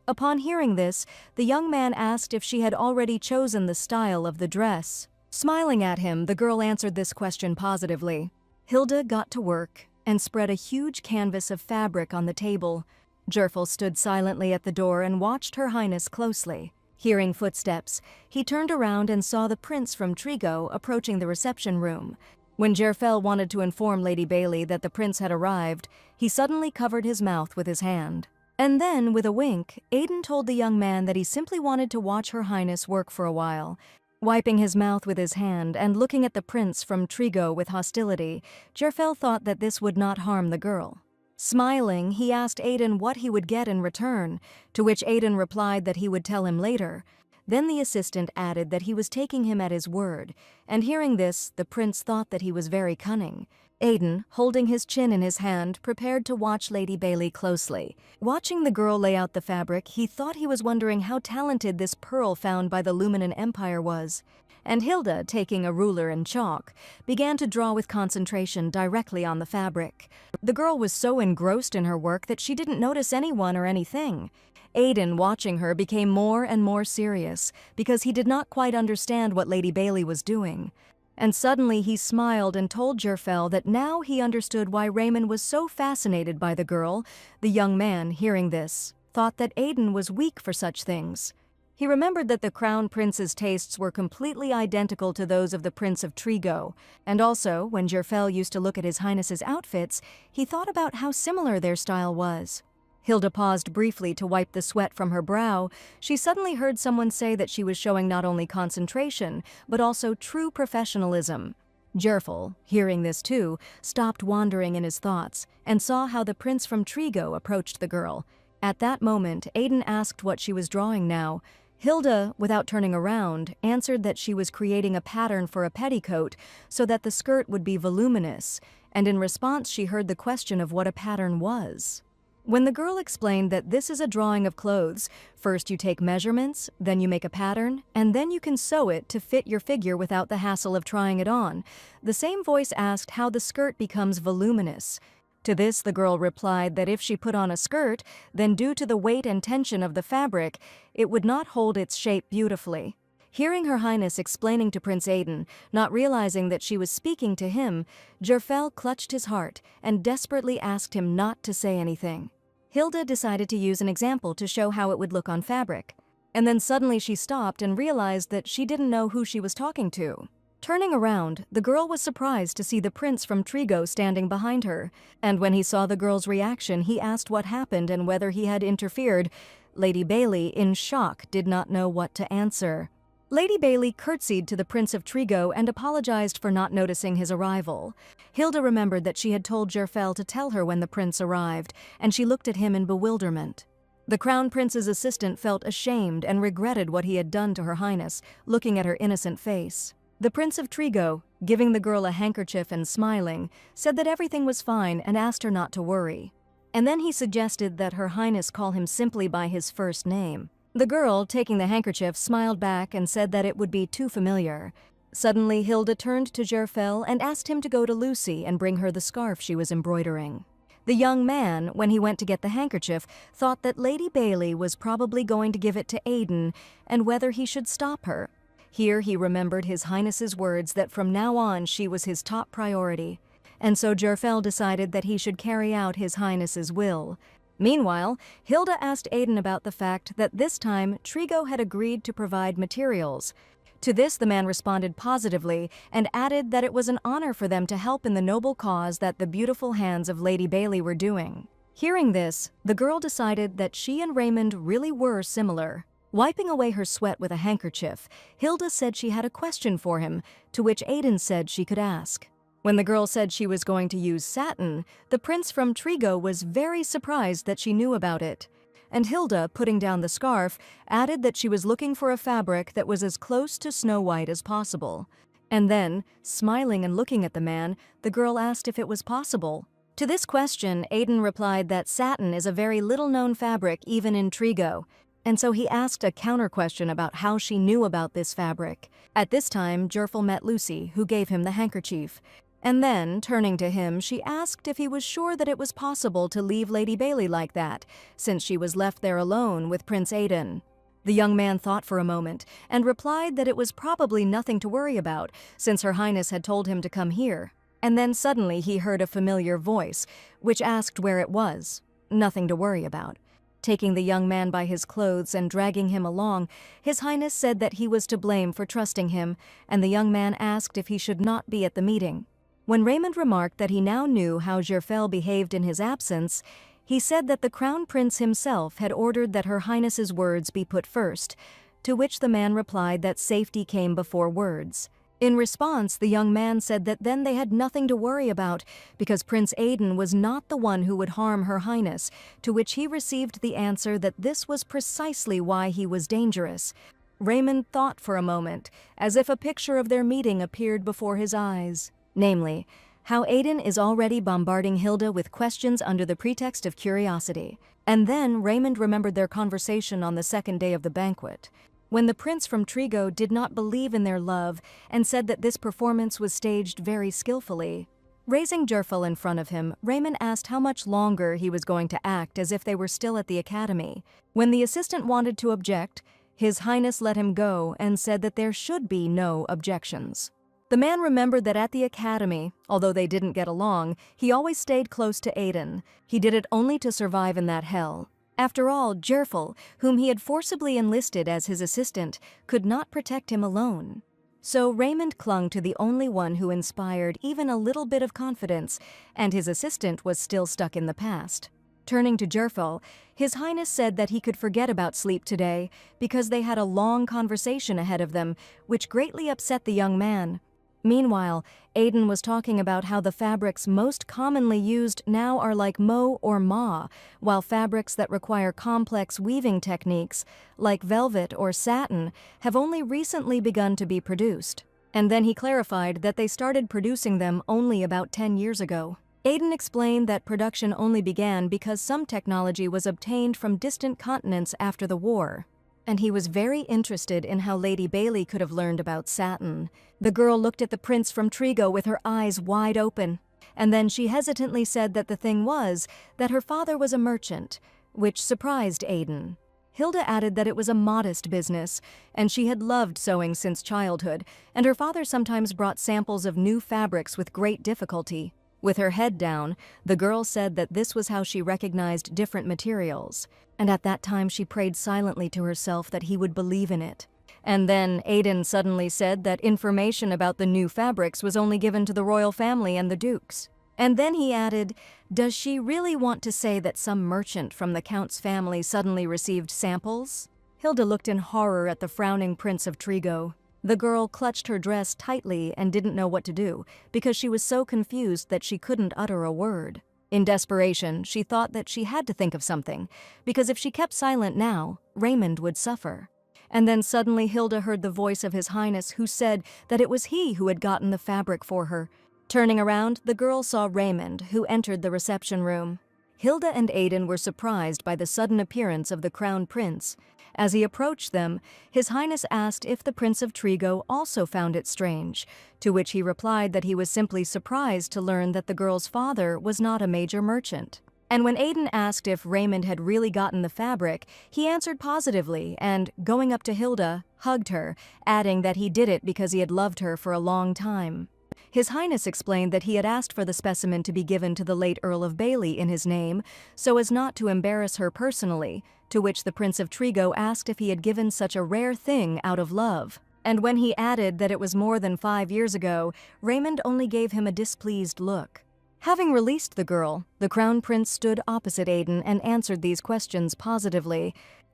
Upon hearing this, the young man asked if she had already chosen the style of the dress. Smiling at him, the girl answered this question positively. Hilda got to work and spread a huge canvas of fabric on the table. Jerfel stood silently at the door and watched Her Highness closely. Hearing footsteps, he turned around and saw the prince from Trigo approaching the reception room. When Jerfel wanted to inform Lady Bailey that the prince had arrived, he suddenly covered his mouth with his hand. And then, with a wink, Aiden told the young man that he simply wanted to watch Her Highness work for a while. Wiping his mouth with his hand and looking at the prince from Trigo with hostility, Jerfel thought that this would not harm the girl. Smiling, he asked Aiden what he would get in return, to which Aiden replied that he would tell him later. Then the assistant added that he was taking him at his word, and hearing this, the prince thought that he was very cunning. Aiden, holding his chin in his hand, prepared to watch Lady Bailey closely. Watching the girl lay out the fabric, he thought he was wondering how talented this pearl found by the Luminan Empire was. And Hilda, taking a ruler and chalk, began to draw with concentration directly on the fabric. The girl was so engrossed in her work that she didn't notice anyone or anything. Aiden, watching her, became more and more serious because he did not quite understand what Lady Bailey was doing. And suddenly he smiled and told Jerfel that now he understood why Raymond was so fascinated by the girl. The young man, hearing this, thought that Aiden was weak for such things. He remembered that the crown prince's tastes were completely identical to those of the Prince of Trigo, and also, when Jerfel used to look at His Highness's outfits, he thought about how similar their style was. Hilda paused briefly to wipe the sweat from her brow. She suddenly heard someone say that she was showing not only concentration, but also true professionalism. Jerfel, hearing this too, stopped wandering in his thoughts, and saw how the prince from Trigo approached the girl. At that moment, Aiden asked what she was drawing now. Hilda, without turning around, answered that she was creating a pattern for a petticoat so that the skirt would be voluminous, and in response she heard the question of what a pattern was. When the girl explained that this is a drawing of clothes, first you take measurements, then you make a pattern, and then you can sew it to fit your figure without the hassle of trying it on, the same voice asked how the skirt becomes voluminous. To this, the girl replied that if she put on a skirt, then due to the weight and tension of the fabric, it would not hold its shape beautifully. Hearing Her Highness explaining to Prince Aiden, not realizing that she was speaking to him, Jerfel clutched his heart and desperately asked him not to say anything. Hilda decided to use an example to show how it would look on fabric. And then suddenly she stopped and realized that she didn't know who she was talking to. Turning around, the girl was surprised to see the prince from Trigo standing behind her, and when he saw the girl's reaction, he asked what happened and whether he had interfered. Lady Bailey, in shock, did not know what to answer. Lady Bailey curtsied to the Prince of Trigo and apologized for not noticing his arrival. Hilda remembered that she had told Jerfel to tell her when the prince arrived, and she looked at him in bewilderment. The Crown Prince's assistant felt ashamed and regretted what he had done to Her Highness, looking at her innocent face. The Prince of Trigo, giving the girl a handkerchief and smiling, said that everything was fine and asked her not to worry. And then he suggested that Her Highness call him simply by his first name. The girl, taking the handkerchief, smiled back and said that it would be too familiar. Suddenly, Hilda turned to Jerfel and asked him to go to Lucy and bring her the scarf she was embroidering. The young man, when he went to get the handkerchief, thought that Lady Bailey was probably going to give it to Aiden and whether he should stop her. Here he remembered His Highness's words that from now on she was his top priority, and so Jerfel decided that he should carry out His Highness's will. Meanwhile, Hilda asked Aiden about the fact that this time Trigo had agreed to provide materials. To this the man responded positively and added that it was an honor for them to help in the noble cause that the beautiful hands of Lady Bailey were doing. Hearing this, the girl decided that she and Raymond really were similar. Wiping away her sweat with a handkerchief, Hilda said she had a question for him, to which Aiden said she could ask. When the girl said she was going to use satin, the prince from Trigo was very surprised that she knew about it. And Hilda, putting down the scarf, added that she was looking for a fabric that was as close to Snow White as possible. And then, smiling and looking at the man, the girl asked if it was possible. To this question, Aiden replied that satin is a very little-known fabric even in Trigo, and so he asked a counter-question about how she knew about this fabric. At this time, Jerfel met Lucy, who gave him the handkerchief. And then, turning to him, she asked if he was sure that it was possible to leave Lady Bailey like that, since she was left there alone with Prince Aiden. The young man thought for a moment, and replied that it was probably nothing to worry about, since Her Highness had told him to come here. And then suddenly he heard a familiar voice, which asked where it was. Nothing to worry about. Taking the young man by his clothes and dragging him along, His Highness said that he was to blame for trusting him, and the young man asked if he should not be at the meeting. When Raymond remarked that he now knew how Jerfel behaved in his absence, he said that the Crown Prince himself had ordered that Her Highness's words be put first, to which the man replied that safety came before words. In response, the young man said that then they had nothing to worry about because Prince Aiden was not the one who would harm Her Highness, to which he received the answer that this was precisely why he was dangerous. Raymond thought for a moment, as if a picture of their meeting appeared before his eyes. Namely, how Aiden is already bombarding Hilda with questions under the pretext of curiosity. And then Raymond remembered their conversation on the second day of the banquet, when the prince from Trigo did not believe in their love and said that this performance was staged very skillfully. Raising Jerfel in front of him, Raymond asked how much longer he was going to act as if they were still at the academy. When the assistant wanted to object, His Highness let him go and said that there should be no objections. The man remembered that at the academy, although they didn't get along, he always stayed close to Aiden. He did it only to survive in that hell. After all, Jerfel, whom he had forcibly enlisted as his assistant, could not protect him alone. So Raymond clung to the only one who inspired even a little bit of confidence, and his assistant was still stuck in the past. Turning to Jerfel, His Highness said that he could forget about sleep today because they had a long conversation ahead of them, which greatly upset the young man. Meanwhile, Aiden was talking about how the fabrics most commonly used now are like mo or ma, while fabrics that require complex weaving techniques, like velvet or satin, have only recently begun to be produced. And then he clarified that they started producing them only about 10 years ago. Aiden explained that production only began because some technology was obtained from distant continents after the war. And he was very interested in how Lady Bailey could have learned about satin. The girl looked at the prince from Trigo with her eyes wide open, and then she hesitantly said that the thing was that her father was a merchant, which surprised Aiden. Hilda added that it was a modest business, and she had loved sewing since childhood, and her father sometimes brought samples of new fabrics with great difficulty. With her head down, the girl said that this was how she recognized different materials, and at that time she prayed silently to herself that he would believe in it. And then Aiden suddenly said that information about the new fabrics was only given to the royal family and the dukes. And then he added, "Does she really want to say that some merchant from the Count's family suddenly received samples?" Hilda looked in horror at the frowning Prince of Trigo. The girl clutched her dress tightly and didn't know what to do, because she was so confused that she couldn't utter a word. In desperation, she thought that she had to think of something, because if she kept silent now, Raymond would suffer. And then suddenly Hilda heard the voice of His Highness, who said that it was he who had gotten the fabric for her. Turning around, the girl saw Raymond, who entered the reception room. Hilda and Aiden were surprised by the sudden appearance of the Crown Prince. As he approached them, His Highness asked if the Prince of Trigo also found it strange, to which he replied that he was simply surprised to learn that the girl's father was not a major merchant. And when Aiden asked if Raymond had really gotten the fabric, he answered positively and, going up to Hilda, hugged her, adding that he did it because he had loved her for a long time. His Highness explained that he had asked for the specimen to be given to the late Earl of Bailey in his name, so as not to embarrass her personally, to which the Prince of Trigo asked if he had given such a rare thing out of love. And when he added that it was more than 5 years ago, Raymond only gave him a displeased look. Having released the girl, the Crown Prince stood opposite Aiden and answered these questions positively.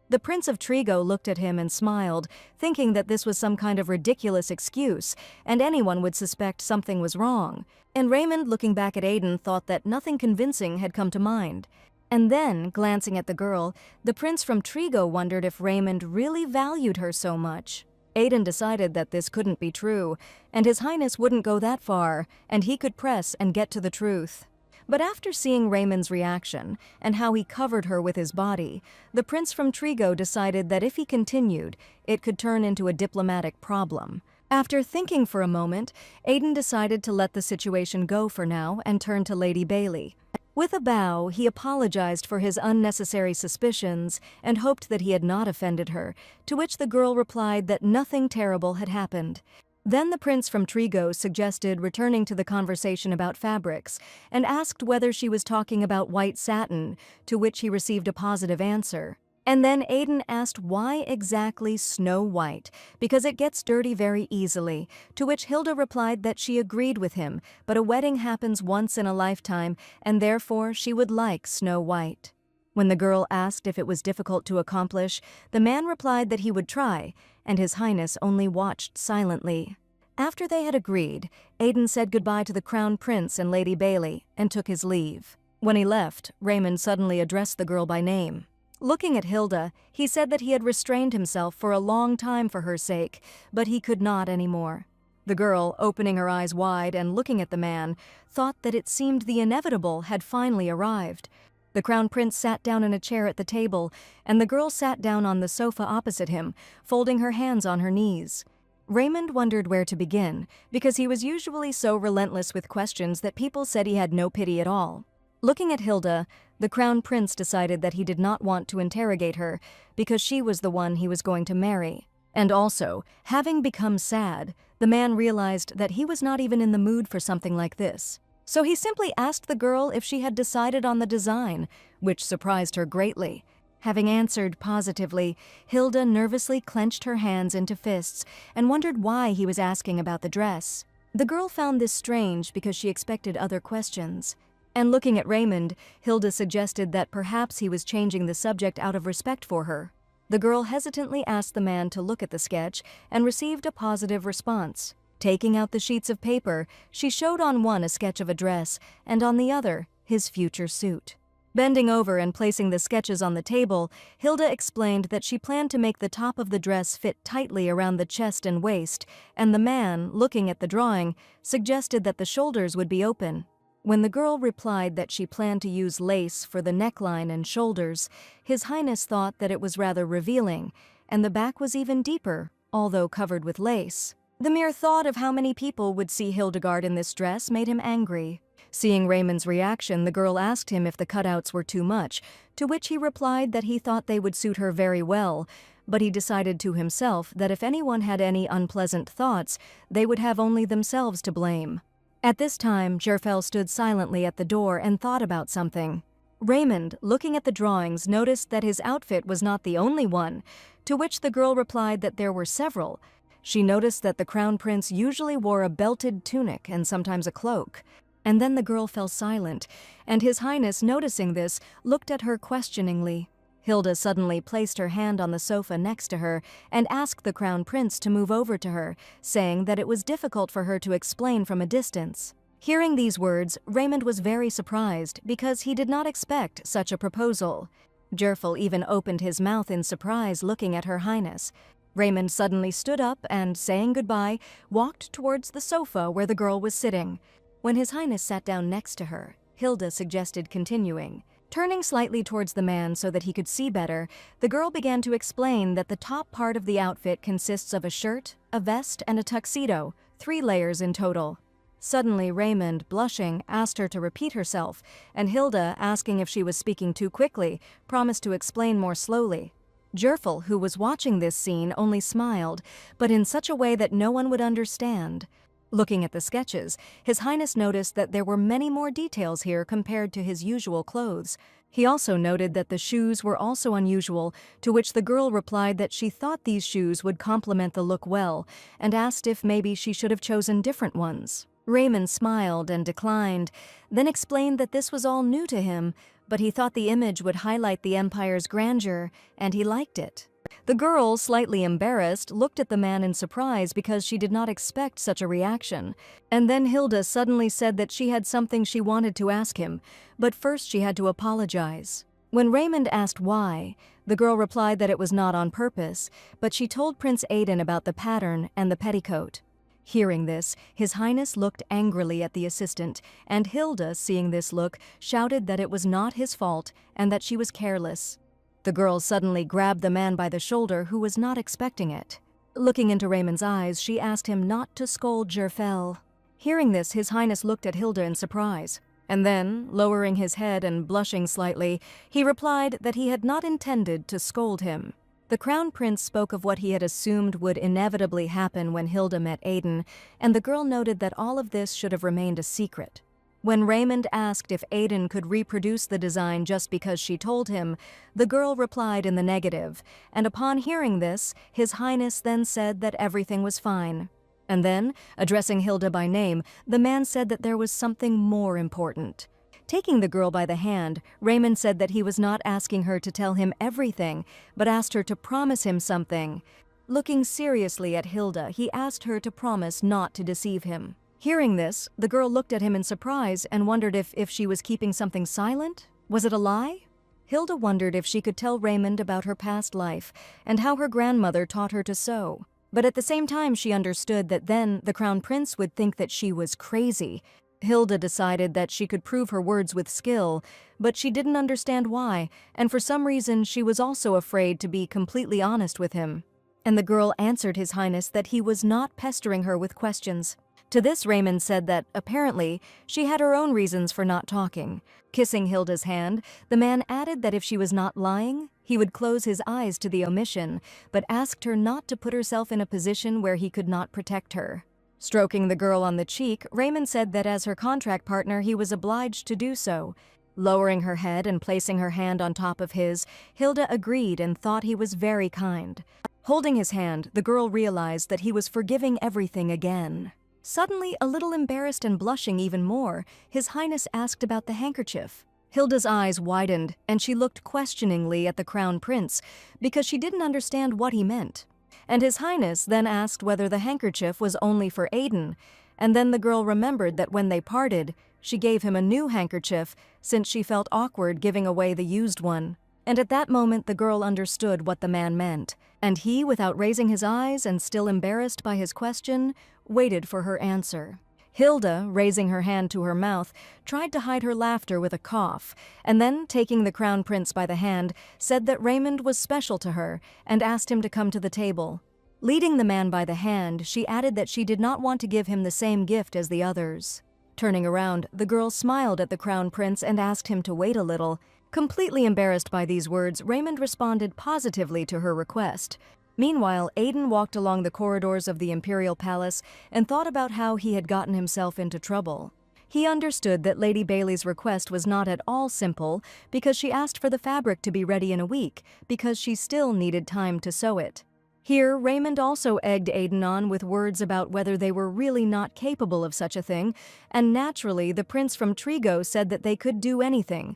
The Prince of Trigo looked at him and smiled, thinking that this was some kind of ridiculous excuse, and anyone would suspect something was wrong. And Raymond, looking back at Aiden, thought that nothing convincing had come to mind. And then, glancing at the girl, the Prince from Trigo wondered if Raymond really valued her so much. Aiden decided that this couldn't be true, and His Highness wouldn't go that far, and he could press and get to the truth. But after seeing Raymond's reaction, and how he covered her with his body, the Prince from Trigo decided that if he continued, it could turn into a diplomatic problem. After thinking for a moment, Aiden decided to let the situation go for now and turn to Lady Bailey. With a bow, he apologized for his unnecessary suspicions and hoped that he had not offended her, to which the girl replied that nothing terrible had happened. Then the Prince from Trigo suggested returning to the conversation about fabrics and asked whether she was talking about white satin, to which he received a positive answer. And then Aiden asked why exactly Snow White, because it gets dirty very easily, to which Hilda replied that she agreed with him, but a wedding happens once in a lifetime, and therefore she would like Snow White. When the girl asked if it was difficult to accomplish, the man replied that he would try, and His Highness only watched silently. After they had agreed, Aiden said goodbye to the Crown Prince and Lady Bailey and took his leave. When he left, Raymond suddenly addressed the girl by name. Looking at Hilda, he said that he had restrained himself for a long time for her sake, but he could not anymore. The girl, opening her eyes wide and looking at the man, thought that it seemed the inevitable had finally arrived. The Crown Prince sat down in a chair at the table, and the girl sat down on the sofa opposite him, folding her hands on her knees. Raymond wondered where to begin, because he was usually so relentless with questions that people said he had no pity at all. Looking at Hilda, the Crown Prince decided that he did not want to interrogate her, because she was the one he was going to marry. And also, having become sad, the man realized that he was not even in the mood for something like this. So he simply asked the girl if she had decided on the design, which surprised her greatly. Having answered positively, Hilda nervously clenched her hands into fists and wondered why he was asking about the dress. The girl found this strange because she expected other questions. And looking at Raymond, Hilda suggested that perhaps he was changing the subject out of respect for her. The girl hesitantly asked the man to look at the sketch and received a positive response. Taking out the sheets of paper, she showed on one a sketch of a dress and on the other, his future suit. Bending over and placing the sketches on the table, Hilda explained that she planned to make the top of the dress fit tightly around the chest and waist, and the man, looking at the drawing, suggested that the shoulders would be open. When the girl replied that she planned to use lace for the neckline and shoulders, His Highness thought that it was rather revealing, and the back was even deeper, although covered with lace. The mere thought of how many people would see Hildegard in this dress made him angry. Seeing Raymond's reaction, the girl asked him if the cutouts were too much, to which he replied that he thought they would suit her very well, but he decided to himself that if anyone had any unpleasant thoughts, they would have only themselves to blame. At this time, Jerfel stood silently at the door and thought about something. Raymond, looking at the drawings, noticed that his outfit was not the only one, to which the girl replied that there were several. She noticed that the Crown Prince usually wore a belted tunic and sometimes a cloak. And then the girl fell silent, and His Highness, noticing this, looked at her questioningly. Hilda suddenly placed her hand on the sofa next to her and asked the crown prince to move over to her, saying that it was difficult for her to explain from a distance. Hearing these words, Raymond was very surprised because he did not expect such a proposal. Jerfel even opened his mouth in surprise looking at Her Highness. Raymond suddenly stood up and, saying goodbye, walked towards the sofa where the girl was sitting. When His Highness sat down next to her, Hilda suggested continuing. Turning slightly towards the man so that he could see better, the girl began to explain that the top part of the outfit consists of a shirt, a vest, and a tuxedo, 3 layers in total. Suddenly, Raymond, blushing, asked her to repeat herself, and Hilda, asking if she was speaking too quickly, promised to explain more slowly. Jerfel, who was watching this scene, only smiled, but in such a way that no one would understand. Looking at the sketches, His Highness noticed that there were many more details here compared to his usual clothes. He also noted that the shoes were also unusual, to which the girl replied that she thought these shoes would complement the look well, and asked if maybe she should have chosen different ones. Raymond smiled and declined, then explained that this was all new to him, but he thought the image would highlight the empire's grandeur, and he liked it. The girl, slightly embarrassed, looked at the man in surprise because she did not expect such a reaction. And then Hilda suddenly said that she had something she wanted to ask him, but first she had to apologize. When Raymond asked why, the girl replied that it was not on purpose, but she told Prince Aidan about the pattern and the petticoat. Hearing this, His Highness looked angrily at the assistant, and Hilda, seeing this look, shouted that it was not his fault and that she was careless. The girl suddenly grabbed the man by the shoulder, who was not expecting it. Looking into Raymond's eyes, she asked him not to scold Jerfel. Hearing this, His Highness looked at Hilda in surprise, and then, lowering his head and blushing slightly, he replied that he had not intended to scold him. The Crown Prince spoke of what he had assumed would inevitably happen when Hilda met Aidan, and the girl noted that all of this should have remained a secret. When Raymond asked if Aidan could reproduce the design just because she told him, the girl replied in the negative, and upon hearing this, His Highness then said that everything was fine. And then, addressing Hilda by name, the man said that there was something more important. Taking the girl by the hand, Raymond said that he was not asking her to tell him everything, but asked her to promise him something. Looking seriously at Hilda, he asked her to promise not to deceive him. Hearing this, the girl looked at him in surprise and wondered if she was keeping something silent. Was it a lie? Hilda wondered if she could tell Raymond about her past life and how her grandmother taught her to sew. But at the same time, she understood that then the Crown Prince would think that she was crazy. Hilda decided that she could prove her words with skill, but she didn't understand why, and for some reason she was also afraid to be completely honest with him. And the girl answered His Highness that he was not pestering her with questions. To this, Raymond said that, apparently, she had her own reasons for not talking. Kissing Hilda's hand, the man added that if she was not lying, he would close his eyes to the omission, but asked her not to put herself in a position where he could not protect her. Stroking the girl on the cheek, Raymond said that as her contract partner he was obliged to do so. Lowering her head and placing her hand on top of his, Hilda agreed and thought he was very kind. Holding his hand, the girl realized that he was forgiving everything again. Suddenly, a little embarrassed and blushing even more, His Highness asked about the handkerchief. Hilda's eyes widened, and she looked questioningly at the Crown Prince because she didn't understand what he meant. And His Highness then asked whether the handkerchief was only for Aidan, and then the girl remembered that when they parted, she gave him a new handkerchief since she felt awkward giving away the used one. And at that moment the girl understood what the man meant, and he, without raising his eyes and still embarrassed by his question, waited for her answer. Hilda, raising her hand to her mouth, tried to hide her laughter with a cough, and then, taking the Crown Prince by the hand, said that Raymond was special to her and asked him to come to the table. Leading the man by the hand, she added that she did not want to give him the same gift as the others. Turning around, the girl smiled at the Crown Prince and asked him to wait a little. Completely embarrassed by these words, Raymond responded positively to her request. Meanwhile, Aidan walked along the corridors of the Imperial Palace and thought about how he had gotten himself into trouble. He understood that Lady Bailey's request was not at all simple because she asked for the fabric to be ready in a week because she still needed time to sew it. Here, Raymond also egged Aidan on with words about whether they were really not capable of such a thing, and naturally the prince from Trigo said that they could do anything.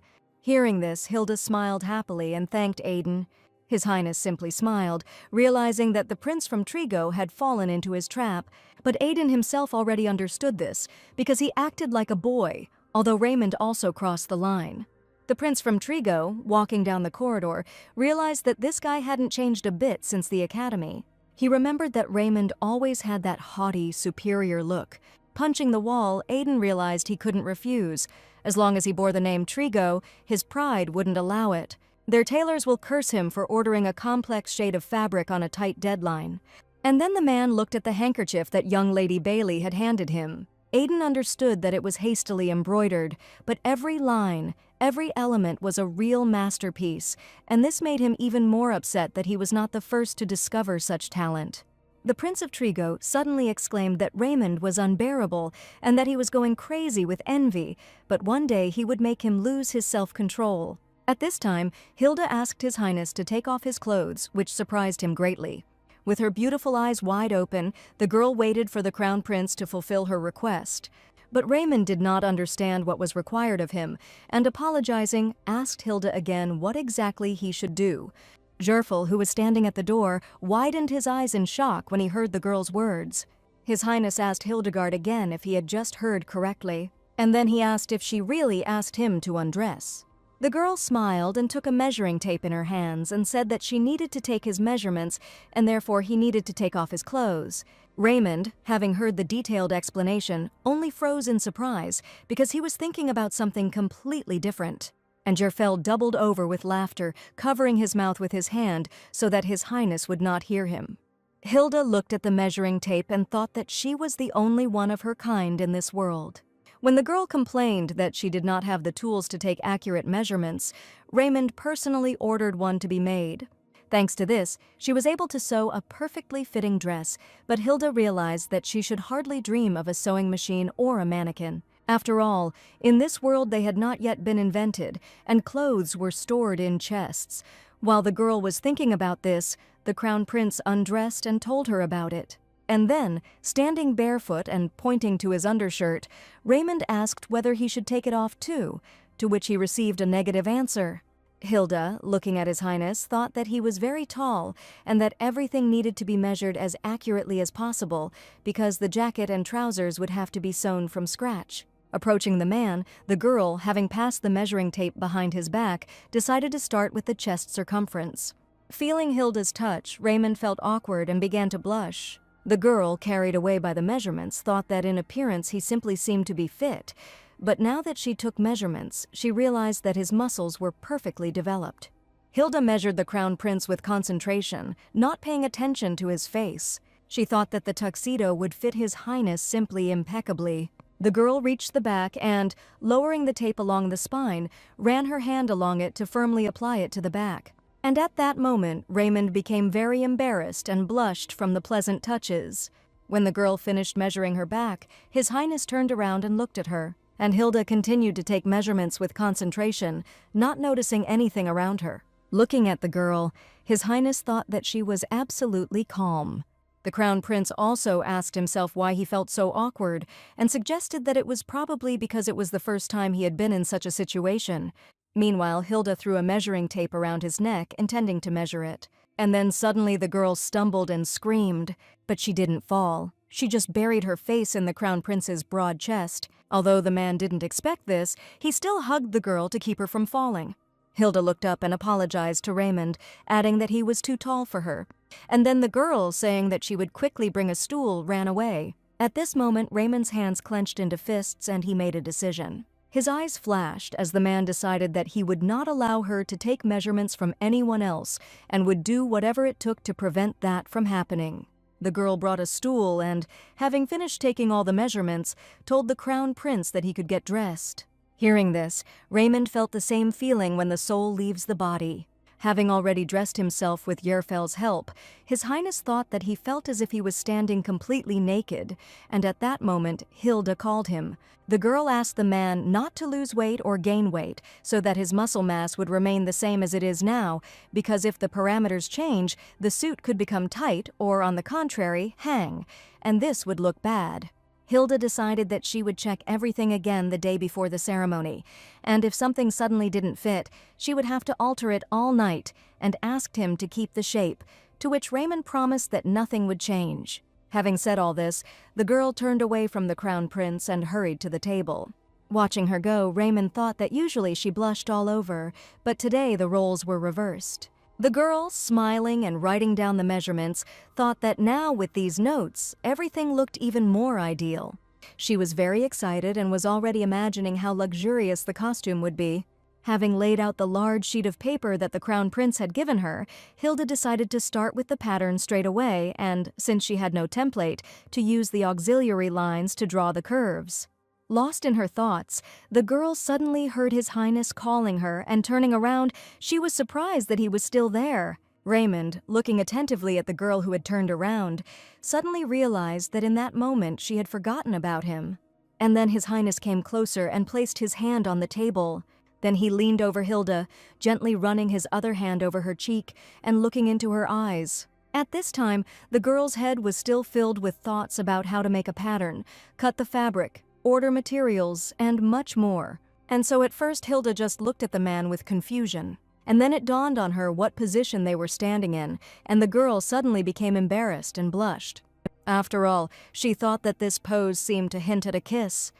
Hearing this, Hilda smiled happily and thanked Aiden. His Highness simply smiled, realizing that the prince from Trigo had fallen into his trap, but Aiden himself already understood this because he acted like a boy, although Raymond also crossed the line. The prince from Trigo, walking down the corridor, realized that this guy hadn't changed a bit since the academy. He remembered that Raymond always had that haughty, superior look. Punching the wall, Aiden realized he couldn't refuse. As long as he bore the name Trigo, his pride wouldn't allow it. Their tailors will curse him for ordering a complex shade of fabric on a tight deadline. And then the man looked at the handkerchief that young Lady Bailey had handed him. Aiden understood that it was hastily embroidered, but every line, every element was a real masterpiece, and this made him even more upset that he was not the first to discover such talent. The Prince of Trigo suddenly exclaimed that Raymond was unbearable and that he was going crazy with envy, but one day he would make him lose his self-control. At this time, Hilda asked His Highness to take off his clothes, which surprised him greatly. With her beautiful eyes wide open, the girl waited for the Crown Prince to fulfill her request. But Raymond did not understand what was required of him, and apologizing, asked Hilda again what exactly he should do. Jerfel, who was standing at the door, widened his eyes in shock when he heard the girl's words. His Highness asked Hildegard again if he had just heard correctly, and then he asked if she really asked him to undress. The girl smiled and took a measuring tape in her hands and said that she needed to take his measurements and therefore he needed to take off his clothes. Raymond, having heard the detailed explanation, only froze in surprise because he was thinking about something completely different. And Jerfel doubled over with laughter, covering his mouth with his hand so that His Highness would not hear him. Hilda looked at the measuring tape and thought that she was the only one of her kind in this world. When the girl complained that she did not have the tools to take accurate measurements, Raymond personally ordered one to be made. Thanks to this, she was able to sew a perfectly fitting dress, but Hilda realized that she should hardly dream of a sewing machine or a mannequin. After all, in this world they had not yet been invented, and clothes were stored in chests. While the girl was thinking about this, the Crown Prince undressed and told her about it. And then, standing barefoot and pointing to his undershirt, Raymond asked whether he should take it off too, to which he received a negative answer. Hilda, looking at His Highness, thought that he was very tall and that everything needed to be measured as accurately as possible because the jacket and trousers would have to be sewn from scratch. Approaching the man, the girl, having passed the measuring tape behind his back, decided to start with the chest circumference. Feeling Hilda's touch, Raymond felt awkward and began to blush. The girl, carried away by the measurements, thought that in appearance he simply seemed to be fit, but now that she took measurements, she realized that his muscles were perfectly developed. Hilda measured the Crown Prince with concentration, not paying attention to his face. She thought that the tuxedo would fit His Highness simply impeccably. The girl reached the back and, lowering the tape along the spine, ran her hand along it to firmly apply it to the back. And at that moment, Raymond became very embarrassed and blushed from the pleasant touches. When the girl finished measuring her back, His Highness turned around and looked at her, and Hilda continued to take measurements with concentration, not noticing anything around her. Looking at the girl, His Highness thought that she was absolutely calm. The Crown Prince also asked himself why he felt so awkward, and suggested that it was probably because it was the first time he had been in such a situation. Meanwhile, Hilda threw a measuring tape around his neck, intending to measure it. And then suddenly the girl stumbled and screamed, but she didn't fall. She just buried her face in the Crown Prince's broad chest. Although the man didn't expect this, he still hugged the girl to keep her from falling. Hilda looked up and apologized to Raymond, adding that he was too tall for her. And then the girl, saying that she would quickly bring a stool, ran away. At this moment, Raymond's hands clenched into fists and he made a decision. His eyes flashed as the man decided that he would not allow her to take measurements from anyone else and would do whatever it took to prevent that from happening. The girl brought a stool and, having finished taking all the measurements, told the Crown Prince that he could get dressed. Hearing this, Raymond felt the same feeling when the soul leaves the body. Having already dressed himself with Yerfel's help, His Highness thought that he felt as if he was standing completely naked, and at that moment, Hilda called him. The girl asked the man not to lose weight or gain weight, so that his muscle mass would remain the same as it is now, because if the parameters change, the suit could become tight or, on the contrary, hang, and this would look bad. Hilda decided that she would check everything again the day before the ceremony, and if something suddenly didn't fit, she would have to alter it all night, and asked him to keep the shape, to which Raymond promised that nothing would change. Having said all this, the girl turned away from the crown prince and hurried to the table. Watching her go, Raymond thought that usually she blushed all over, but today the roles were reversed. The girl, smiling and writing down the measurements, thought that now with these notes, everything looked even more ideal. She was very excited and was already imagining how luxurious the costume would be. Having laid out the large sheet of paper that the crown prince had given her, Hilda decided to start with the pattern straight away and, since she had no template, to use the auxiliary lines to draw the curves. Lost in her thoughts, the girl suddenly heard His Highness calling her, and turning around, she was surprised that he was still there. Raymond, looking attentively at the girl who had turned around, suddenly realized that in that moment she had forgotten about him. And then His Highness came closer and placed his hand on the table. Then he leaned over Hilda, gently running his other hand over her cheek and looking into her eyes. At this time, the girl's head was still filled with thoughts about how to make a pattern, cut the fabric, order materials, and much more. And so at first Hilda just looked at the man with confusion. And then it dawned on her what position they were standing in, and the girl suddenly became embarrassed and blushed. After all, she thought that this pose seemed to hint at a kiss.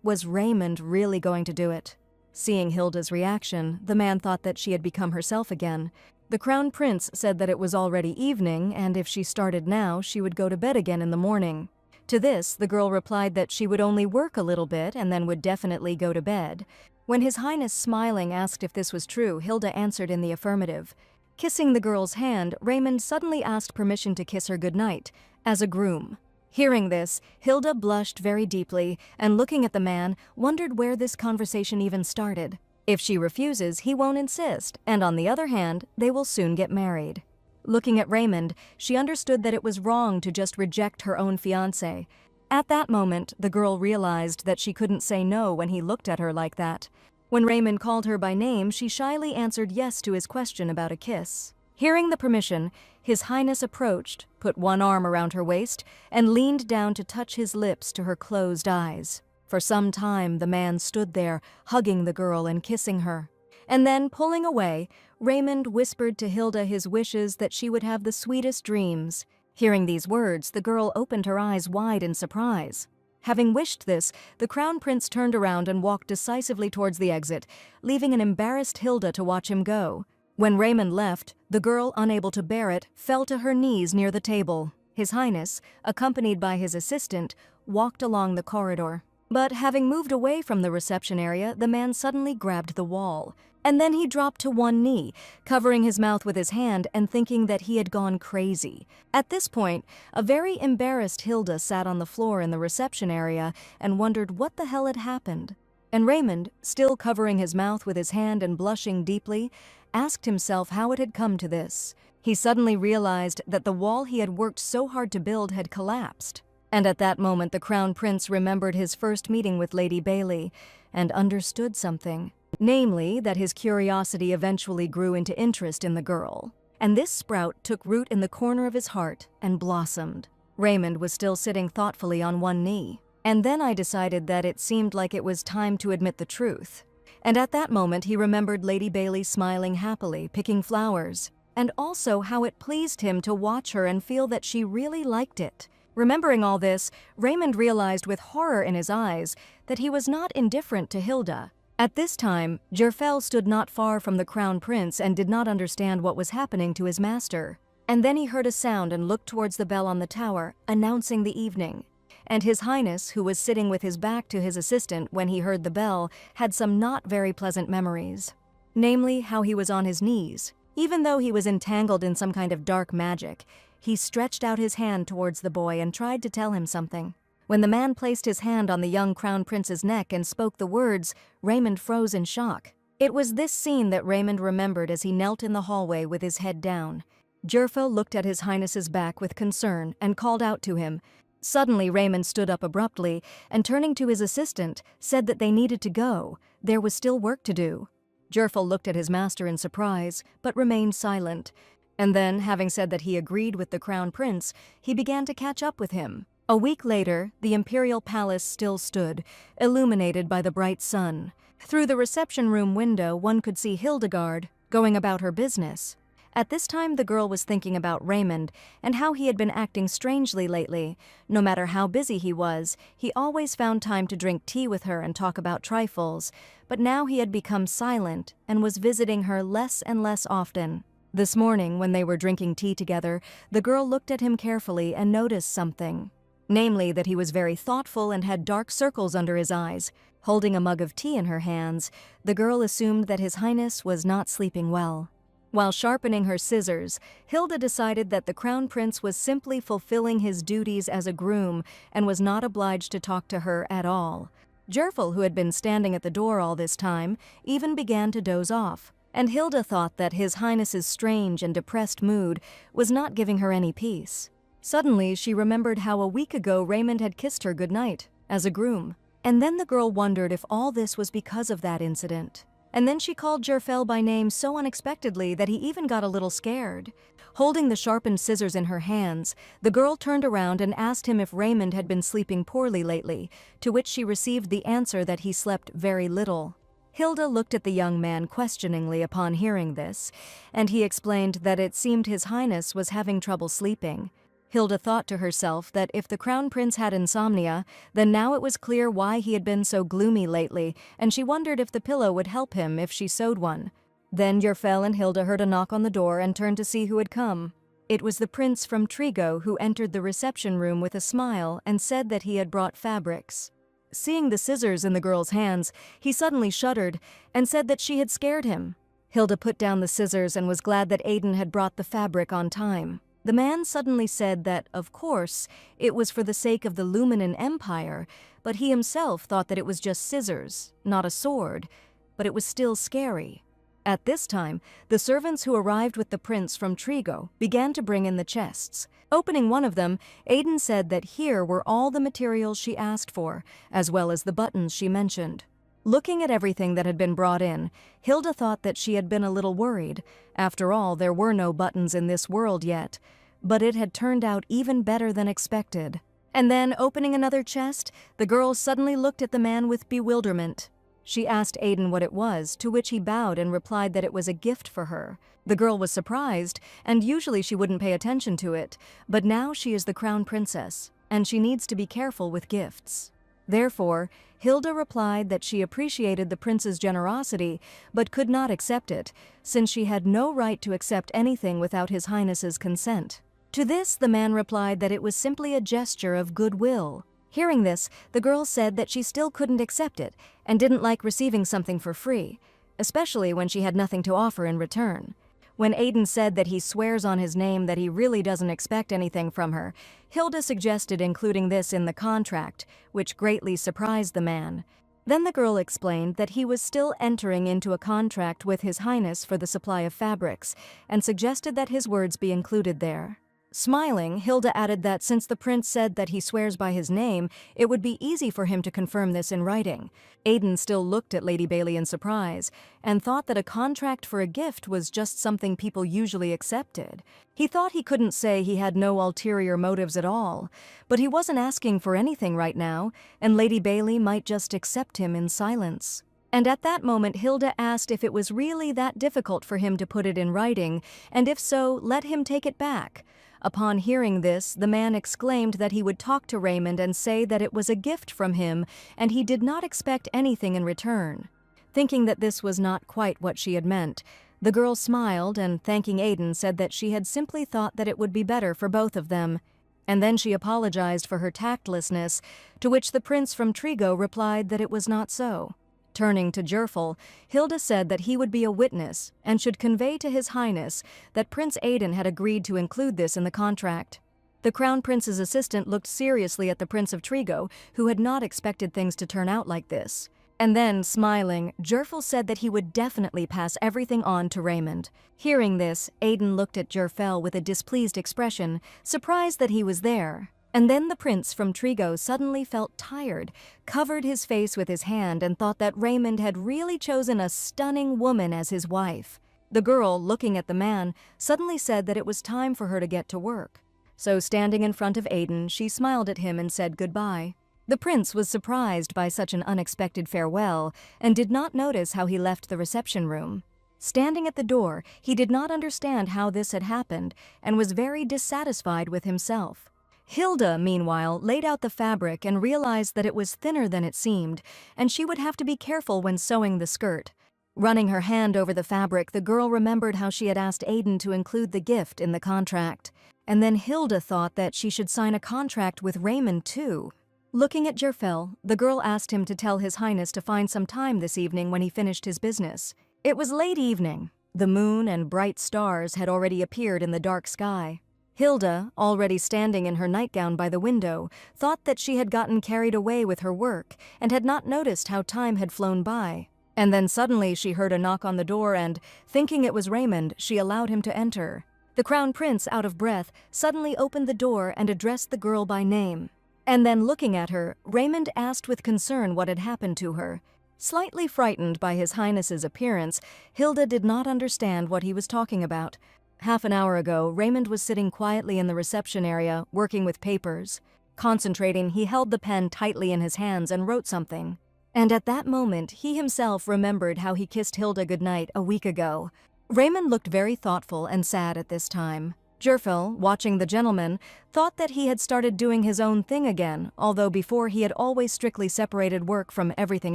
Was Raymond really going to do it? Seeing Hilda's reaction, the man thought that she had become herself again. The crown prince said that it was already evening, and if she started now, she would go to bed again in the morning. To this, the girl replied that she would only work a little bit and then would definitely go to bed. When His Highness, smiling, asked if this was true, Hilda answered in the affirmative. Kissing the girl's hand, Raymond suddenly asked permission to kiss her goodnight, as a groom. Hearing this, Hilda blushed very deeply and, looking at the man, wondered where this conversation even started. If she refuses, he won't insist, and on the other hand, they will soon get married. Looking at Raymond, she understood that it was wrong to just reject her own fiancé. At that moment, the girl realized that she couldn't say no when he looked at her like that. When Raymond called her by name, she shyly answered yes to his question about a kiss. Hearing the permission, His Highness approached, put one arm around her waist, and leaned down to touch his lips to her closed eyes. For some time, the man stood there, hugging the girl and kissing her. And then, pulling away, Raymond whispered to Hilda his wishes that she would have the sweetest dreams. Hearing these words, the girl opened her eyes wide in surprise. Having wished this, the crown prince turned around and walked decisively towards the exit, leaving an embarrassed Hilda to watch him go. When Raymond left, the girl, unable to bear it, fell to her knees near the table. His Highness, accompanied by his assistant, walked along the corridor. But having moved away from the reception area, the man suddenly grabbed the wall. And then he dropped to one knee, covering his mouth with his hand and thinking that he had gone crazy. At this point, a very embarrassed Hilda sat on the floor in the reception area and wondered what the hell had happened. And Raymond, still covering his mouth with his hand and blushing deeply, asked himself how it had come to this. He suddenly realized that the wall he had worked so hard to build had collapsed. And at that moment, the crown prince remembered his first meeting with Lady Bailey and understood something. Namely, that his curiosity eventually grew into interest in the girl. And this sprout took root in the corner of his heart and blossomed. Raymond was still sitting thoughtfully on one knee. And then I decided that it seemed like it was time to admit the truth. And at that moment, he remembered Lady Bailey smiling happily, picking flowers. And also how it pleased him to watch her and feel that she really liked it. Remembering all this, Raymond realized with horror in his eyes that he was not indifferent to Hilda. At this time, Jerfel stood not far from the crown prince and did not understand what was happening to his master. And then he heard a sound and looked towards the bell on the tower, announcing the evening. And His Highness, who was sitting with his back to his assistant when he heard the bell, had some not very pleasant memories. Namely, how he was on his knees. Even though he was entangled in some kind of dark magic, he stretched out his hand towards the boy and tried to tell him something. When the man placed his hand on the young crown prince's neck and spoke the words, Raymond froze in shock. It was this scene that Raymond remembered as he knelt in the hallway with his head down. Jerfel looked at His Highness's back with concern and called out to him. Suddenly, Raymond stood up abruptly and, turning to his assistant, said that they needed to go. There was still work to do. Jerfel looked at his master in surprise, but remained silent. And then, having said that he agreed with the crown prince, he began to catch up with him. A week later, the imperial palace still stood, illuminated by the bright sun. Through the reception room window, one could see Hildegard going about her business. At this time, the girl was thinking about Raymond and how he had been acting strangely lately. No matter how busy he was, he always found time to drink tea with her and talk about trifles. But now he had become silent and was visiting her less and less often. This morning, when they were drinking tea together, the girl looked at him carefully and noticed something. Namely, that he was very thoughtful and had dark circles under his eyes. Holding a mug of tea in her hands, the girl assumed that His Highness was not sleeping well. While sharpening her scissors, Hilda decided that the Crown Prince was simply fulfilling his duties as a groom and was not obliged to talk to her at all. Jerfel, who had been standing at the door all this time, even began to doze off, and Hilda thought that His Highness's strange and depressed mood was not giving her any peace. Suddenly, she remembered how a week ago Raymond had kissed her goodnight, as a groom. And then the girl wondered if all this was because of that incident. And then she called Jerfel by name so unexpectedly that he even got a little scared. Holding the sharpened scissors in her hands, the girl turned around and asked him if Raymond had been sleeping poorly lately, to which she received the answer that he slept very little. Hilda looked at the young man questioningly upon hearing this, and he explained that it seemed His Highness was having trouble sleeping. Hilda thought to herself that if the Crown Prince had insomnia, then now it was clear why he had been so gloomy lately, and she wondered if the pillow would help him if she sewed one. Then Jerfel and Hilda heard a knock on the door and turned to see who had come. It was the Prince from Trigo, who entered the reception room with a smile and said that he had brought fabrics. Seeing the scissors in the girl's hands, he suddenly shuddered and said that she had scared him. Hilda put down the scissors and was glad that Aiden had brought the fabric on time. The man suddenly said that, of course, it was for the sake of the Luminan Empire, but he himself thought that it was just scissors, not a sword, but it was still scary. At this time, the servants who arrived with the prince from Trigo began to bring in the chests. Opening one of them, Aiden said that here were all the materials she asked for, as well as the buttons she mentioned. Looking at everything that had been brought in, Hilda thought that she had been a little worried. After all, there were no buttons in this world yet. But it had turned out even better than expected. And then, opening another chest, the girl suddenly looked at the man with bewilderment. She asked Aiden what it was, to which he bowed and replied that it was a gift for her. The girl was surprised, and usually she wouldn't pay attention to it, but now she is the Crown Princess, and she needs to be careful with gifts. Therefore, Hilda replied that she appreciated the prince's generosity, but could not accept it, since she had no right to accept anything without His Highness's consent. To this, the man replied that it was simply a gesture of goodwill. Hearing this, the girl said that she still couldn't accept it and didn't like receiving something for free, especially when she had nothing to offer in return. When Aiden said that he swears on his name that he really doesn't expect anything from her, Hilda suggested including this in the contract, which greatly surprised the man. Then the girl explained that he was still entering into a contract with His Highness for the supply of fabrics, and suggested that his words be included there. Smiling, Hilda added that since the prince said that he swears by his name, it would be easy for him to confirm this in writing. Aiden still looked at Lady Bailey in surprise, and thought that a contract for a gift was just something people usually accepted. He thought he couldn't say he had no ulterior motives at all, but he wasn't asking for anything right now, and Lady Bailey might just accept him in silence. And at that moment, Hilda asked if it was really that difficult for him to put it in writing, and if so, let him take it back. Upon hearing this, the man exclaimed that he would talk to Raymond and say that it was a gift from him, and he did not expect anything in return. Thinking that this was not quite what she had meant, the girl smiled and, thanking Aiden, said that she had simply thought that it would be better for both of them. And then she apologized for her tactlessness, to which the prince from Trigo replied that it was not so. Turning to Jerfel, Hilda said that he would be a witness and should convey to His Highness that Prince Aiden had agreed to include this in the contract. The Crown Prince's assistant looked seriously at the Prince of Trigo, who had not expected things to turn out like this. And then, smiling, Jerfel said that he would definitely pass everything on to Raymond. Hearing this, Aiden looked at Jerfel with a displeased expression, surprised that he was there. And then the prince from Trigo suddenly felt tired, covered his face with his hand, and thought that Raymond had really chosen a stunning woman as his wife. The girl, looking at the man, suddenly said that it was time for her to get to work. So standing in front of Aiden, she smiled at him and said goodbye. The prince was surprised by such an unexpected farewell and did not notice how he left the reception room. Standing at the door, he did not understand how this had happened and was very dissatisfied with himself. Hilda, meanwhile, laid out the fabric and realized that it was thinner than it seemed, and she would have to be careful when sewing the skirt. Running her hand over the fabric, the girl remembered how she had asked Aiden to include the gift in the contract. And then Hilda thought that she should sign a contract with Raymond too. Looking at Jerfel, the girl asked him to tell His Highness to find some time this evening when he finished his business. It was late evening. The moon and bright stars had already appeared in the dark sky. Hilda, already standing in her nightgown by the window, thought that she had gotten carried away with her work and had not noticed how time had flown by. And then suddenly she heard a knock on the door and, thinking it was Raymond, she allowed him to enter. The crown prince, out of breath, suddenly opened the door and addressed the girl by name. And then looking at her, Raymond asked with concern what had happened to her. Slightly frightened by His Highness's appearance, Hilda did not understand what he was talking about. Half an hour ago, Raymond was sitting quietly in the reception area, working with papers. Concentrating, he held the pen tightly in his hands and wrote something. And at that moment, he himself remembered how he kissed Hilda goodnight a week ago. Raymond looked very thoughtful and sad at this time. Jerfel, watching the gentleman, thought that he had started doing his own thing again, although before he had always strictly separated work from everything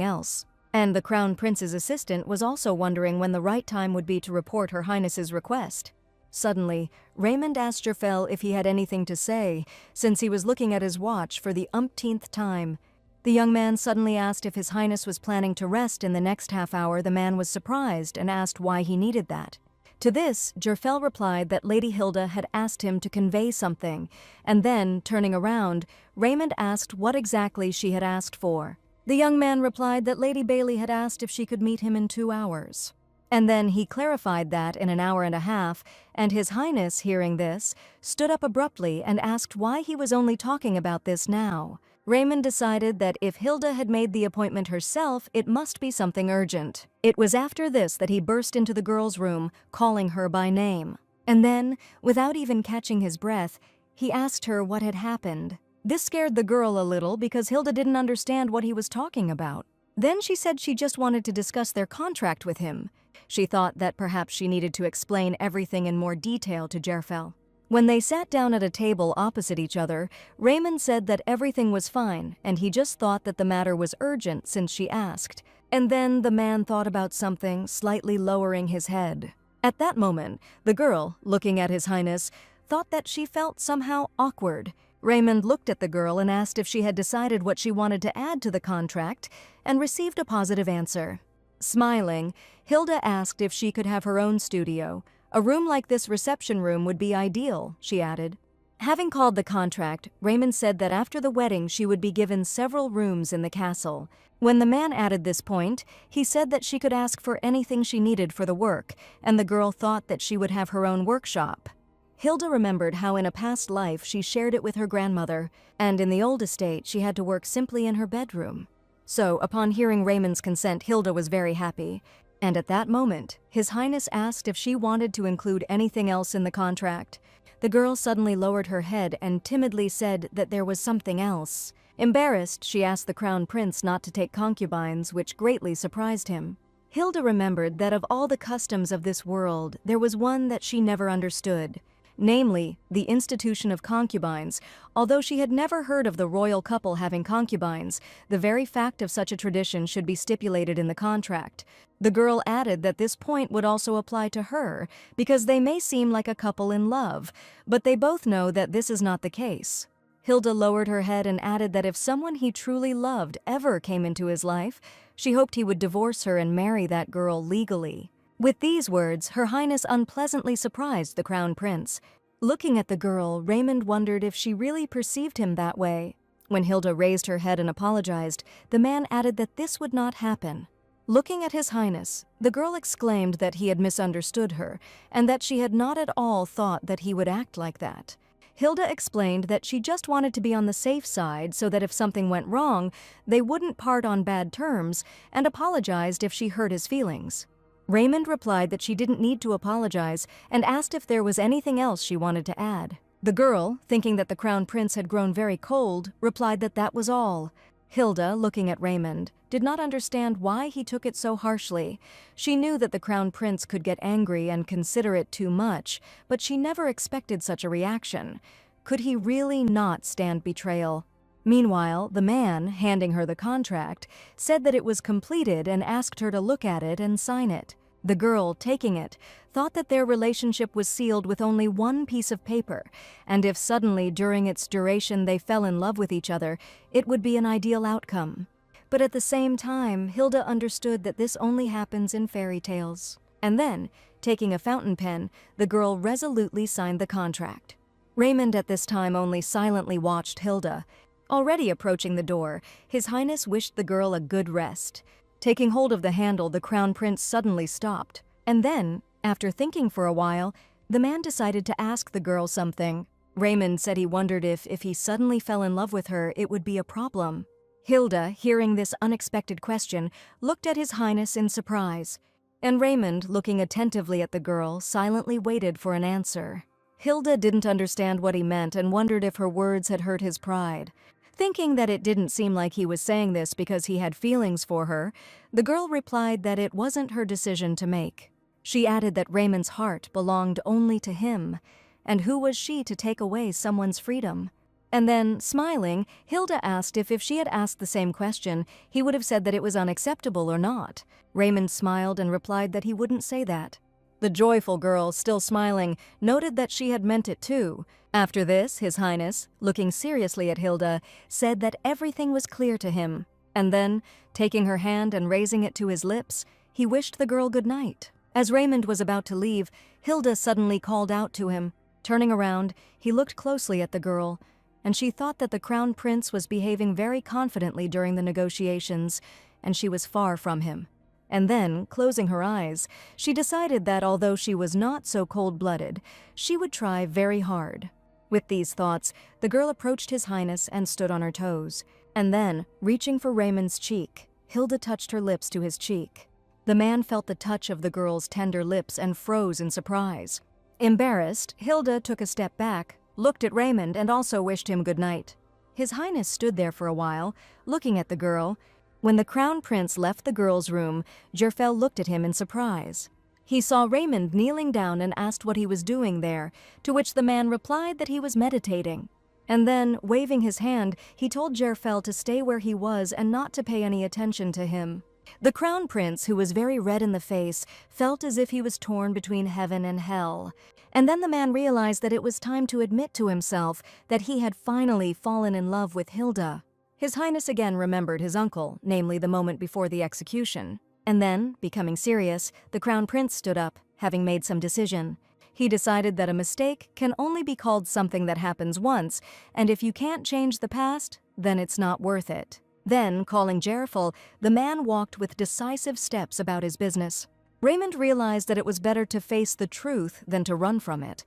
else. And the crown prince's assistant was also wondering when the right time would be to report Her Highness's request. Suddenly, Raymond asked Jerfel if he had anything to say, since he was looking at his watch for the umpteenth time. The young man suddenly asked if His Highness was planning to rest in the next half hour. The man was surprised and asked why he needed that. To this, Jerfel replied that Lady Hilda had asked him to convey something, and then, turning around, Raymond asked what exactly she had asked for. The young man replied that Lady Bailey had asked if she could meet him in 2 hours. And then he clarified that in an hour and a half, and His Highness, hearing this, stood up abruptly and asked why he was only talking about this now. Raymond decided that if Hilda had made the appointment herself, it must be something urgent. It was after this that he burst into the girl's room, calling her by name. And then, without even catching his breath, he asked her what had happened. This scared the girl a little because Hilda didn't understand what he was talking about. Then she said she just wanted to discuss their contract with him. She thought that perhaps she needed to explain everything in more detail to Jerfel. When they sat down at a table opposite each other, Raymond said that everything was fine, and he just thought that the matter was urgent since she asked. And then the man thought about something, slightly lowering his head. At that moment, the girl, looking at His Highness, thought that she felt somehow awkward. Raymond looked at the girl and asked if she had decided what she wanted to add to the contract, and received a positive answer. Smiling, Hilda asked if she could have her own studio. A room like this reception room would be ideal, she added. Having called the contract, Raymond said that after the wedding she would be given several rooms in the castle. When the man added this point, he said that she could ask for anything she needed for the work, and the girl thought that she would have her own workshop. Hilda remembered how in a past life she shared it with her grandmother, and in the old estate she had to work simply in her bedroom. So, upon hearing Raymond's consent, Hilda was very happy. And at that moment, His Highness asked if she wanted to include anything else in the contract. The girl suddenly lowered her head and timidly said that there was something else. Embarrassed, she asked the crown prince not to take concubines, which greatly surprised him. Hilda remembered that of all the customs of this world, there was one that she never understood. Namely, the institution of concubines. Although she had never heard of the royal couple having concubines, the very fact of such a tradition should be stipulated in the contract. The girl added that this point would also apply to her, because they may seem like a couple in love, but they both know that this is not the case. Hilda lowered her head and added that if someone he truly loved ever came into his life, she hoped he would divorce her and marry that girl legally. With these words, Her Highness unpleasantly surprised the crown prince. Looking at the girl, Raymond wondered if she really perceived him that way. When Hilda raised her head and apologized, the man added that this would not happen. Looking at His Highness, the girl exclaimed that he had misunderstood her, and that she had not at all thought that he would act like that. Hilda explained that she just wanted to be on the safe side so that if something went wrong, they wouldn't part on bad terms, and apologized if she hurt his feelings. Raymond replied that she didn't need to apologize and asked if there was anything else she wanted to add. The girl, thinking that the crown prince had grown very cold, replied that that was all. Hilda, looking at Raymond, did not understand why he took it so harshly. She knew that the crown prince could get angry and consider it too much, but she never expected such a reaction. Could he really not stand betrayal? Meanwhile, the man, handing her the contract, said that it was completed and asked her to look at it and sign it. The girl, taking it, thought that their relationship was sealed with only one piece of paper, and if suddenly during its duration they fell in love with each other, it would be an ideal outcome. But at the same time, Hilda understood that this only happens in fairy tales. And then, taking a fountain pen, the girl resolutely signed the contract. Raymond at this time only silently watched Hilda. Already approaching the door, His Highness wished the girl a good rest. Taking hold of the handle, the crown prince suddenly stopped. And then, after thinking for a while, the man decided to ask the girl something. Raymond said he wondered if he suddenly fell in love with her, it would be a problem. Hilda, hearing this unexpected question, looked at His Highness in surprise. And Raymond, looking attentively at the girl, silently waited for an answer. Hilda didn't understand what he meant and wondered if her words had hurt his pride. Thinking that it didn't seem like he was saying this because he had feelings for her, the girl replied that it wasn't her decision to make. She added that Raymond's heart belonged only to him, and who was she to take away someone's freedom? And then, smiling, Hilda asked if she had asked the same question, he would have said that it was unacceptable or not. Raymond smiled and replied that he wouldn't say that. The joyful girl, still smiling, noted that she had meant it too. After this, His Highness, looking seriously at Hilda, said that everything was clear to him. And then, taking her hand and raising it to his lips, he wished the girl good night. As Raymond was about to leave, Hilda suddenly called out to him. Turning around, he looked closely at the girl, and she thought that the crown prince was behaving very confidently during the negotiations, and she was far from him. And then, closing her eyes, she decided that although she was not so cold-blooded, she would try very hard. With these thoughts, the girl approached His Highness and stood on her toes. And then, reaching for Raymond's cheek, Hilda touched her lips to his cheek. The man felt the touch of the girl's tender lips and froze in surprise. Embarrassed, Hilda took a step back, looked at Raymond, and also wished him good night. His Highness stood there for a while, looking at the girl. When the crown prince left the girl's room, Jerfel looked at him in surprise. He saw Raymond kneeling down and asked what he was doing there, to which the man replied that he was meditating. And then, waving his hand, he told Jerfel to stay where he was and not to pay any attention to him. The crown prince, who was very red in the face, felt as if he was torn between heaven and hell. And then the man realized that it was time to admit to himself that he had finally fallen in love with Hilda. His Highness again remembered his uncle, namely the moment before the execution. And then, becoming serious, the crown prince stood up, having made some decision. He decided that a mistake can only be called something that happens once, and if you can't change the past, then it's not worth it. Then, calling Jerfel, the man walked with decisive steps about his business. Raymond realized that it was better to face the truth than to run from it.